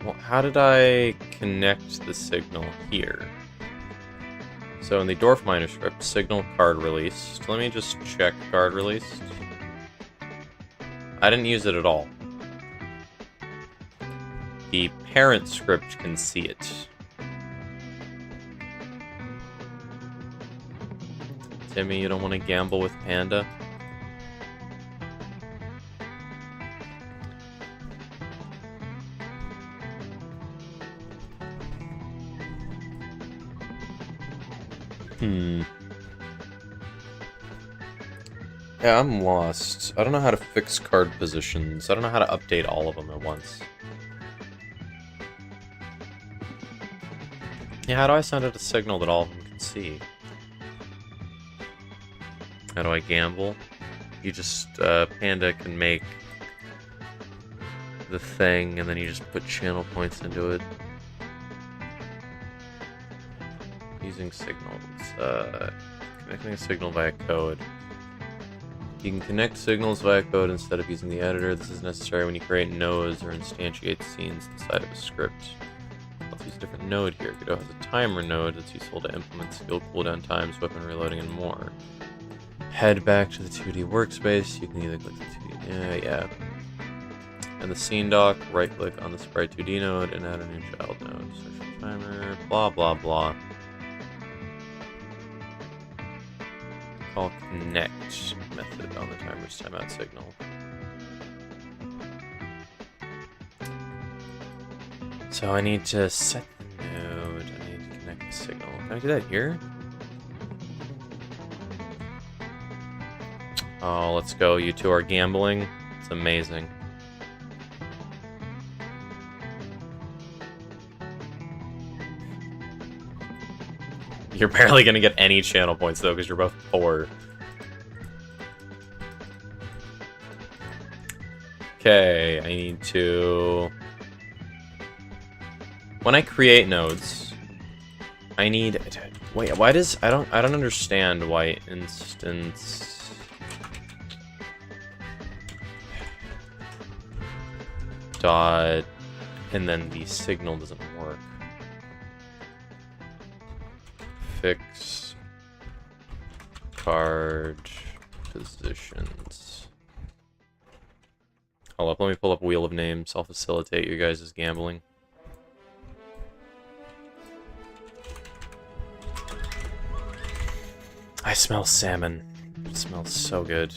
Well, how did I connect the signal here? So in the Dwarf Miner script, signal card released. Let me just check card released. I didn't use it at all. The parent script can see it. Timmy, you don't want to gamble with Panda? Yeah, I'm lost. I don't know how to fix card positions. I don't know how to update all of them at once. Yeah, how do I send out a signal that all of them can see? How do I gamble? You just, Panda can make the thing, and then you just put channel points into it. Using signals. Connecting a signal via code. You can connect signals via code instead of using the editor. This is necessary when you create nodes or instantiate scenes inside of a script. Let's use a different node here. Godot has a timer node that's useful to implement skill cooldown times, weapon reloading, and more. Head back to the 2D workspace. You can either click the 2D... yeah. And the scene dock, right-click on the sprite 2D node, and add a new child node. Search for timer, blah, blah, blah. Call connect method on the timer's timeout signal. So I need to set the node. I need to connect the signal. Can I do that here? Oh, let's go. You two are gambling. It's amazing. You're barely gonna get any channel points though, because you're both poor. Okay, I need to... When I create nodes, I need... Wait, why does... I don't understand why instance... Dot... And then the signal doesn't work. Fix card positions. Hold up, let me pull up Wheel of Names. I'll facilitate you guys' gambling. I smell salmon. It smells so good.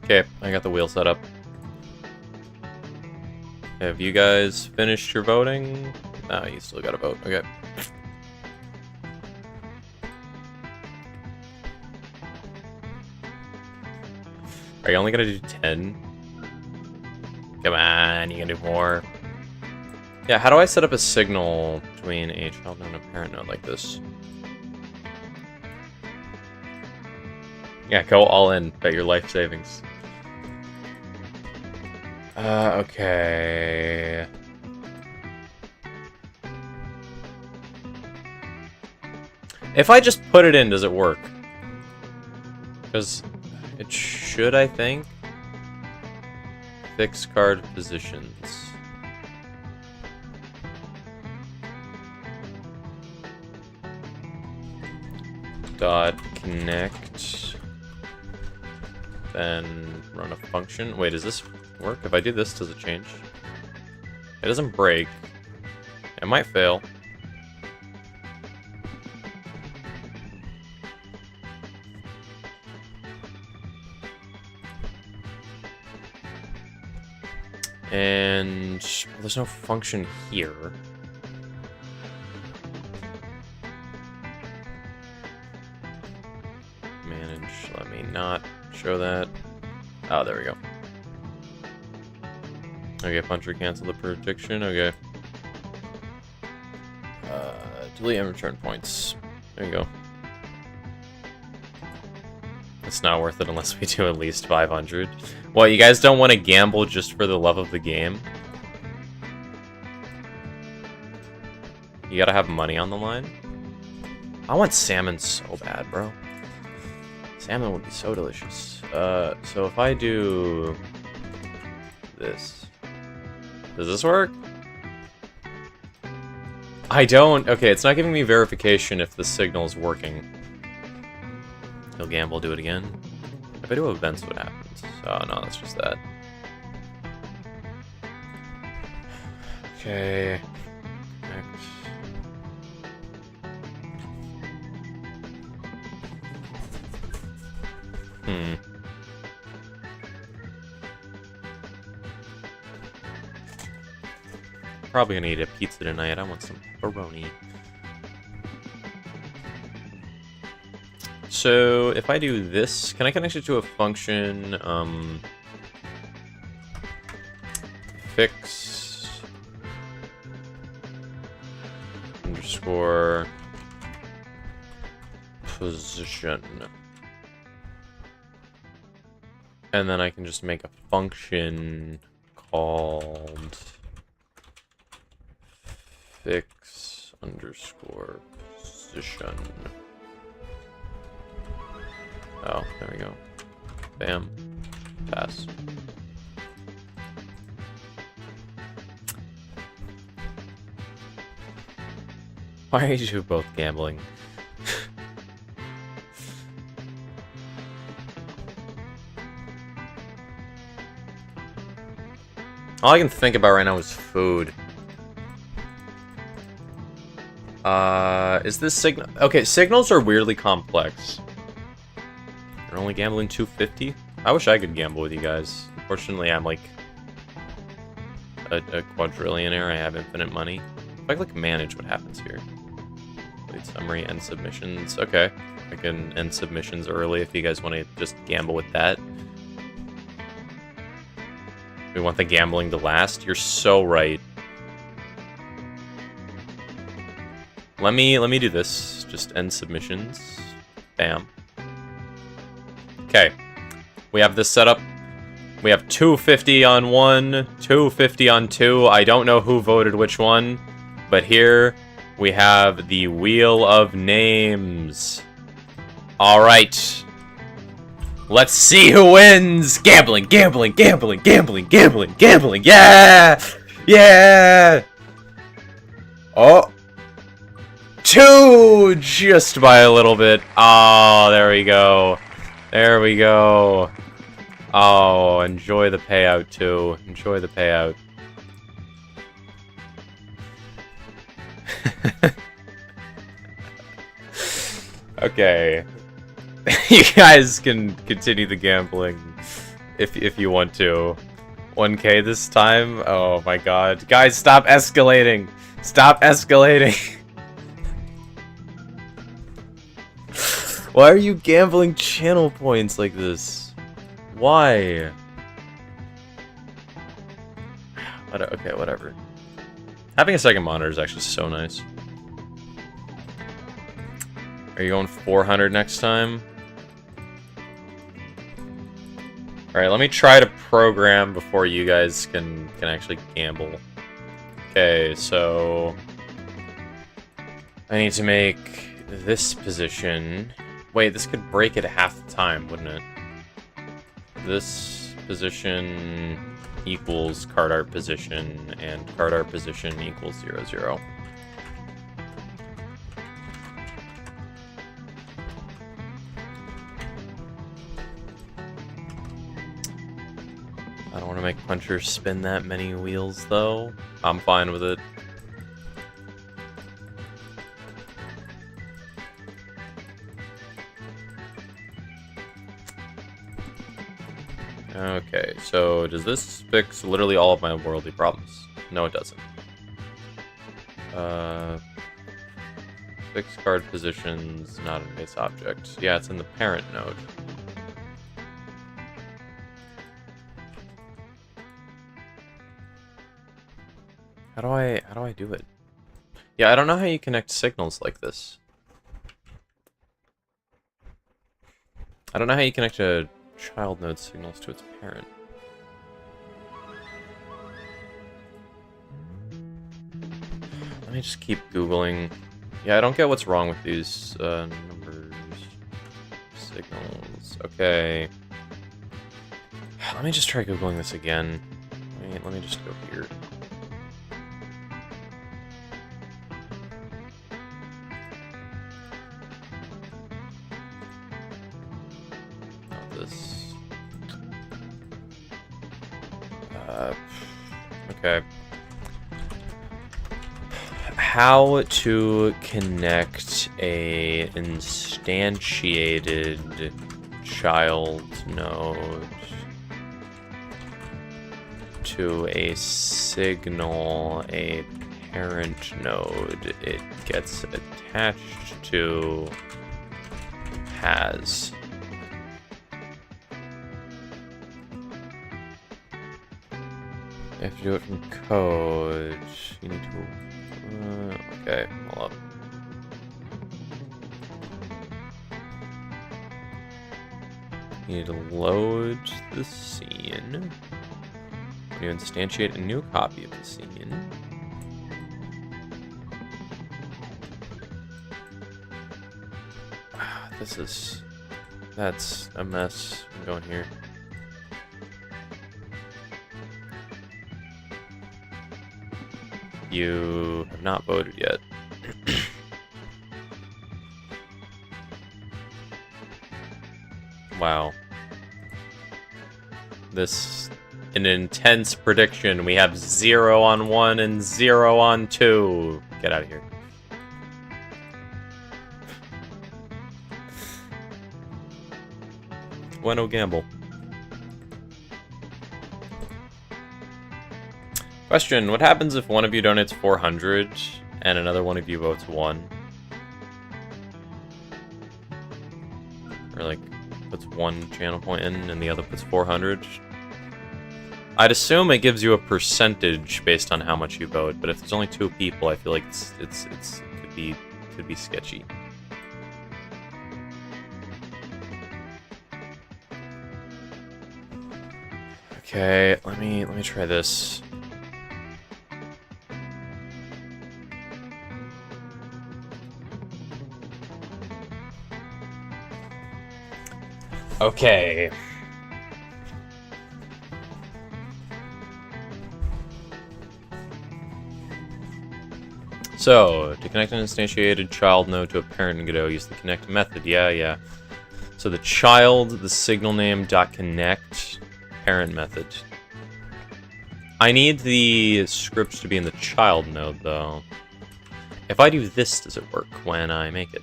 Okay, I got the wheel set up. Have you guys finished your voting? No, you still gotta vote. Okay. Are you only gonna do 10? Come on, you can do more. Yeah, how do I set up a signal between a child node and a parent node like this? Yeah, go all in. Bet your life savings. Okay. If I just put it in, does it work? Because it should, I think. Fix card positions. Dot connect. Then run a function. Wait, does this work? If I do this, does it change? It doesn't break. It might fail. And well, there's no function here. Manage, let me not show that. Oh, there we go. Okay, puncher cancel the prediction. Okay. Delete and return points. There you go. It's not worth it unless we do at least 500. What, you guys don't want to gamble just for the love of the game? You gotta have money on the line? I want salmon so bad, bro. Salmon would be so delicious. So if I do this, does this work? I don't. Okay, it's not giving me verification if the signal is working. He'll gamble, do it again. If I do events, what happens? Oh no, that's just that. Okay. Next. Probably gonna eat a pizza tonight. I want some pepperoni. So if I do this, can I connect it to a function? Fix underscore position. And then I can just make a function called fix underscore position. Oh, there we go. Bam. Pass. Why are you two both gambling? All I can think about right now is food. Is this signal? Okay, signals are weirdly complex. You're only gambling 250? I wish I could gamble with you guys. Unfortunately, I'm like a quadrillionaire. I have infinite money. If I click manage, what happens here? Complete summary, end submissions. Okay. I can end submissions early if you guys want to just gamble with that. We want the gambling to last. You're so right. Let me do this. Just end submissions. Bam. Okay. We have this set up. We have 250 on 1, 250 on 2. I don't know who voted which one, but here we have the Wheel of Names. All right. Let's see who wins. Gambling, gambling, gambling, gambling, gambling, gambling. Yeah! Yeah! Oh. 2! Just by a little bit. Oh, there we go. There we go. Oh, enjoy the payout, too. Enjoy the payout. Okay. You guys can continue the gambling if you want to. 1K this time? Oh my god. Guys, stop escalating! Stop escalating! Why are you gambling channel points like this? Why? Okay, whatever. Having a second monitor is actually so nice. Are you going 400 next time? Alright, let me try to program before you guys can actually gamble. Okay, so I need to make this position. Wait, this could break at half the time, wouldn't it? This position equals card art position, and card art position equals 0, 0. I don't want to make punchers spin that many wheels, though. I'm fine with it. Okay, so does this fix literally all of my worldly problems? No, it doesn't. Fix card positions, not in base object. Yeah, it's in the parent node. How do I do it? Yeah, I don't know how you connect signals like this. I don't know how you connect a child node signals to its parent. Let me just keep Googling. Yeah, I don't get what's wrong with these numbers. Signals. Okay. Let me just try Googling this again. Wait, let me just go here. Not this. Okay. How to connect a instantiated child node to a signal a parent node it gets attached to has. You have to do it from code. You need to... okay, hold up. You need to load the scene. You instantiate a new copy of the scene. That's a mess. I'm going here. You have not voted yet. Wow. This an intense prediction. We have 0 on 1 and 0 on 2. Get out of here. Bueno gamble. Question, what happens if one of you donates 400 and another one of you votes 1? Or like, puts 1 channel point in and the other puts 400? I'd assume it gives you a percentage based on how much you vote, but if there's only 2 people, I feel like it could be sketchy. Okay, let me try this. Okay. So, to connect an instantiated child node to a parent Godot, use the connect method. Yeah. So the child, the signal name .connect, parent method. I need the script to be in the child node, though. If I do this, does it work when I make it?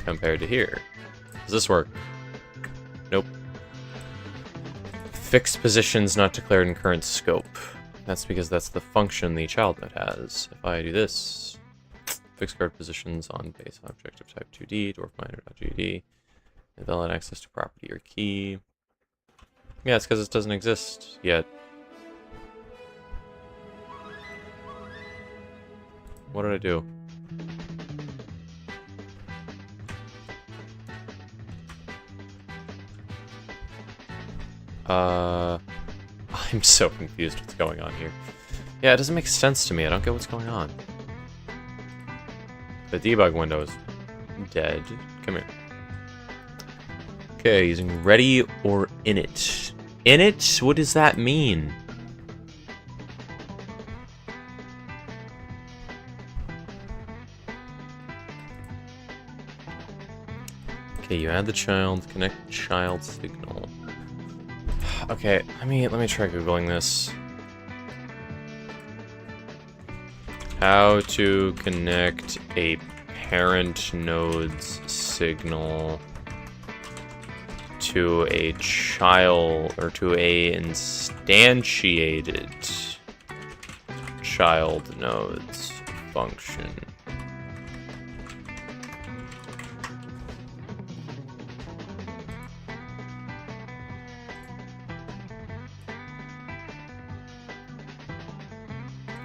Compared to here. Does this work? Nope. Fixed positions not declared in current scope. That's because that's the function the child node has. If I do this, fixed guard positions on base object of type 2D, dwarfminer.gd, invalid access to property or key. Yeah, it's because it doesn't exist yet. What did I do? I'm so confused what's going on here. Yeah, it doesn't make sense to me. I don't get what's going on. The debug window is dead. Come here. Okay, using ready or init. Init? What does that mean? Okay, you add the child, connect child signal. Okay, let me try Googling this. How to connect a parent node's signal to a child, or to a instantiated child node's function.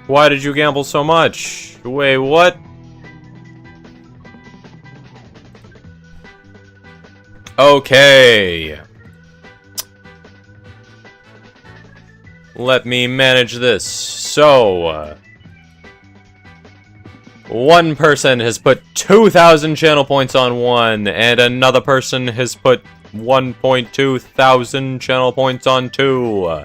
Why did you gamble so much? Wait, what? Okay. Let me manage this. So, one person has put 2,000 channel points on one, and another person has put 1.2 thousand channel points on two.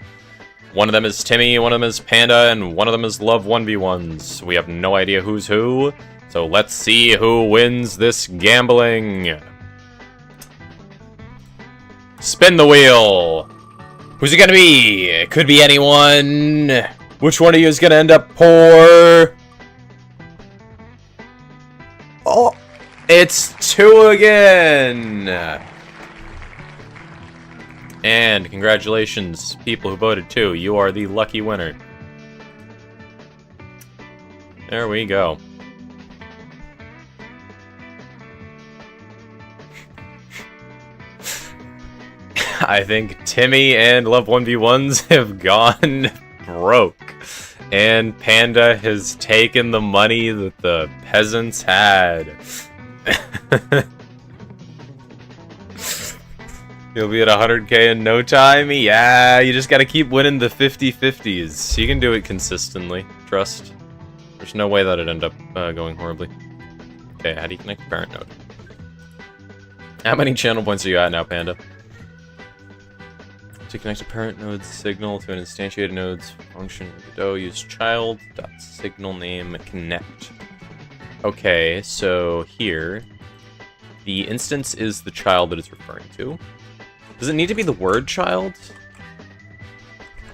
One of them is Timmy, one of them is Panda, and one of them is Love 1v1s. We have no idea who's who, so let's see who wins this gambling. Spin the wheel. Who's it gonna be? It could be anyone. Which one of you is gonna end up poor? Oh, it's two again. And congratulations, people who voted two. You are the lucky winner. There we go. I think Timmy and Love 1v1s have gone broke. And Panda has taken the money that the peasants had. You'll be at 100k in no time? Yeah, you just gotta keep winning the 50-50s. You can do it consistently. Trust. There's no way that it'd end up going horribly. Okay, how do you connect the parent node? How many channel points are you at now, Panda? To connect a parent node's signal to an instantiated node's function window, use child.signal name connect. Okay, so here, the instance is the child that it's referring to. Does it need to be the word child?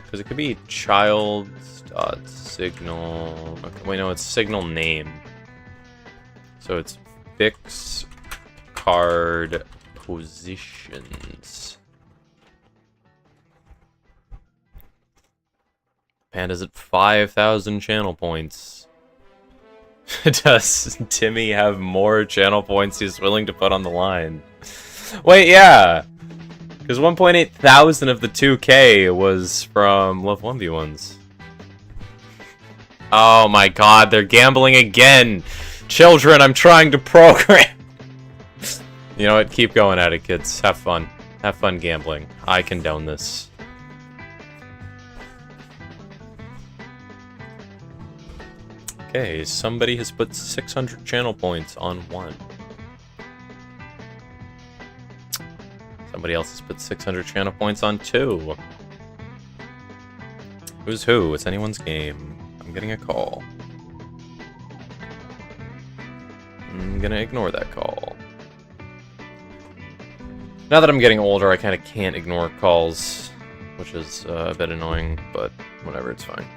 Because it could be child.signal. Okay, wait, no, it's signal name. So it's fix card positions. Panda's at 5,000 channel points. Does Timmy have more channel points he's willing to put on the line? Wait, yeah! Because 1.8 thousand of the 2k was from Love 1v1s. Oh my god, they're gambling again! Children, I'm trying to program! You know what? Keep going at it, kids. Have fun. Have fun gambling. I condone this. Okay, somebody has put 600 channel points on one. Somebody else has put 600 channel points on two. Who's who? It's anyone's game. I'm getting a call. I'm gonna ignore that call. Now that I'm getting older, I kind of can't ignore calls, which is a bit annoying, but whatever, it's fine.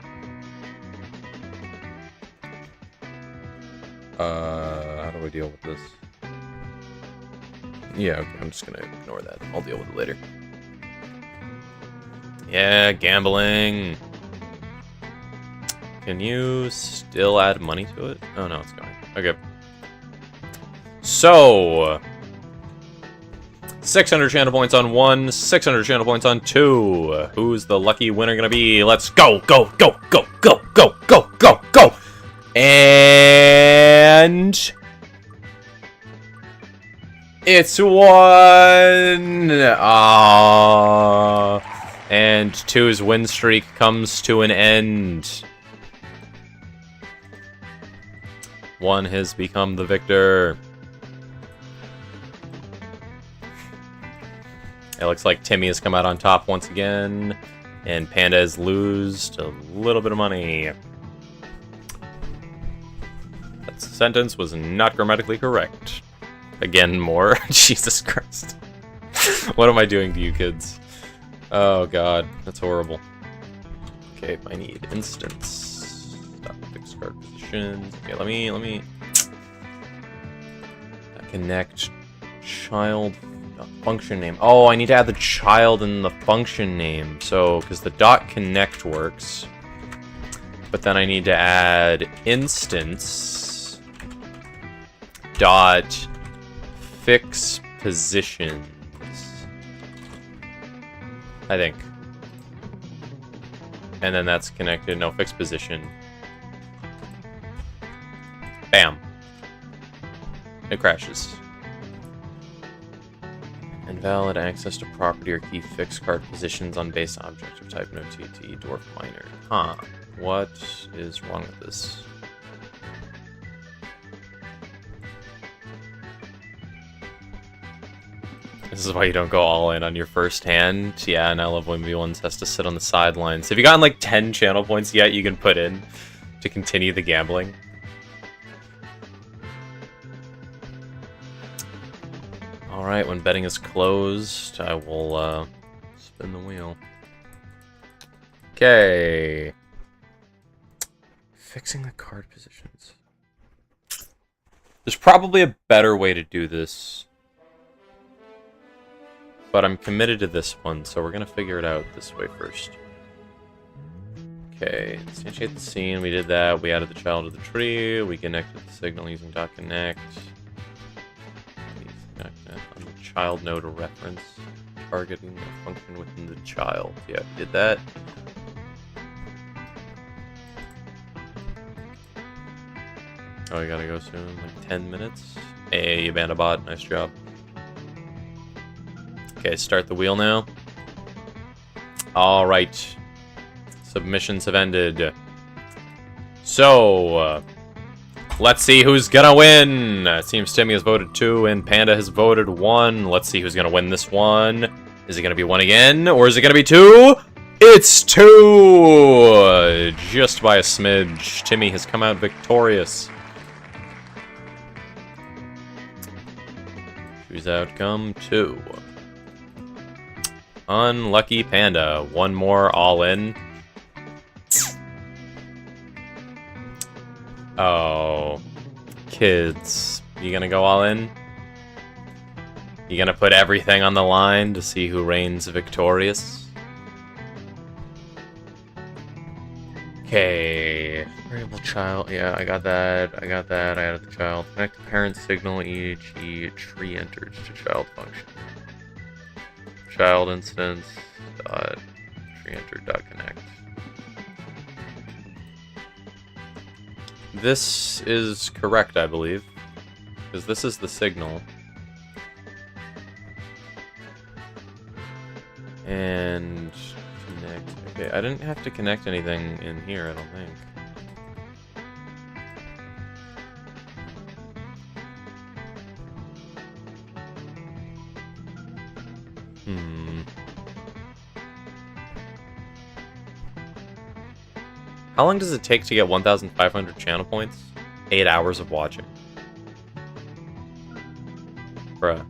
How do I deal with this? Yeah, okay, I'm just gonna ignore that. I'll deal with it later. Yeah, gambling. Can you still add money to it? Oh no, it's going. Okay. So 600 channel points on one, 600 channel points on two. Who's the lucky winner gonna be? Let's go, go, go, go, go, go, go, go, go. And it's one. And two's win streak comes to an end. One has become the victor. It looks like Timmy has come out on top once again, and Panda has lost a little bit of money. That sentence was not grammatically correct. Again, more. Jesus Christ. What am I doing to you kids? Oh god, that's horrible. Okay, I need instance. Stop fix card positions. Okay, let me connect child function name. Oh, I need to add the child in the function name. So, because the dot connect works, but then I need to add instance dot fix positions, I think. And then that's connected. No, fix position. Bam. It crashes. Invalid access to property or key fixed card positions on base object of type no TT dwarf minor. Huh. What is wrong with this? This is why you don't go all in on your first hand. Yeah, and I love when V1s has to sit on the sidelines. Have you gotten like 10 channel points yet you can put in to continue the gambling? Alright, when betting is closed, I will spin the wheel. Okay. Fixing the card positions. There's probably a better way to do this. But I'm committed to this one, so we're gonna figure it out this way first. Okay, instantiate the scene, we did that. We added the child to the tree. We connected the signal using .connect. On the child node reference. Targeting the function within the child. Yeah, we did that. Oh, we gotta go soon, like 10 minutes. Hey, Bandabot, nice job. Okay, start the wheel now. Alright. Submissions have ended. So, let's see who's gonna win. It seems Timmy has voted 2 and Panda has voted 1. Let's see who's gonna win this one. Is it gonna be 1 again, or is it gonna be 2? It's 2! Just by a smidge. Timmy has come out victorious. Choose outcome 2. Unlucky Panda. One more all in. Oh. Kids. You gonna go all in? You gonna put everything on the line to see who reigns victorious? Okay. Variable child. Yeah, I got that. I got that. I added the child. Connect the parent signal EHE tree enters to child function. Child instance dot tree enter dot connect. This is correct, I believe, because this is the signal. And connect. Okay, I didn't have to connect anything in here, I don't think. How long does it take to get 1,500 channel points? 8 hours of watching. Bruh.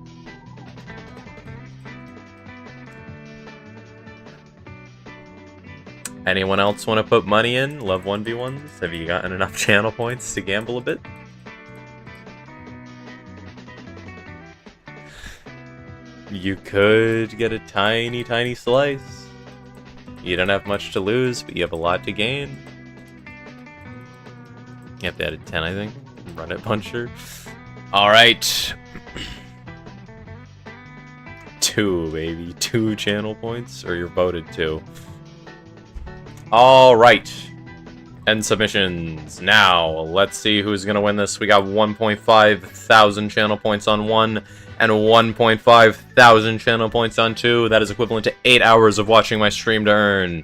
Anyone else want to put money in? Love 1v1s? Have you gotten enough channel points to gamble a bit? You could get a tiny, tiny slice. You don't have much to lose, but you have a lot to gain. You have to add a 10, I think. Run it, puncher. Alright. 2, baby. 2 channel points, or you're voted 2. Alright. End submissions. Now, let's see who's gonna win this. We got 1.5 thousand channel points on 1, and 1.5 thousand channel points on 2. That is equivalent to 8 hours of watching my stream to earn.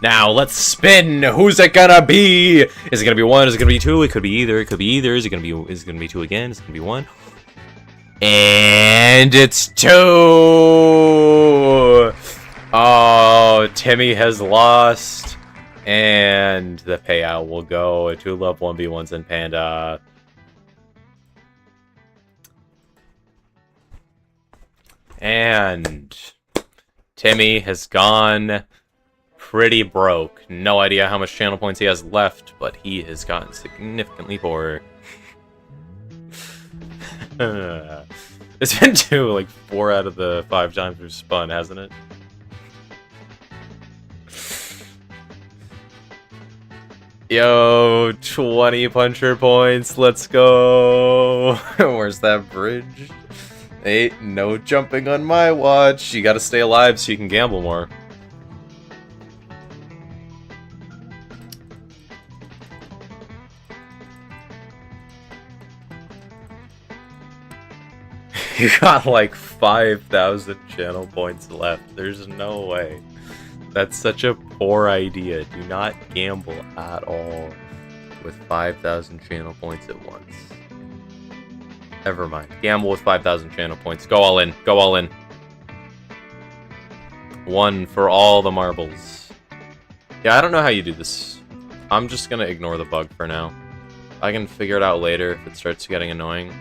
Now, let's spin! Who's it gonna be? Is it gonna be 1? Is it gonna be 2? It could be either. It could be either. Is it gonna be 2 again? Is it gonna be 1? And it's 2! Oh, Timmy has lost. And the payout will go to Love 1v1s and Panda. And Timmy has gone pretty broke. No idea how much channel points he has left, but he has gotten significantly poorer. It's been 2, like 4 out of the 5 times we've spun, hasn't it? Yo, 20 puncher points, let's go. Where's that bridge? Ain't no jumping on my watch. You gotta stay alive so you can gamble more. You got like 5,000 channel points left. There's no way. That's such a poor idea. Do not gamble at all with 5,000 channel points at once. Never mind. Gamble with 5,000 channel points. Go all in. Go all in. One for all the marbles. Yeah, I don't know how you do this. I'm just gonna ignore the bug for now. I can figure it out later if it starts getting annoying.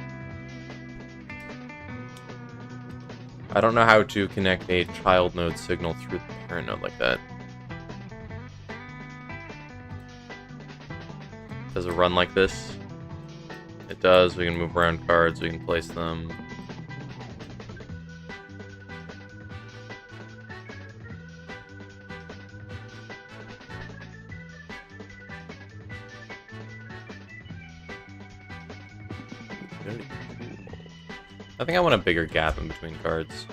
I don't know how to connect a child node signal through the parent node like that. Does it run like this? It does. We can move around cards. We can place them. Very cool. I think I want a bigger gap in between cards.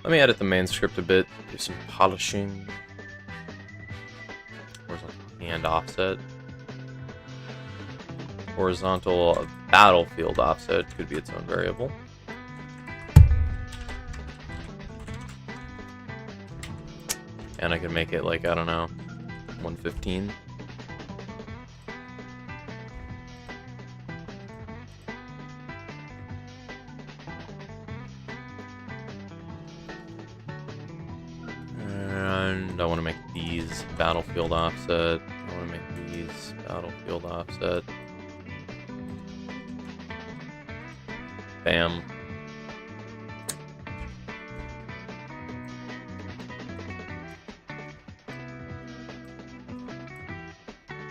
Let me edit the main script a bit. Do some polishing. Horizontal hand offset. Horizontal battlefield offset could be its own variable. And I could make it like, I don't know, 115. And I want to make these battlefield offset. I want to make these battlefield offset. Bam.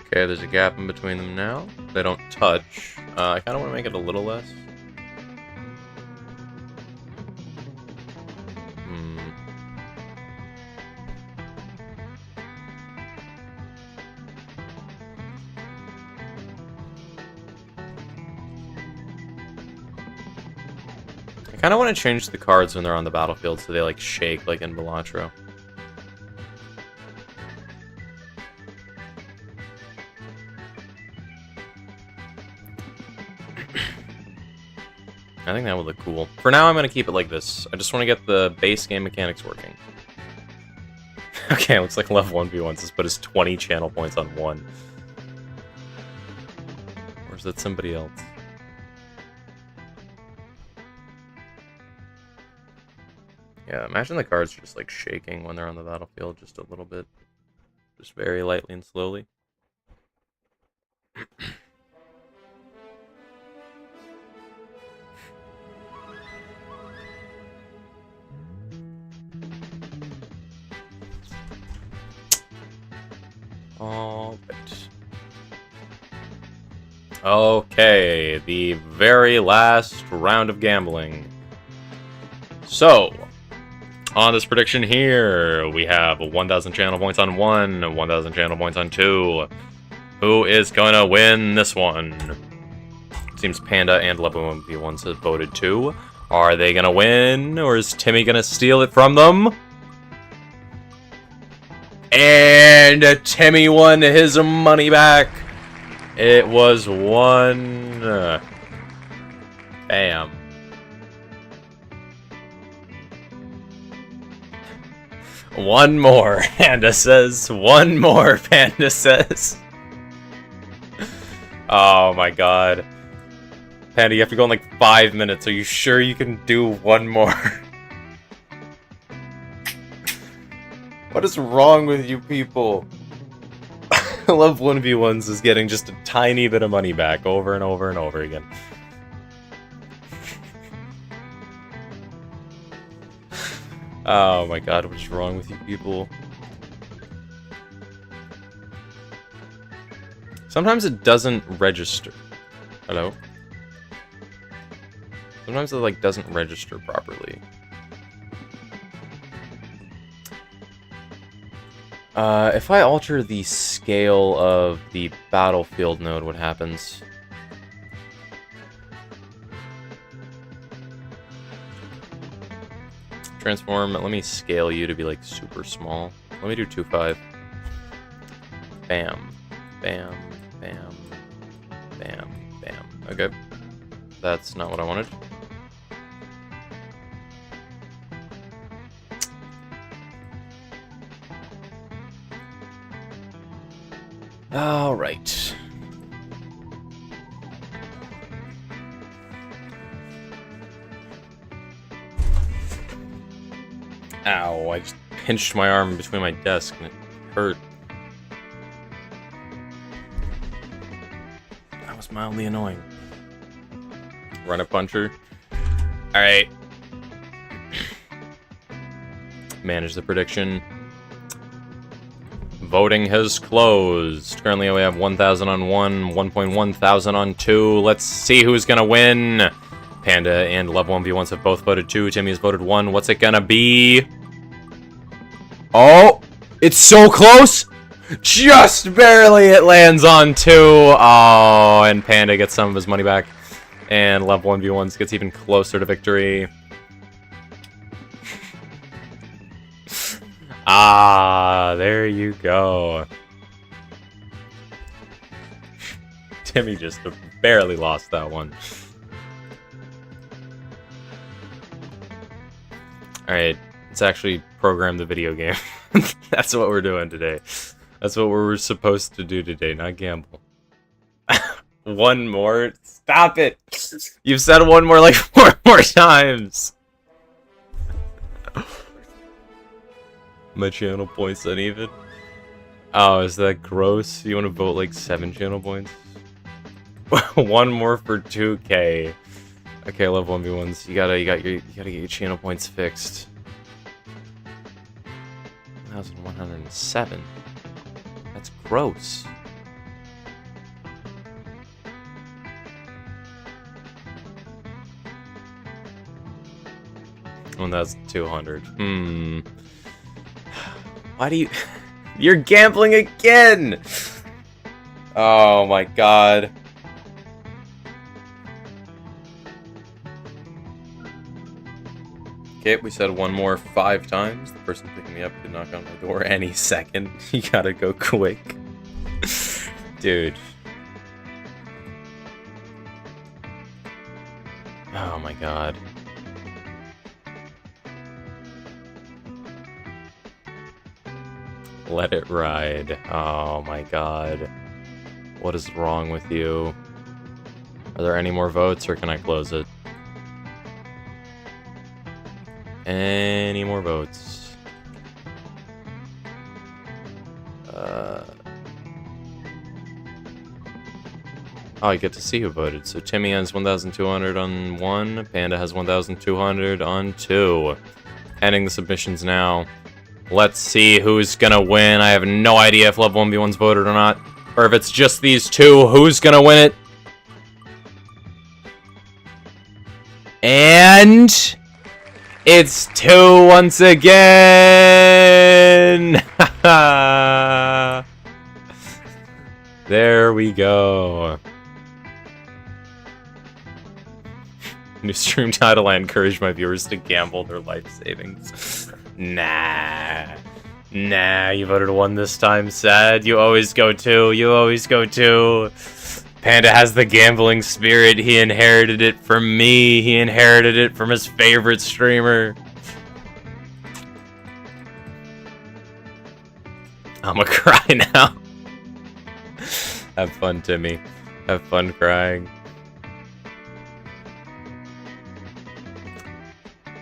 Okay, there's a gap in between them now. They don't touch. I kind of want to make it a little less. I kind of want to change the cards when they're on the battlefield so they like shake like in Balatro. I think that would look cool. For now, I'm going to keep it like this. I just want to get the base game mechanics working. Okay, looks like level 1v1s has put his 20 channel points on one. Or is that somebody else? Yeah, imagine the cards just like shaking when they're on the battlefield just a little bit. Just very lightly and slowly. All right. Okay, the very last round of gambling. So, on this prediction here, we have 1,000 channel points on 1, 1,000 channel points on 2. Who is gonna win this one? Seems Panda and Level 1v1s have voted 2. Are they gonna win, or is Timmy gonna steal it from them? And Timmy won his money back. It was one. Bam. One more, Panda says. One more, Panda says. Oh my god. Panda, you have to go in like 5 minutes. Are you sure you can do one more? What is wrong with you people? I love 1v1s is getting just a tiny bit of money back over and over and over again. Oh my god, what is wrong with you people? Sometimes it doesn't register. Hello? Sometimes it like doesn't register properly. If I alter the scale of the battlefield node, what happens? Transform, let me scale you to be like super small. Let me do 2.5. Bam. Bam. Bam. Bam. Bam. Okay. That's not what I wanted. All right. Ow, I just pinched my arm between my desk and it hurt. That was mildly annoying. Run a puncher. Alright. Manage the prediction. Voting has closed. Currently we have 1,000 on 1, 1.1 thousand on 2. Let's see who's gonna win. Panda and Level 1v1s have both voted 2. Timmy has voted 1. What's it gonna be? Oh! It's so close! Just barely it lands on 2. Oh, and Panda gets some of his money back. And Level 1v1s gets even closer to victory. Ah, there you go. Timmy just barely lost that one. Alright, let's actually program the video game. That's what we're doing today. That's what we're supposed to do today, not gamble. One more? Stop it! You've said one more like 4 more times! My channel points uneven. Oh, is that gross? You want to vote like 7 channel points? One more for 2K. Okay, level 1v1s. You gotta get your channel points fixed. 1,107. That's gross. $1,200. Why do you... You're gambling again! Oh my god. Okay, we said one more 5 times. The person picking me up could knock on my door any second. You gotta go quick. Dude. Oh my god. Let it ride. Oh my god. What is wrong with you? Are there any more votes or can I close it? Any more votes? Oh, I get to see who voted. So Timmy has 1,200 on 1. Panda has 1,200 on 2. Ending the submissions now. Let's see who's gonna win. I have no idea if Level 1v1's voted or not. Or if it's just these two. Who's gonna win it? And... it's 2 once again! There we go. New stream title, I encourage my viewers to gamble their life savings. Nah. Nah, you voted 1 this time, sad. You always go 2. You always go 2. Panda has the gambling spirit. He inherited it from me. He inherited it from his favorite streamer. I'ma cry now. Have fun, Timmy. Have fun crying.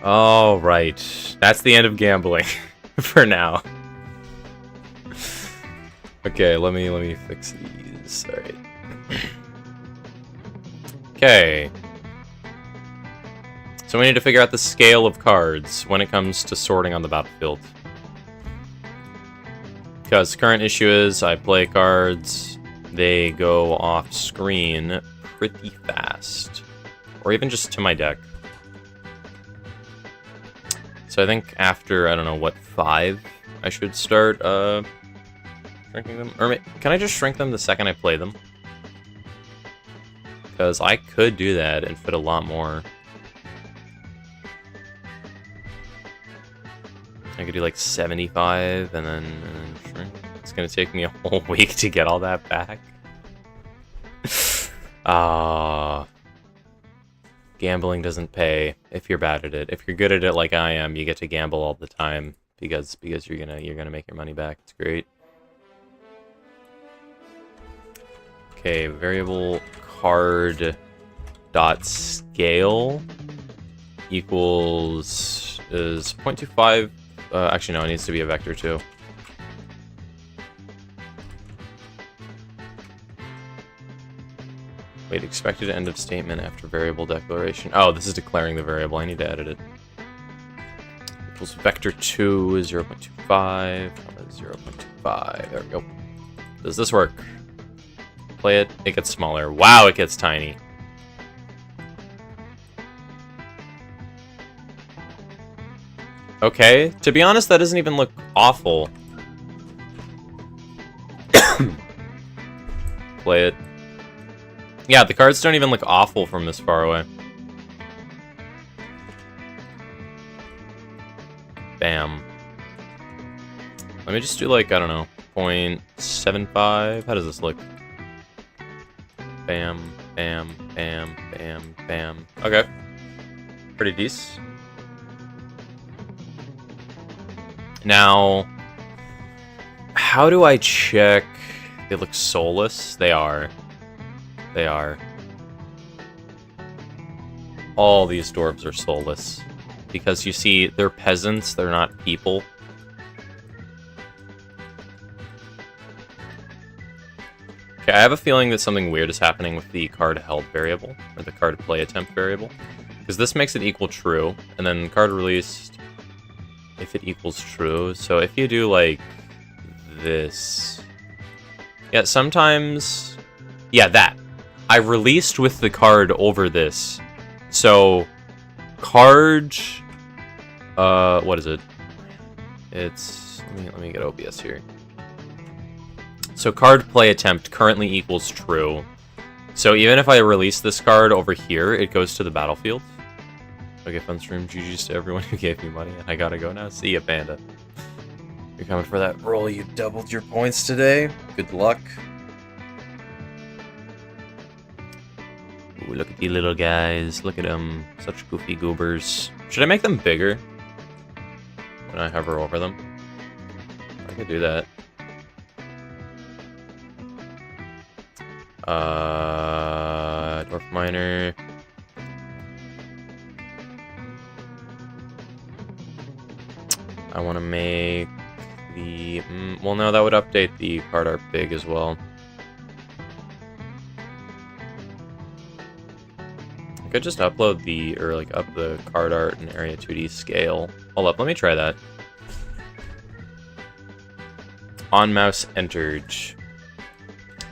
All right, that's the end of gambling for now. Okay, let me fix these. All right. Okay. So we need to figure out the scale of cards when it comes to sorting on the battlefield. Because current issue is I play cards, they go off screen pretty fast, or even just to my deck. So I think after, I don't know, what, 5, I should start, shrinking them? Or can I just shrink them the second I play them? Because I could do that and fit a lot more. I could do like 75 and then shrink. It's gonna take me a whole week to get all that back. Gambling doesn't pay if you're bad at it. If you're good at it like I am, you get to gamble all the time because you're gonna make your money back. It's great. Okay, variable card dot scale equals is 0.25. Actually, no, it needs to be a vector too. Wait, expected end of statement after variable declaration. Oh, this is declaring the variable. I need to edit it. Equals vector 2 is 0.25. 0.25. There we go. Does this work? Play it. It gets smaller. Wow, it gets tiny. Okay. To be honest, that doesn't even look awful. Play it. Yeah, the cards don't even look awful from this far away. Bam. Let me just do like, I don't know, 0.75. How does this look? Bam, bam, bam, bam, bam. Okay. Pretty decent. Now, how do I check they look soulless? They are. They are. All these dwarves are soulless. Because you see, they're peasants, they're not people. Okay, I have a feeling that something weird is happening with the card held variable, or the card play attempt variable. Because this makes it equal true, and then card released if it equals true. So if you do like this... Yeah, sometimes... Yeah, that. I released with the card over this. So, card... what is it? It's... Let me get OBS here. So card play attempt currently equals true. So even if I release this card over here, it goes to the battlefield. Okay, fun stream. GG's to everyone who gave me money, and I gotta go now. See ya, Panda. You're coming for that roll. You doubled your points today. Good luck. Ooh, look at the little guys. Look at them. Such goofy goobers. Should I make them bigger when I hover over them? I could do that. Dwarf Miner. I want to make the... well, no, that would update the card art big as well. I could just upload the... or, like, up the card art in Area 2D scale. Hold up, let me try that. On mouse entered.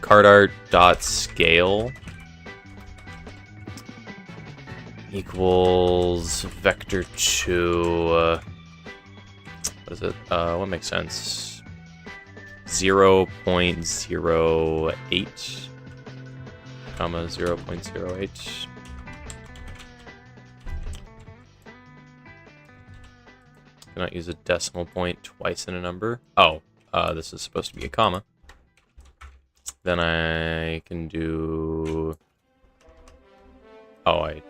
Card art dot scale equals vector 2. What is it? What makes sense? 0.08 comma 0.08. Cannot use a decimal point twice in a number. Oh, this is supposed to be a comma. Then I can do... Oh, I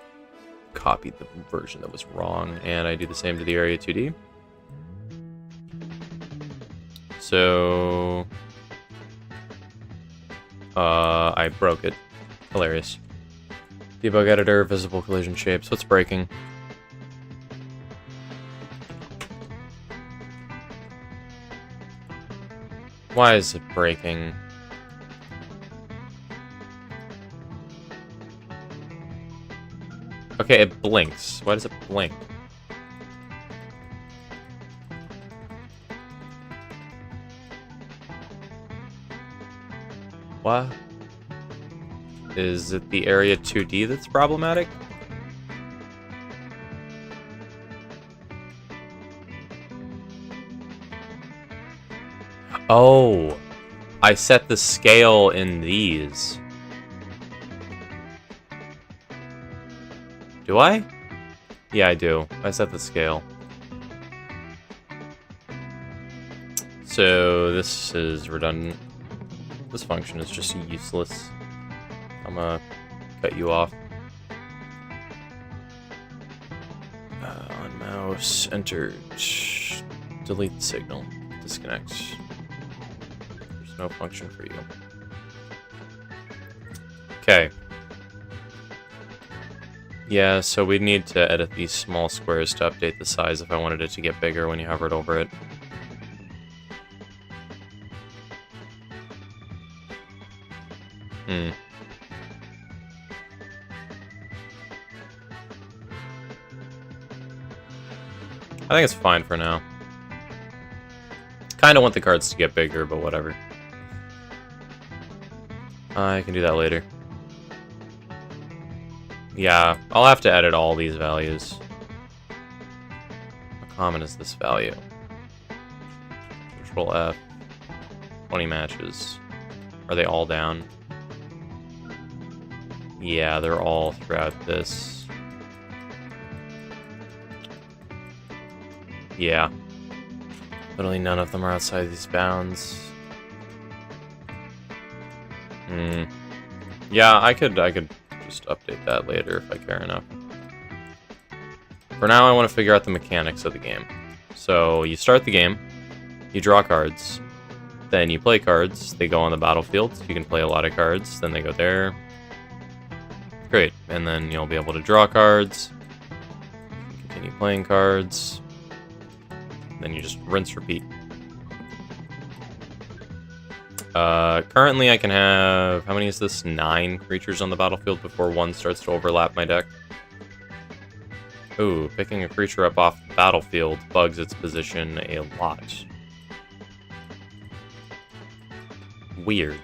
copied the version that was wrong, and I do the same to the Area 2D. So... I broke it. Hilarious. Debug editor, visible collision shapes. What's breaking? Why is it breaking? Okay, it blinks. Why does it blink? What? Is it the Area 2D that's problematic? Oh, I set the scale in these. Do I? Yeah, I do. I set the scale. So this is redundant. This function is just useless. I'm gonna cut you off. On mouse, enter, delete the signal, disconnect. There's no function for you. Okay. Yeah, so we'd need to edit these small squares to update the size if I wanted it to get bigger when you hovered over it. Hmm. I think it's fine for now. Kind of want the cards to get bigger, but whatever. I can do that later. Yeah, I'll have to edit all these values. How common is this value? Control F. 20 matches. Are they all down? Yeah, they're all throughout this. Yeah. Literally none of them are outside these bounds. Yeah, I could just update that later if I care enough. For now, I want to figure out the mechanics of the game. So, you start the game, you draw cards, then you play cards, they go on the battlefield, you can play a lot of cards, then they go there. Great, and then you'll be able to draw cards, continue playing cards, then you just rinse, repeat. Currently I can have, how many is this? 9 creatures on the battlefield before one starts to overlap my deck. Ooh, picking a creature up off the battlefield bugs its position a lot. Weird.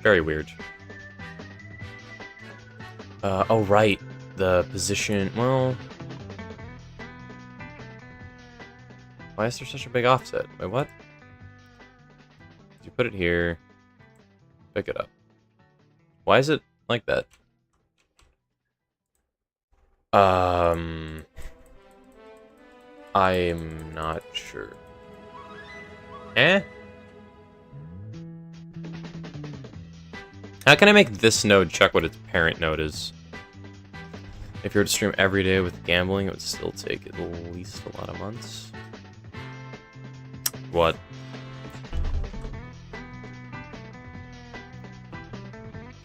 Very weird. Oh right, the position, well... Why is there such a big offset? Wait, what? You put it here, pick it up. Why is it like that? I'm not sure. Eh? How can I make this node check what its parent node is? If you were to stream every day with gambling, it would still take at least a lot of months. What?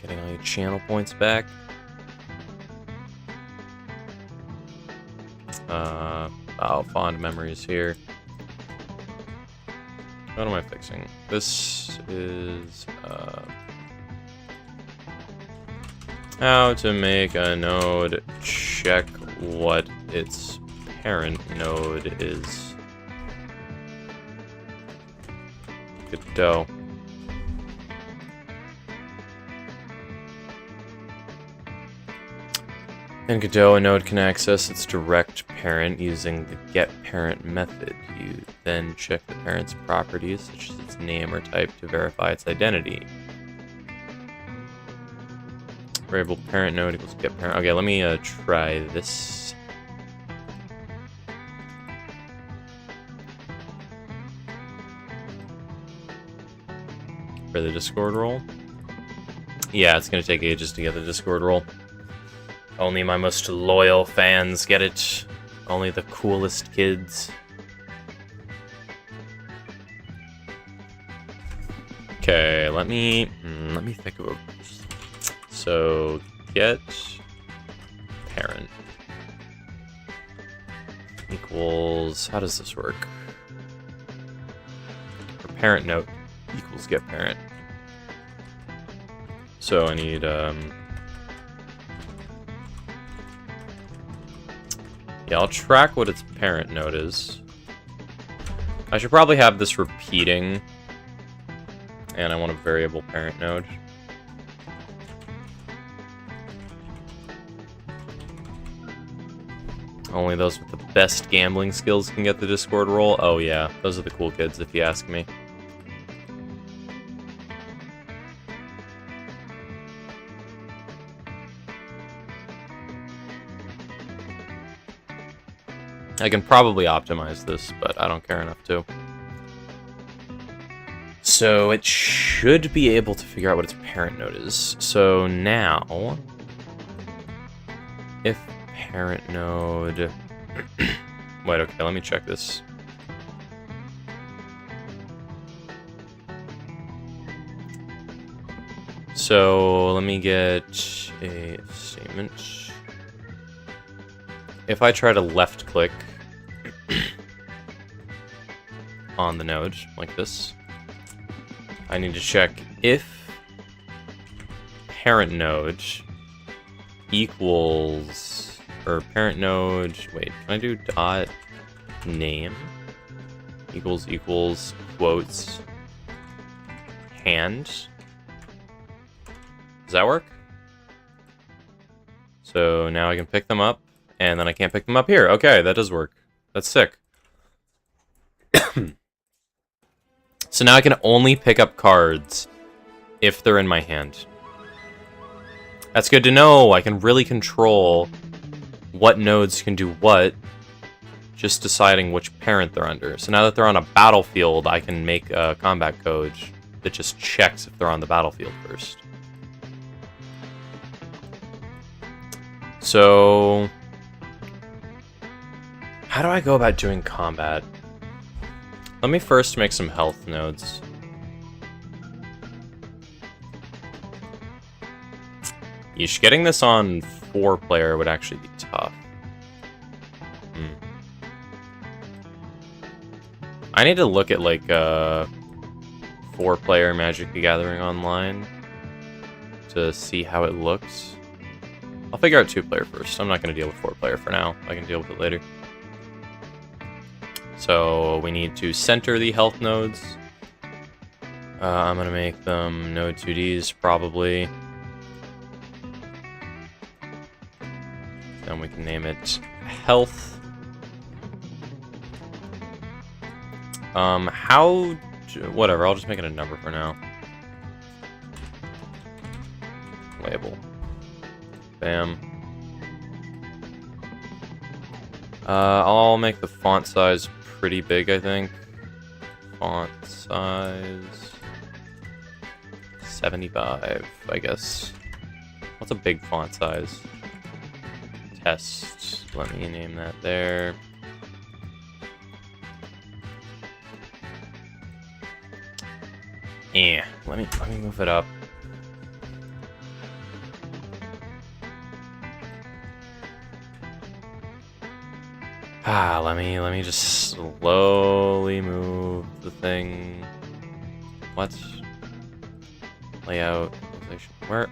Getting all your channel points back. Oh, fond memories here. What am I fixing? This is, how to make a node check what its parent node is. Good dough. In Godot, a node can access its direct parent using the getParent method. You then check the parent's properties, such as its name or type, to verify its identity. Variable parent node equals getParent. Okay, let me try this. For the Discord role? Yeah, it's gonna take ages to get the Discord role. Only my most loyal fans get it. Only the coolest kids. Okay, let me think of a... So, get parent equals... How does this work? For parent node equals get parent. So I need... Yeah, I'll track what its parent node is. I should probably have this repeating. And I want a variable parent node. Only those with the best gambling skills can get the Discord role. Oh yeah, those are the cool kids if you ask me. I can probably optimize this, but I don't care enough to. So it should be able to figure out what its parent node is. So now, if parent node... Wait, okay, let me check this. So let me get a statement. If I try to left click on the node like this, I need to check if parent node equals, or parent node, wait, can I do dot name equals quotes hand? Does that work? So now I can pick them up, and then I can't pick them up here. Okay, that does work. That's sick. So now I can only pick up cards if they're in my hand. That's good to know. I can really control what nodes can do what, just deciding which parent they're under. So now that they're on a battlefield, I can make a combat code that just checks if they're on the battlefield first. So, how do I go about doing combat? Let me first make some health nodes. Yeesh, getting this on 4-player would actually be tough. I need to look at, like, 4-player Magic the Gathering Online to see how it looks. I'll figure out 2-player first. I'm not going to deal with 4-player for now. I can deal with it later. So we need to center the health nodes. I'm going to make them node 2Ds, probably. Then we can name it health. Whatever, I'll just make it a number for now. Label. Bam. I'll make the font size pretty big, I think. Font size 75, I guess. What's a big font size? Test. Let me name that there. Yeah, let me move it up. Let me just slowly move the thing. What? Layout. Where?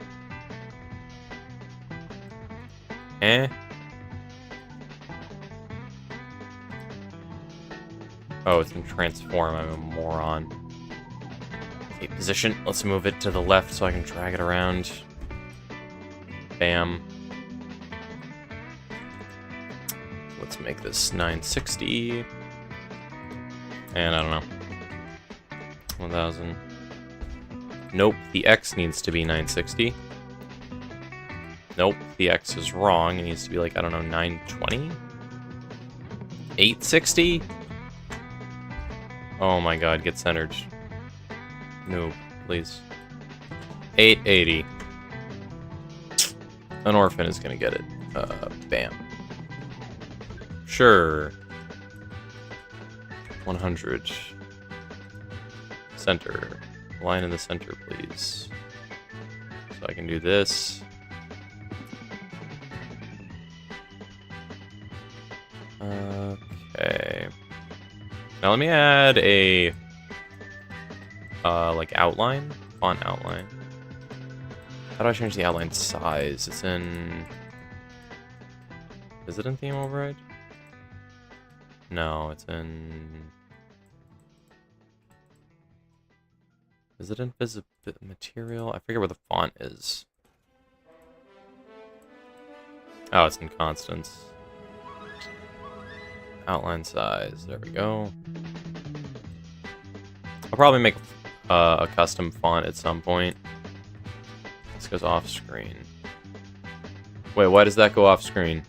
Oh, it's in transform. I'm a moron. Okay, position. Let's move it to the left so I can drag it around. Bam. Let's make this 960. And I don't know. 1000. Nope, the X needs to be 960. Nope, the X is wrong. It needs to be like, I don't know, 920? 860? Oh my god, get centered. No, please. 880. An orphan is gonna get it. Bam. Sure. 100. Center. Line in the center, please. So I can do this. Okay. Now let me add a like outline, font outline. How do I change the outline size? It's in. Is it in theme override? No, it's in. Is it in material? I forget where the font is. Oh, it's in constants. Outline size. There we go. I'll probably make a custom font at some point. This goes off screen. Wait, why does that go off screen?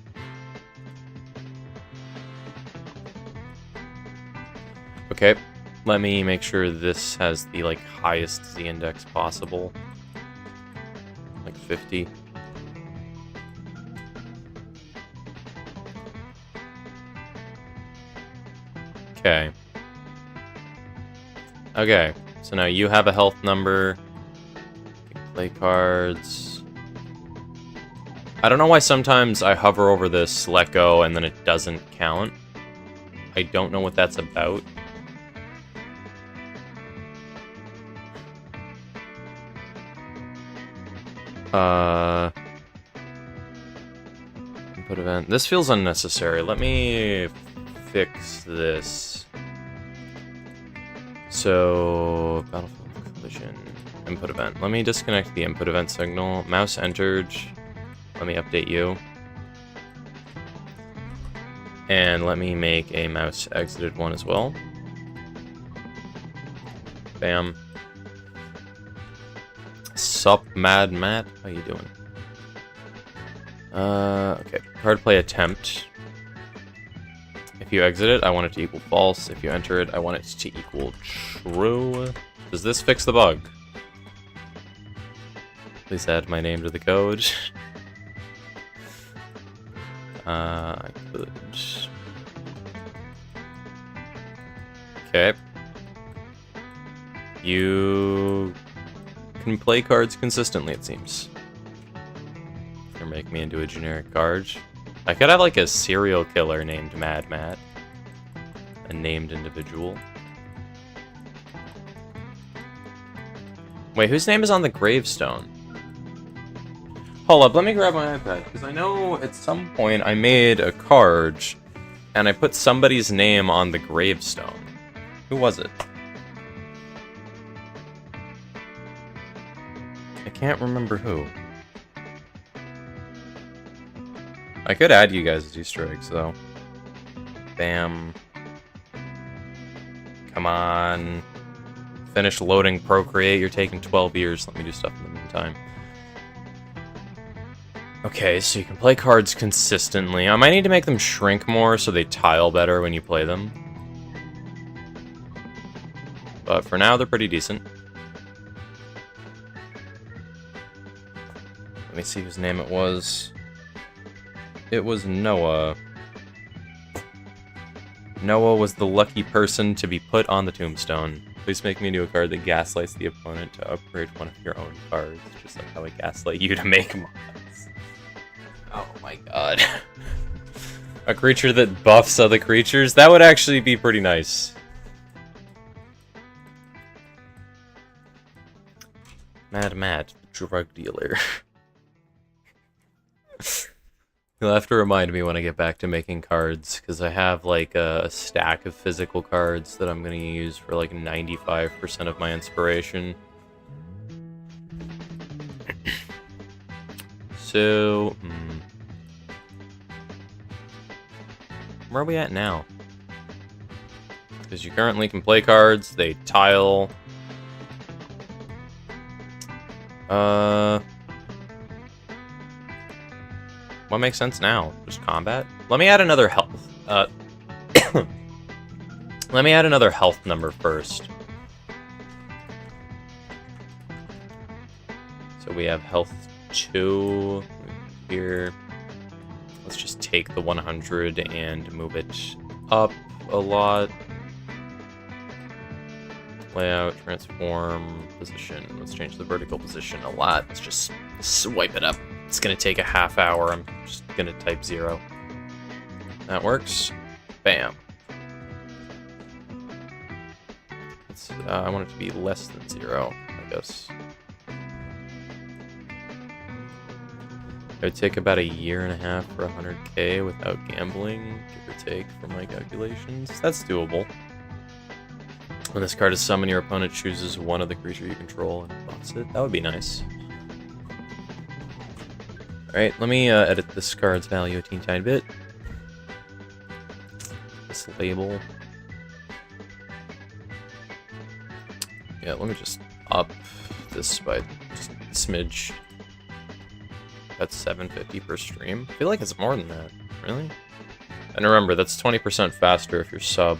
Okay, let me make sure this has the like highest Z index possible. Like 50. Okay. Okay, so now you have a health number. Play cards. I don't know why sometimes I hover over this let go and then it doesn't count. I don't know what that's about. Input event. This feels unnecessary. Let me fix this. So, battlefield collision. Input event. Let me disconnect the input event signal. Mouse entered. Let me update you. And let me make a mouse exited one as well. Bam. Sup, Mad Matt? How you doing? Okay. Card play attempt. If you exit it, I want it to equal false. If you enter it, I want it to equal true. Does this fix the bug? Please add my name to the code. I could. Okay. You can play cards consistently, it seems. Or make me into a generic card. I could have like a serial killer named Mad Matt. A named individual. Wait, whose name is on the gravestone? Hold up, let me grab my iPad, because I know at some point I made a card, and I put somebody's name on the gravestone. Who was it? I can't remember who. I could add you guys as Easter eggs, though. Bam. Come on. Finish loading Procreate. You're taking 12 years. Let me do stuff in the meantime. Okay, so you can play cards consistently. I might need to make them shrink more so they tile better when you play them. But for now, they're pretty decent. Let me see whose name it was. It was Noah. Noah was the lucky person to be put on the tombstone. Please make me into a card that gaslights the opponent to upgrade one of your own cards. Just like how I gaslight you to make mods. Oh my god. A creature that buffs other creatures? That would actually be pretty nice. Mad Matt, the drug dealer. You'll have to remind me when I get back to making cards, because I have like a stack of physical cards that I'm going to use for like 95% of my inspiration. So, where are we at now? Because you currently can play cards, they tile. What makes sense now? Just combat? Let me add another health. Let me add another health number first. So we have health 2 here. Let's just take the 100 and move it up a lot. Layout, transform, position. Let's change the vertical position a lot. Let's just swipe it up. It's gonna take a half hour. I'm just gonna type 0. That works. Bam. I want it to be less than 0, I guess. It would take about a year and a half for 100k without gambling, give or take, from my calculations. That's doable. When this card is summoned, your opponent chooses one of the creature you control and buffs it. That would be nice. Alright, let me edit this card's value a teeny tiny bit. This label. Yeah, let me just up this by just a smidge. That's 750 per stream. I feel like it's more than that. Really? And remember, that's 20% faster if you're subbed.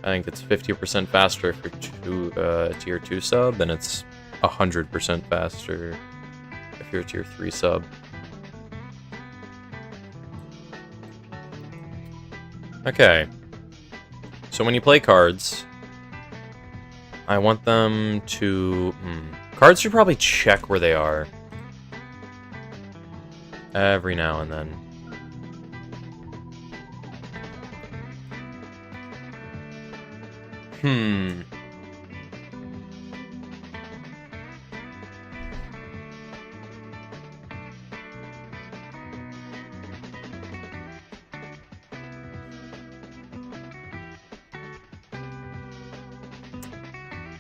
I think it's 50% faster if you're tier 2 sub, and it's 100% faster if you're a tier 3 sub. Okay. So when you play cards, I want them to... Cards should probably check where they are. Every now and then. Hmm.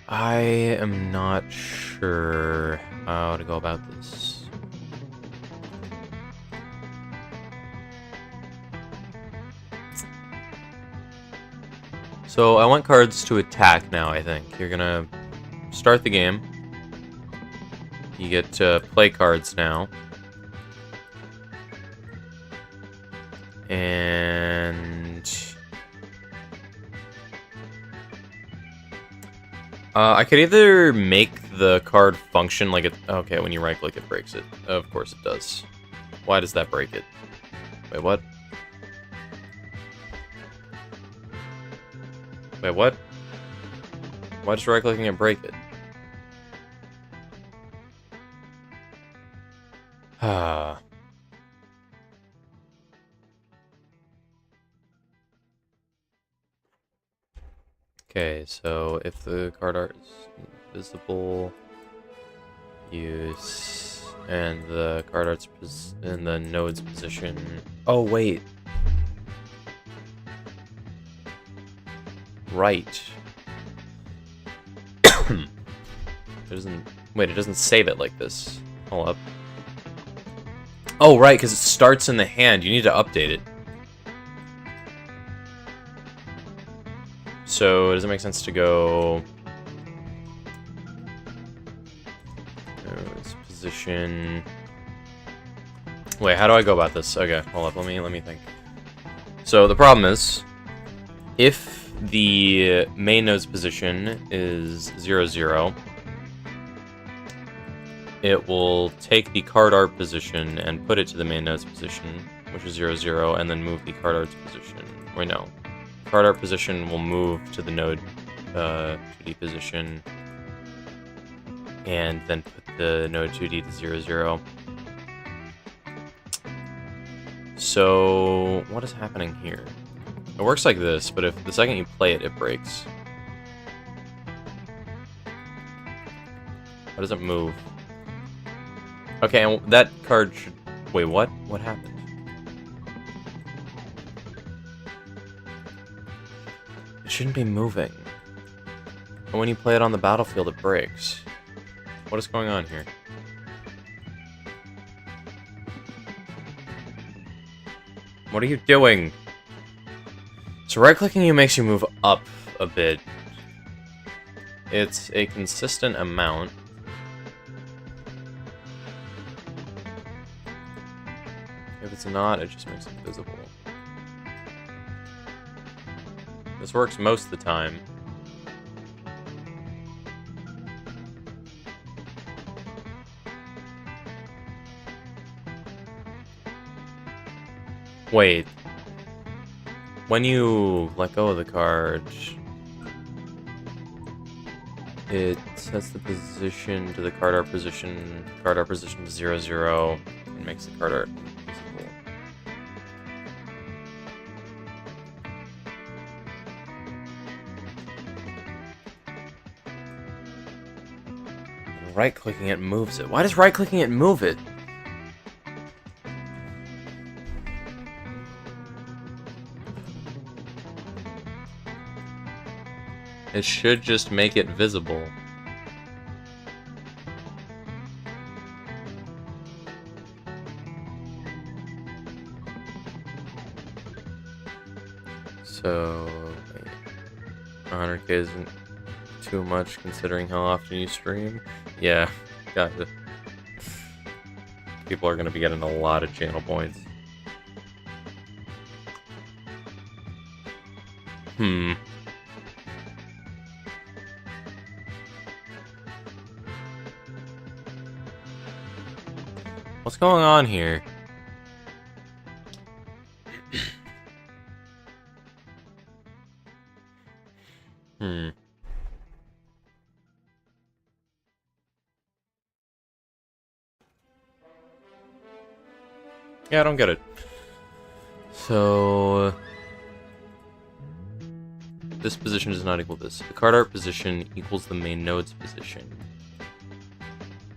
I am not sure how to go about this. So I want cards to attack now, I think. You're gonna start the game. You get to play cards now. And... I could either make the card function like it... Okay, when you right-click, it breaks it. Of course it does. Why does that break it? Wait, what? Wait, what? Why does right-clicking it break it? Ah. Okay, so if the card art is visible, use, and the card art's in the node's position. Oh, wait. Right. It doesn't... Wait, it doesn't save it like this. Hold up. Oh, right, because it starts in the hand. You need to update it. So, does it make sense to go... Node's position... Wait, how do I go about this? Okay, hold up, let me think. So, the problem is, if the main node's position is 0, 0, it will take the card art position and put it to the main node's position, which is 0, 0, and then move the card art's position. Wait, no. Card art position will move to the node 2D position, and then put the node 2D to 0, 0. So, what is happening here? It works like this, but if the second you play it, it breaks. How does it move? Okay, and that card should... Wait, what? What happened? It shouldn't be moving. And when you play it on the battlefield, it breaks. What is going on here? What are you doing? So right-clicking you makes you move up a bit. It's a consistent amount. If it's not, it just makes it visible. This works most of the time. Wait. When you let go of the card, it sets the position to the card art position to 0, 0, and makes the card art visible. Right-clicking it moves it. Why does right-clicking it move it? It should just make it visible. So, 100k isn't too much considering how often you stream. Yeah, gotcha. People are gonna be getting a lot of channel points. What's going on here? Yeah, I don't get it. So... this position does not equal this. The card art position equals the main node's position.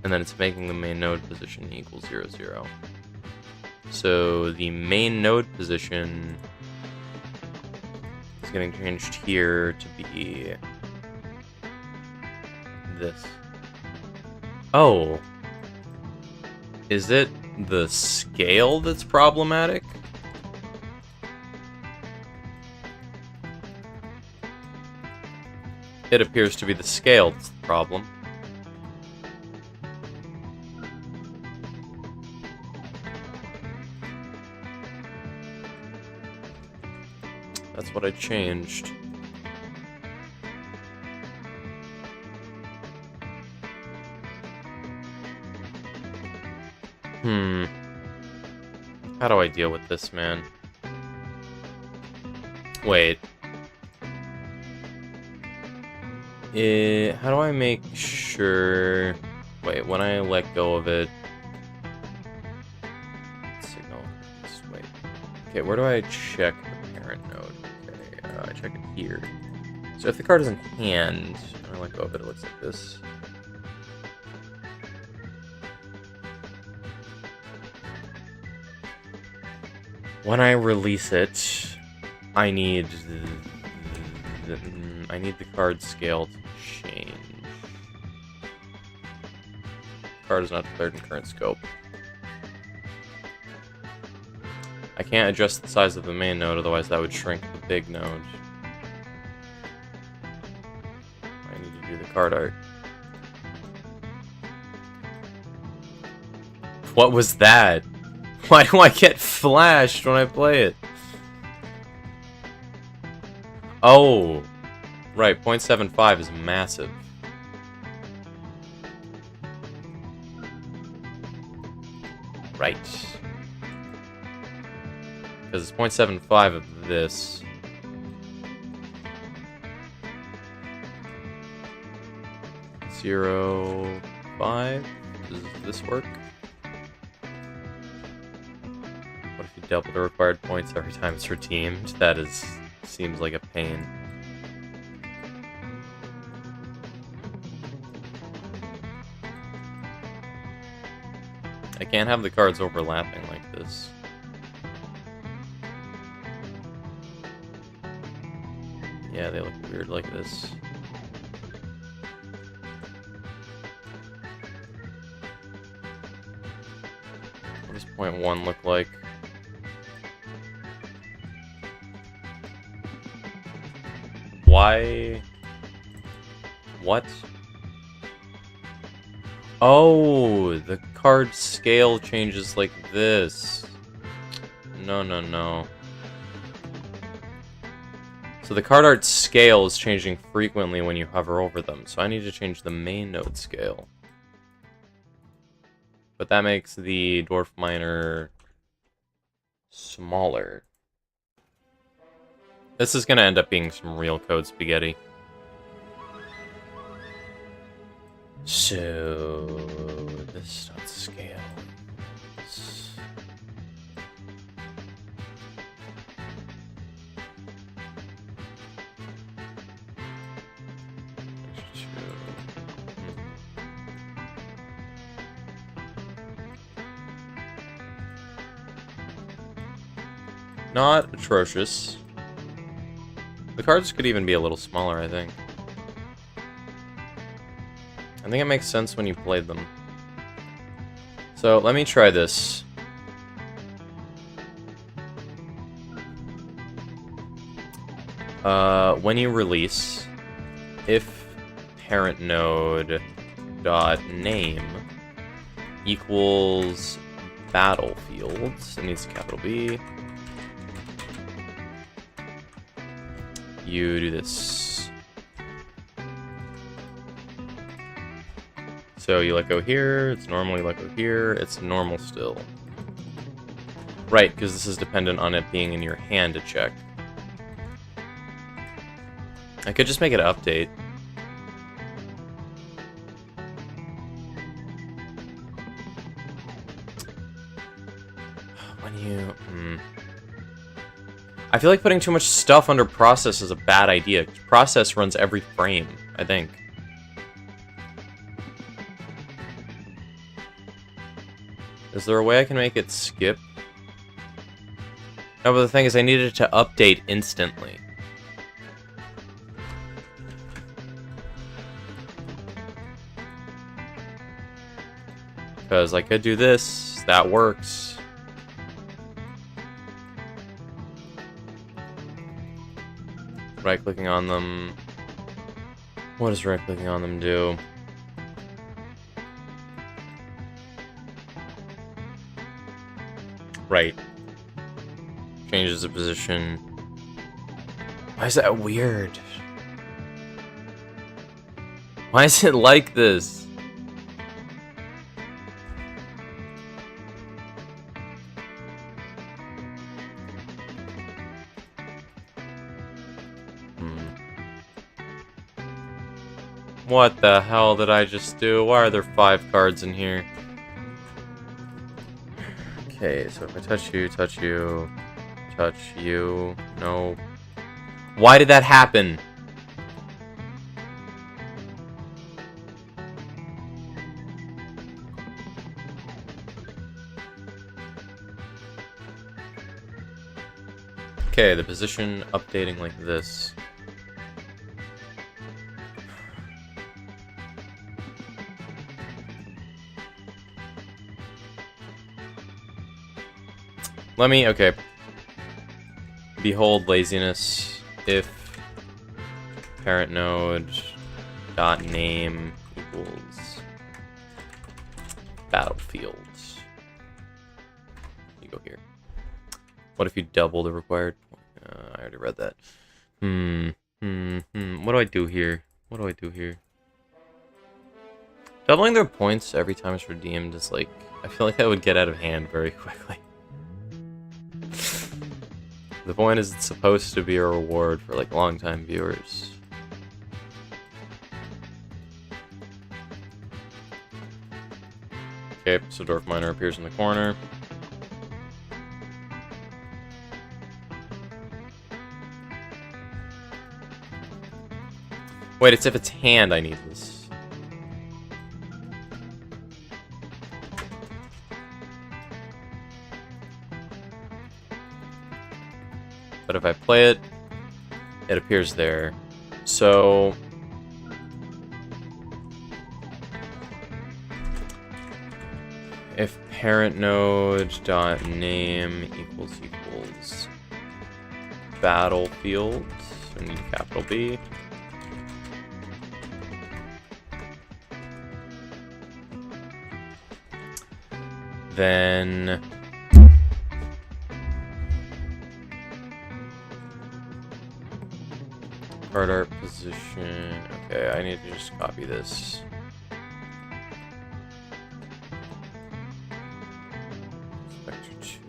And then it's making the main node position equal 0, 0. So the main node position is getting changed here to be this. Oh. Is it the scale that's problematic? It appears to be the scale that's the problem. That's what I changed. How do I deal with this, man? Wait. How do I make sure... Wait, when I let go of it... Signal. Just wait. Okay, where do I check the parent node? Okay, I check it here. So if the card is in hand, and I let go of it, it looks like this. When I release it, I need the card scale to change. Card is not declared in current scope. I can't adjust the size of the main node, otherwise that would shrink the big node. I need to do the card art. What was that? Why do I get flashed when I play it? Oh, right, 0.75 is massive. Right. Because it's 0.75 of this. Zero 5. Does this work? What if you double the required points every time it's redeemed? That seems like a pain. I can't have the cards overlapping like this. Yeah, they look weird like this. What does 0.1 look like? Why? What? Oh, the card scale changes like this. No, no, no. So the card art scale is changing frequently when you hover over them, so I need to change the main node scale. But that makes the dwarf miner smaller. This is gonna end up being some real code spaghetti. So this dot scale. Not atrocious. The cards could even be a little smaller, I think. I think it makes sense when you played them. So, let me try this. When you release, if parent node dot name equals battlefields, it needs a capital B. You do this. So you let go here, it's normal, you let go here, it's normal still. Right, because this is dependent on it being in your hand to check. I could just make it update. When you... I feel like putting too much stuff under process is a bad idea. Process runs every frame, I think. Is there a way I can make it skip? No, but the thing is I need it to update instantly. Because I could do this. That works. Right-clicking on them. What does right-clicking on them do? Right. Changes the position. Why is that weird? Why is it like this? What the hell did I just do? Why are there 5 cards in here? Okay, so if I touch you, no. Why did that happen? Okay, the position updating like this. Let me, okay. Behold laziness if parent node dot name equals battlefield. You go here. What if you double the required? I already read that. What do I do here? What do I do here? Doubling their points every time it's redeemed is like, I feel like that would get out of hand very quickly. The point is it's supposed to be a reward for like long-time viewers. Okay, so Dwarf Miner appears in the corner. Wait, it's if it's hand I need this. But if I play it, it appears there. So if parent node dot name equals battlefield, so we need a capital B. Then card art position. Okay, I need to just copy this. Spectre 2.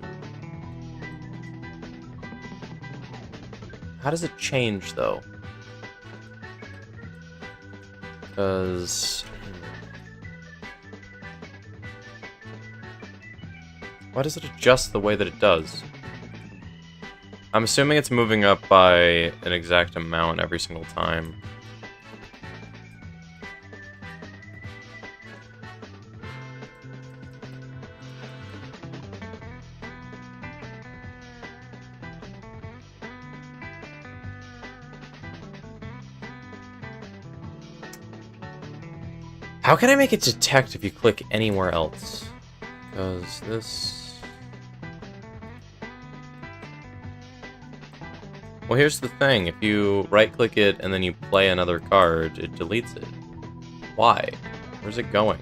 How does it change though? Because why does it adjust the way that it does? I'm assuming it's moving up by an exact amount every single time. How can I make it detect if you click anywhere else? Because this... Well, here's the thing. If you right-click it and then you play another card, it deletes it. Why? Where's it going?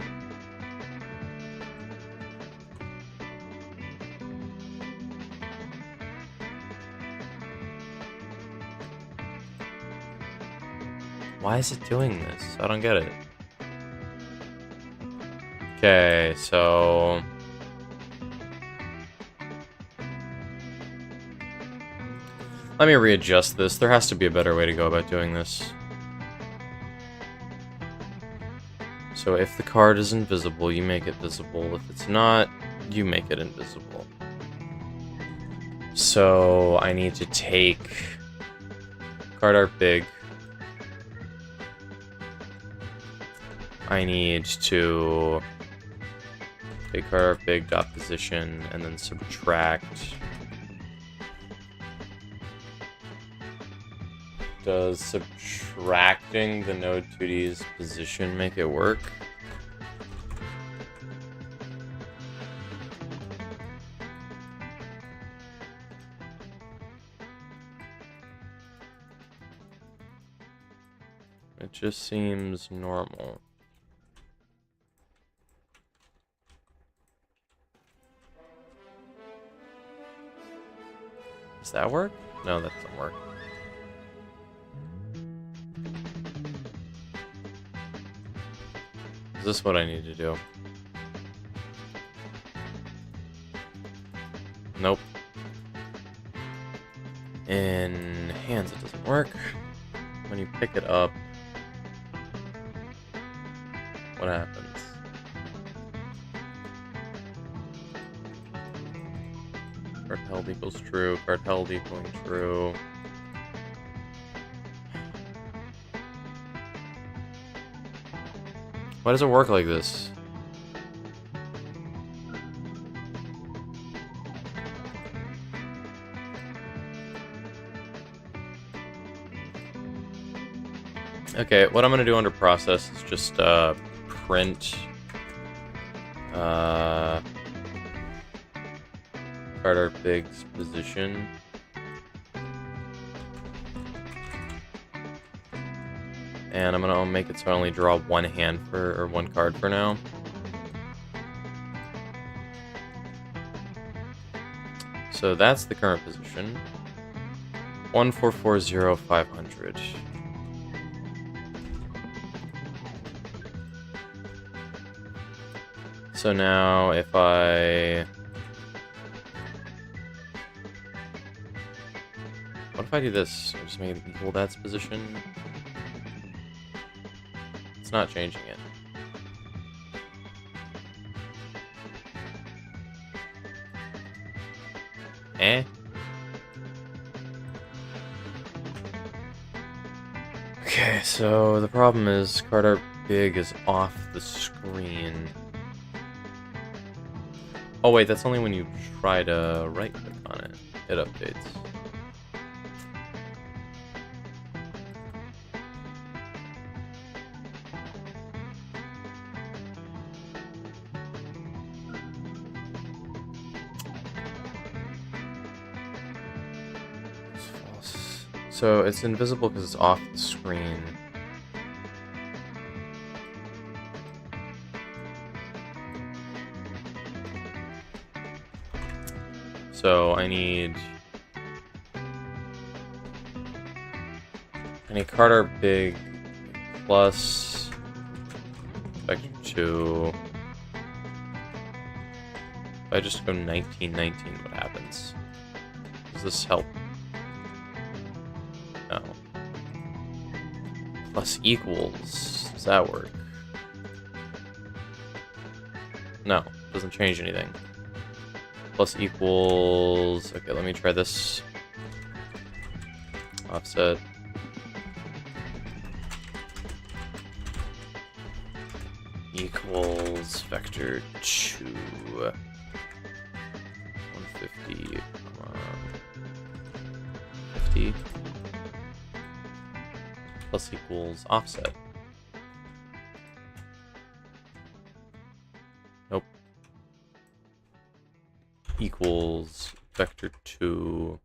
Why is it doing this? I don't get it. Okay, so... let me readjust this. There has to be a better way to go about doing this. So if the card is invisible, you make it visible. If it's not, you make it invisible. So I need to take card art big. I need to take card art big dot position and then subtract. Does subtracting the node 2D's position make it work? It just seems normal. Does that work? No, that doesn't work. Is this what I need to do? Nope. In hands, it doesn't work. When you pick it up, what happens? Card held equals true, card held equaling true. Why does it work like this? Okay, what I'm gonna do under process is just print card art big's position. And I'm gonna make it so I only draw one hand for, or one card for now. So that's the current position. 1440500. So now if I... What if I do this? I just make it equal that's position. It's not changing it. Eh? Okay, so the problem is card art big is off the screen. Oh wait, that's only when you try to right click on it. It updates. So it's invisible because it's off the screen. So I need card art big plus vector 2. If I just go 1919, what happens? Does this help? No. Plus equals. Does that work? No, doesn't change anything. Plus equals... Okay, let me try this. Offset. Equals vector 2. 150, 50. Plus equals offset. Nope. Equals vector 2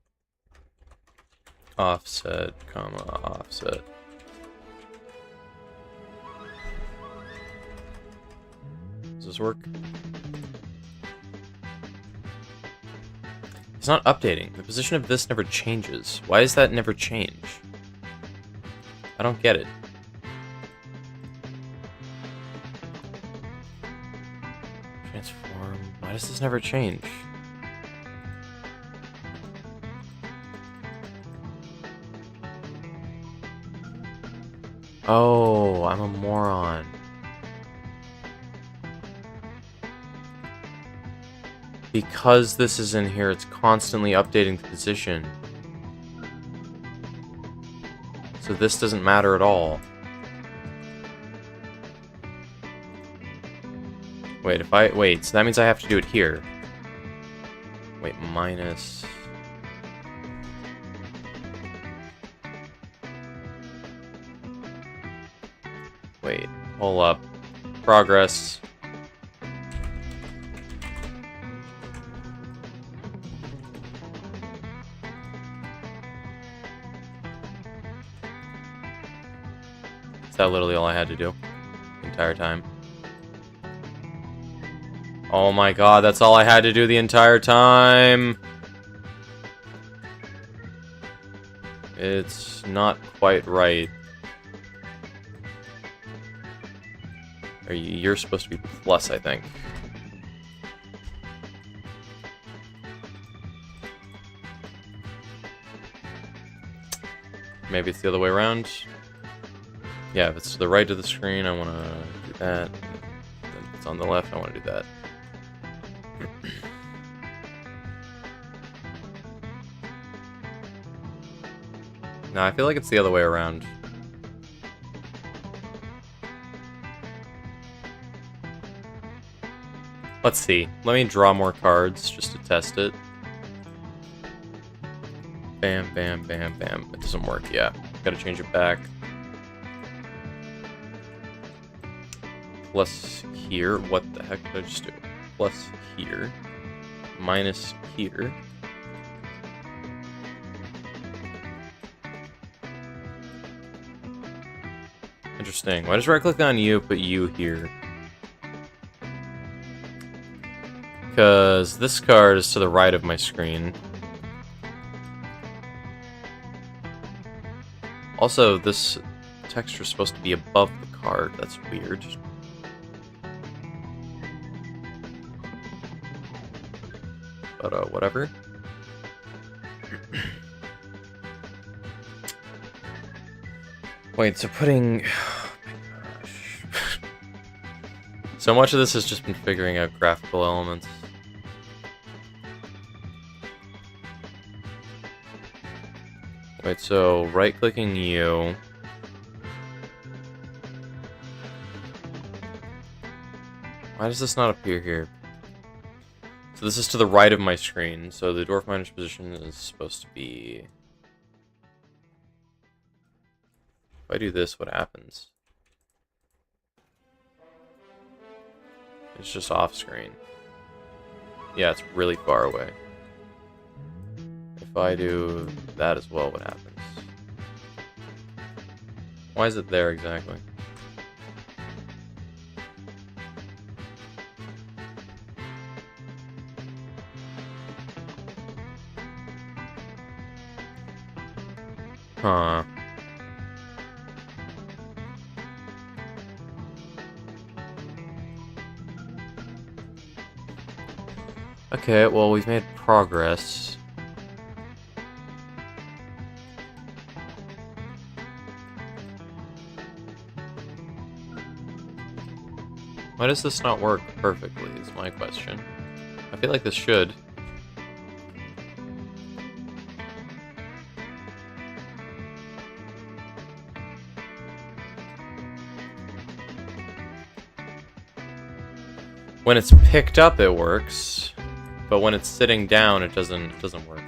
offset, comma, offset. Does this work? It's not updating. The position of this never changes. Why does that never change? I don't get it. Transform. Why does this never change? Oh, I'm a moron. Because this is in here, it's constantly updating the position. So this doesn't matter at all. Wait, so that means I have to do it here. Wait, minus... Wait, hold up. Progress. Is that literally all I had to do the entire time? Oh my god, that's all I had to do the entire time! It's not quite right. You're supposed to be plus, I think. Maybe it's the other way around. Yeah, if it's to the right of the screen, I want to do that. If it's on the left, I want to do that. No, I feel like it's the other way around. Let's see. Let me draw more cards just to test it. Bam, bam, bam, bam. It doesn't work, yeah. Gotta change it back. Plus here. What the heck did I just do? Plus here. Minus here. Interesting. Why does right click on you put you here? Because this card is to the right of my screen. Also, this texture is supposed to be above the card. That's weird. But, whatever. Wait, so putting... Oh my gosh. So much of this has just been figuring out graphical elements. Wait, so right-clicking you... Why does this not appear here? So this is to the right of my screen, so the dwarf miner's position is supposed to be... If I do this, what happens? It's just off screen. Yeah, it's really far away. If I do that as well, what happens? Why is it there exactly? Huh. Okay, well, we've made progress. Why does this not work perfectly, is my question. I feel like this should. When it's picked up, it works. But when it's sitting down, it doesn't work.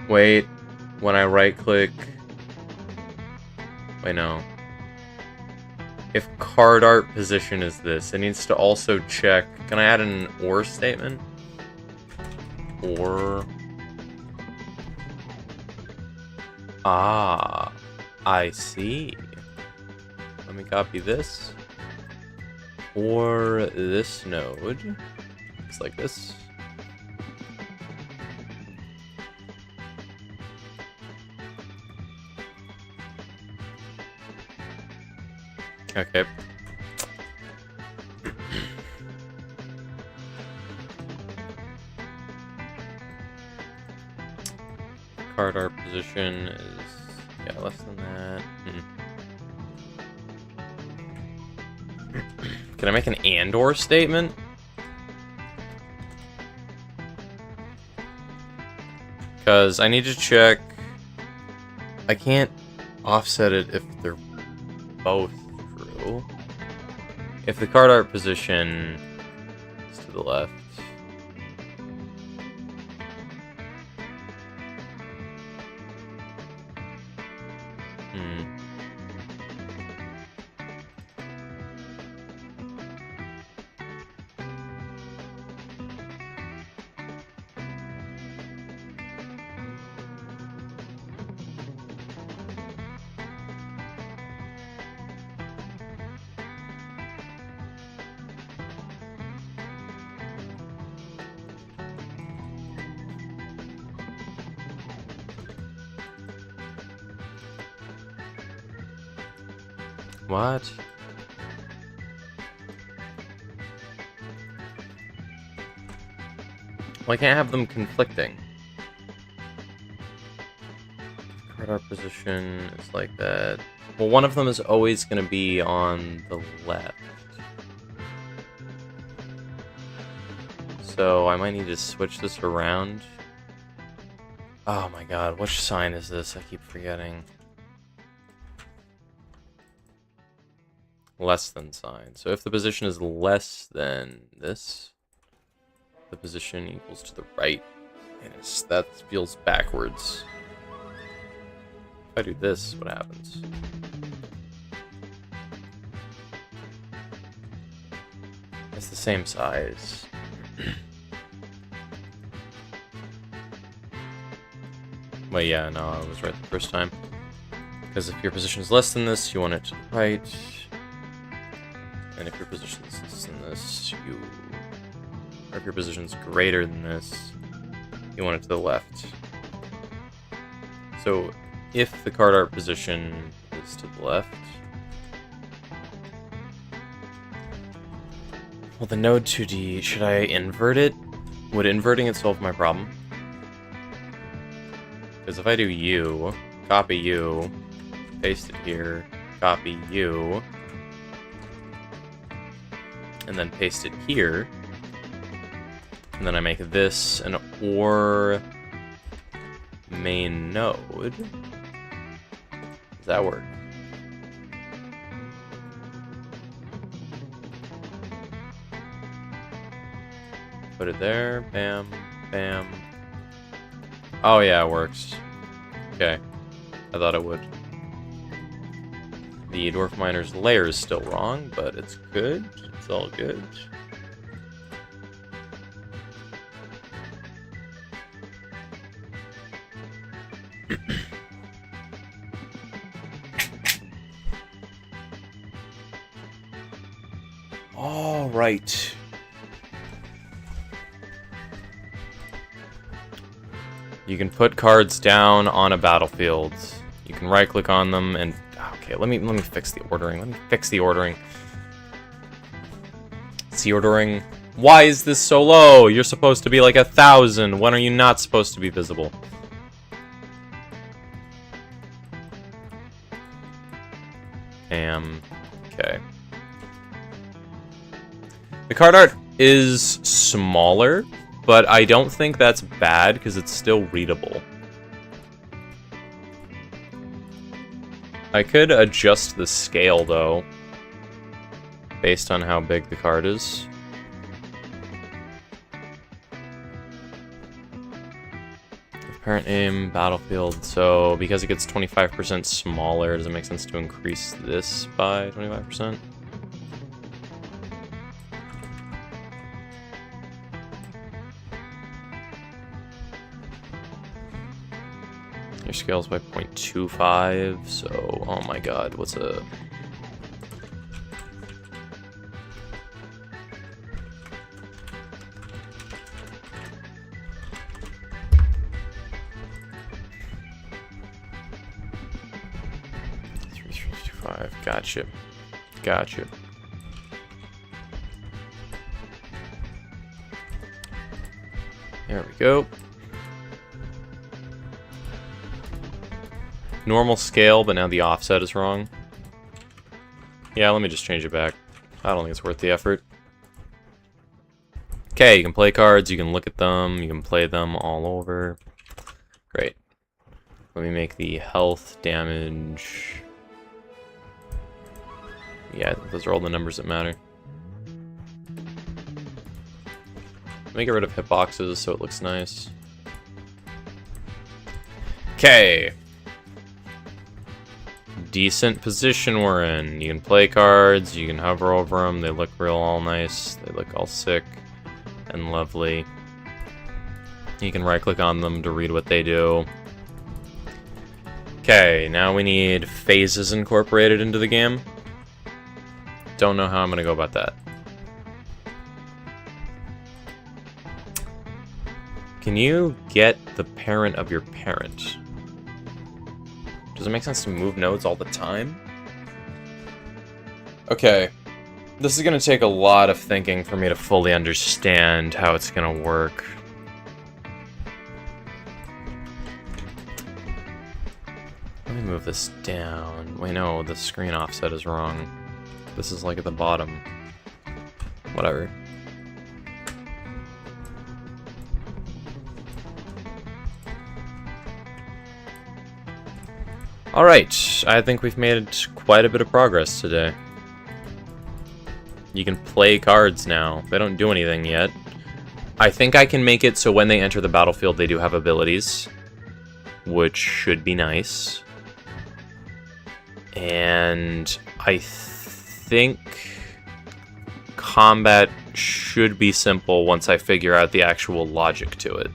Wait, when I right-click... Wait, no. If card art position is this, it needs to also check... Can I add an OR statement? Or... Ah, I see. Let me copy this. Or this node. Looks like this. Okay. Card art position is, yeah, less than that. Can I make an and/or statement? Because I need to check... I can't offset it if they're both true. If the card art position is to the left... What? Well, I can't have them conflicting. Card art position is like that. Well, one of them is always going to be on the left. So I might need to switch this around. Oh my god, which sign is this? I keep forgetting. Less than sign. So if the position is less than this, the position equals to the right. Yes, that feels backwards. If I do this, what happens? It's the same size. Well, yeah, no, I was right the first time. Because if your position is less than this, you want it to the right. And if your position is less than this, or if your position is greater than this, you want it to the left. So, if the card art position is to the left, well, the node 2D, should I invert it? Would inverting it solve my problem? Because if I do U, copy U, paste it here, copy U, and then paste it here, and then I make this an OR main node. Does that work? Put it there, bam, bam. Oh yeah, it works. Okay, I thought it would. The Dwarf Miner's layer is still wrong, but it's good. It's all good. All right. You can put cards down on a battlefield. You can right-click on them and okay, let me fix the ordering. Let me fix the ordering. See ordering. Why is this so low? You're supposed to be like 1,000. When are you not supposed to be visible? Okay. The card art is smaller, but I don't think that's bad because it's still readable. I could adjust the scale, though, based on how big the card is. Parent name, battlefield. So, because it gets 25% smaller, does it make sense to increase this by 25%? Your scale's by 0.25, so, oh my god, what's a... Gotcha. Gotcha. There we go. Normal scale, but now the offset is wrong. Yeah, let me just change it back. I don't think it's worth the effort. Okay, you can play cards, you can look at them, you can play them all over. Let me make the health damage. Yeah, those are all the numbers that matter. Let me get rid of hitboxes so it looks nice. Okay. Decent position we're in. You can play cards, you can hover over them, they look real all nice, they look all sick and lovely. You can right click on them to read what they do. Okay, now we need phases incorporated into the game. Don't know how I'm gonna go about that. Can you get the parent of your parent? Does it make sense to move nodes all the time? Okay. This is gonna take a lot of thinking for me to fully understand how it's gonna work. Let me move this down. Wait, no, the screen offset is wrong. This is like at the bottom. Whatever. Alright, I think we've made quite a bit of progress today. You can play cards now. They don't do anything yet. I think I can make it so when they enter the battlefield they do have abilities, which should be nice. And I think combat should be simple once I figure out the actual logic to it.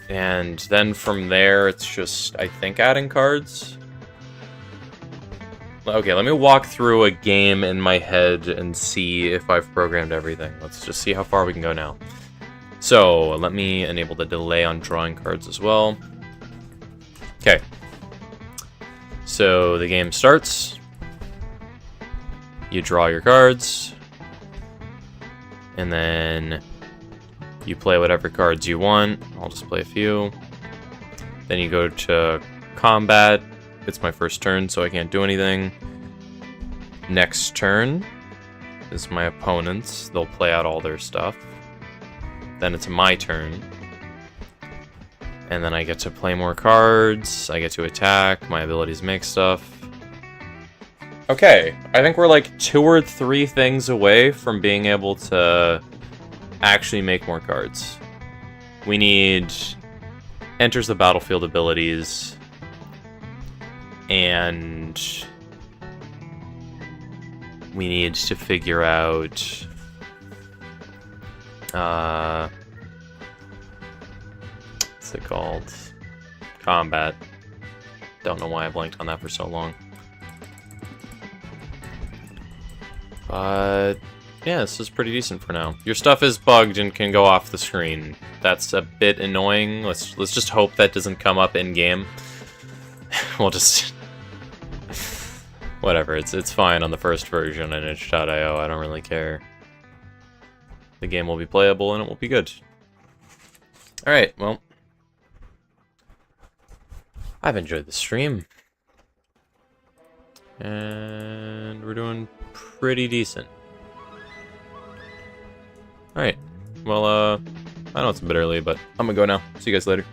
And then from there, it's just, I think, adding cards. Okay, let me walk through a game in my head and see if I've programmed everything. Let's just see how far we can go now. So, let me enable the delay on drawing cards as well. Okay. So, the game starts. You draw your cards. And then you play whatever cards you want. I'll just play a few. Then you go to combat. It's my first turn, so I can't do anything. Next turn is my opponent's. They'll play out all their stuff. Then it's my turn. And then I get to play more cards. I get to attack. My abilities make stuff. Okay, I think we're like 2 or 3 things away from being able to actually make more cards. We need enters the battlefield abilities, and we need to figure out what's it called? Combat. Don't know why I blanked on that for so long. But yeah, this is pretty decent for now. Your stuff is bugged and can go off the screen. That's a bit annoying. Let's just hope that doesn't come up in game. We'll just whatever. It's fine on the first version in itch.io. I don't really care. The game will be playable and it will be good. All right. Well, I've enjoyed the stream, and we're doing pretty decent. Alright, well, I know it's a bit early, but I'm gonna go now. See you guys later.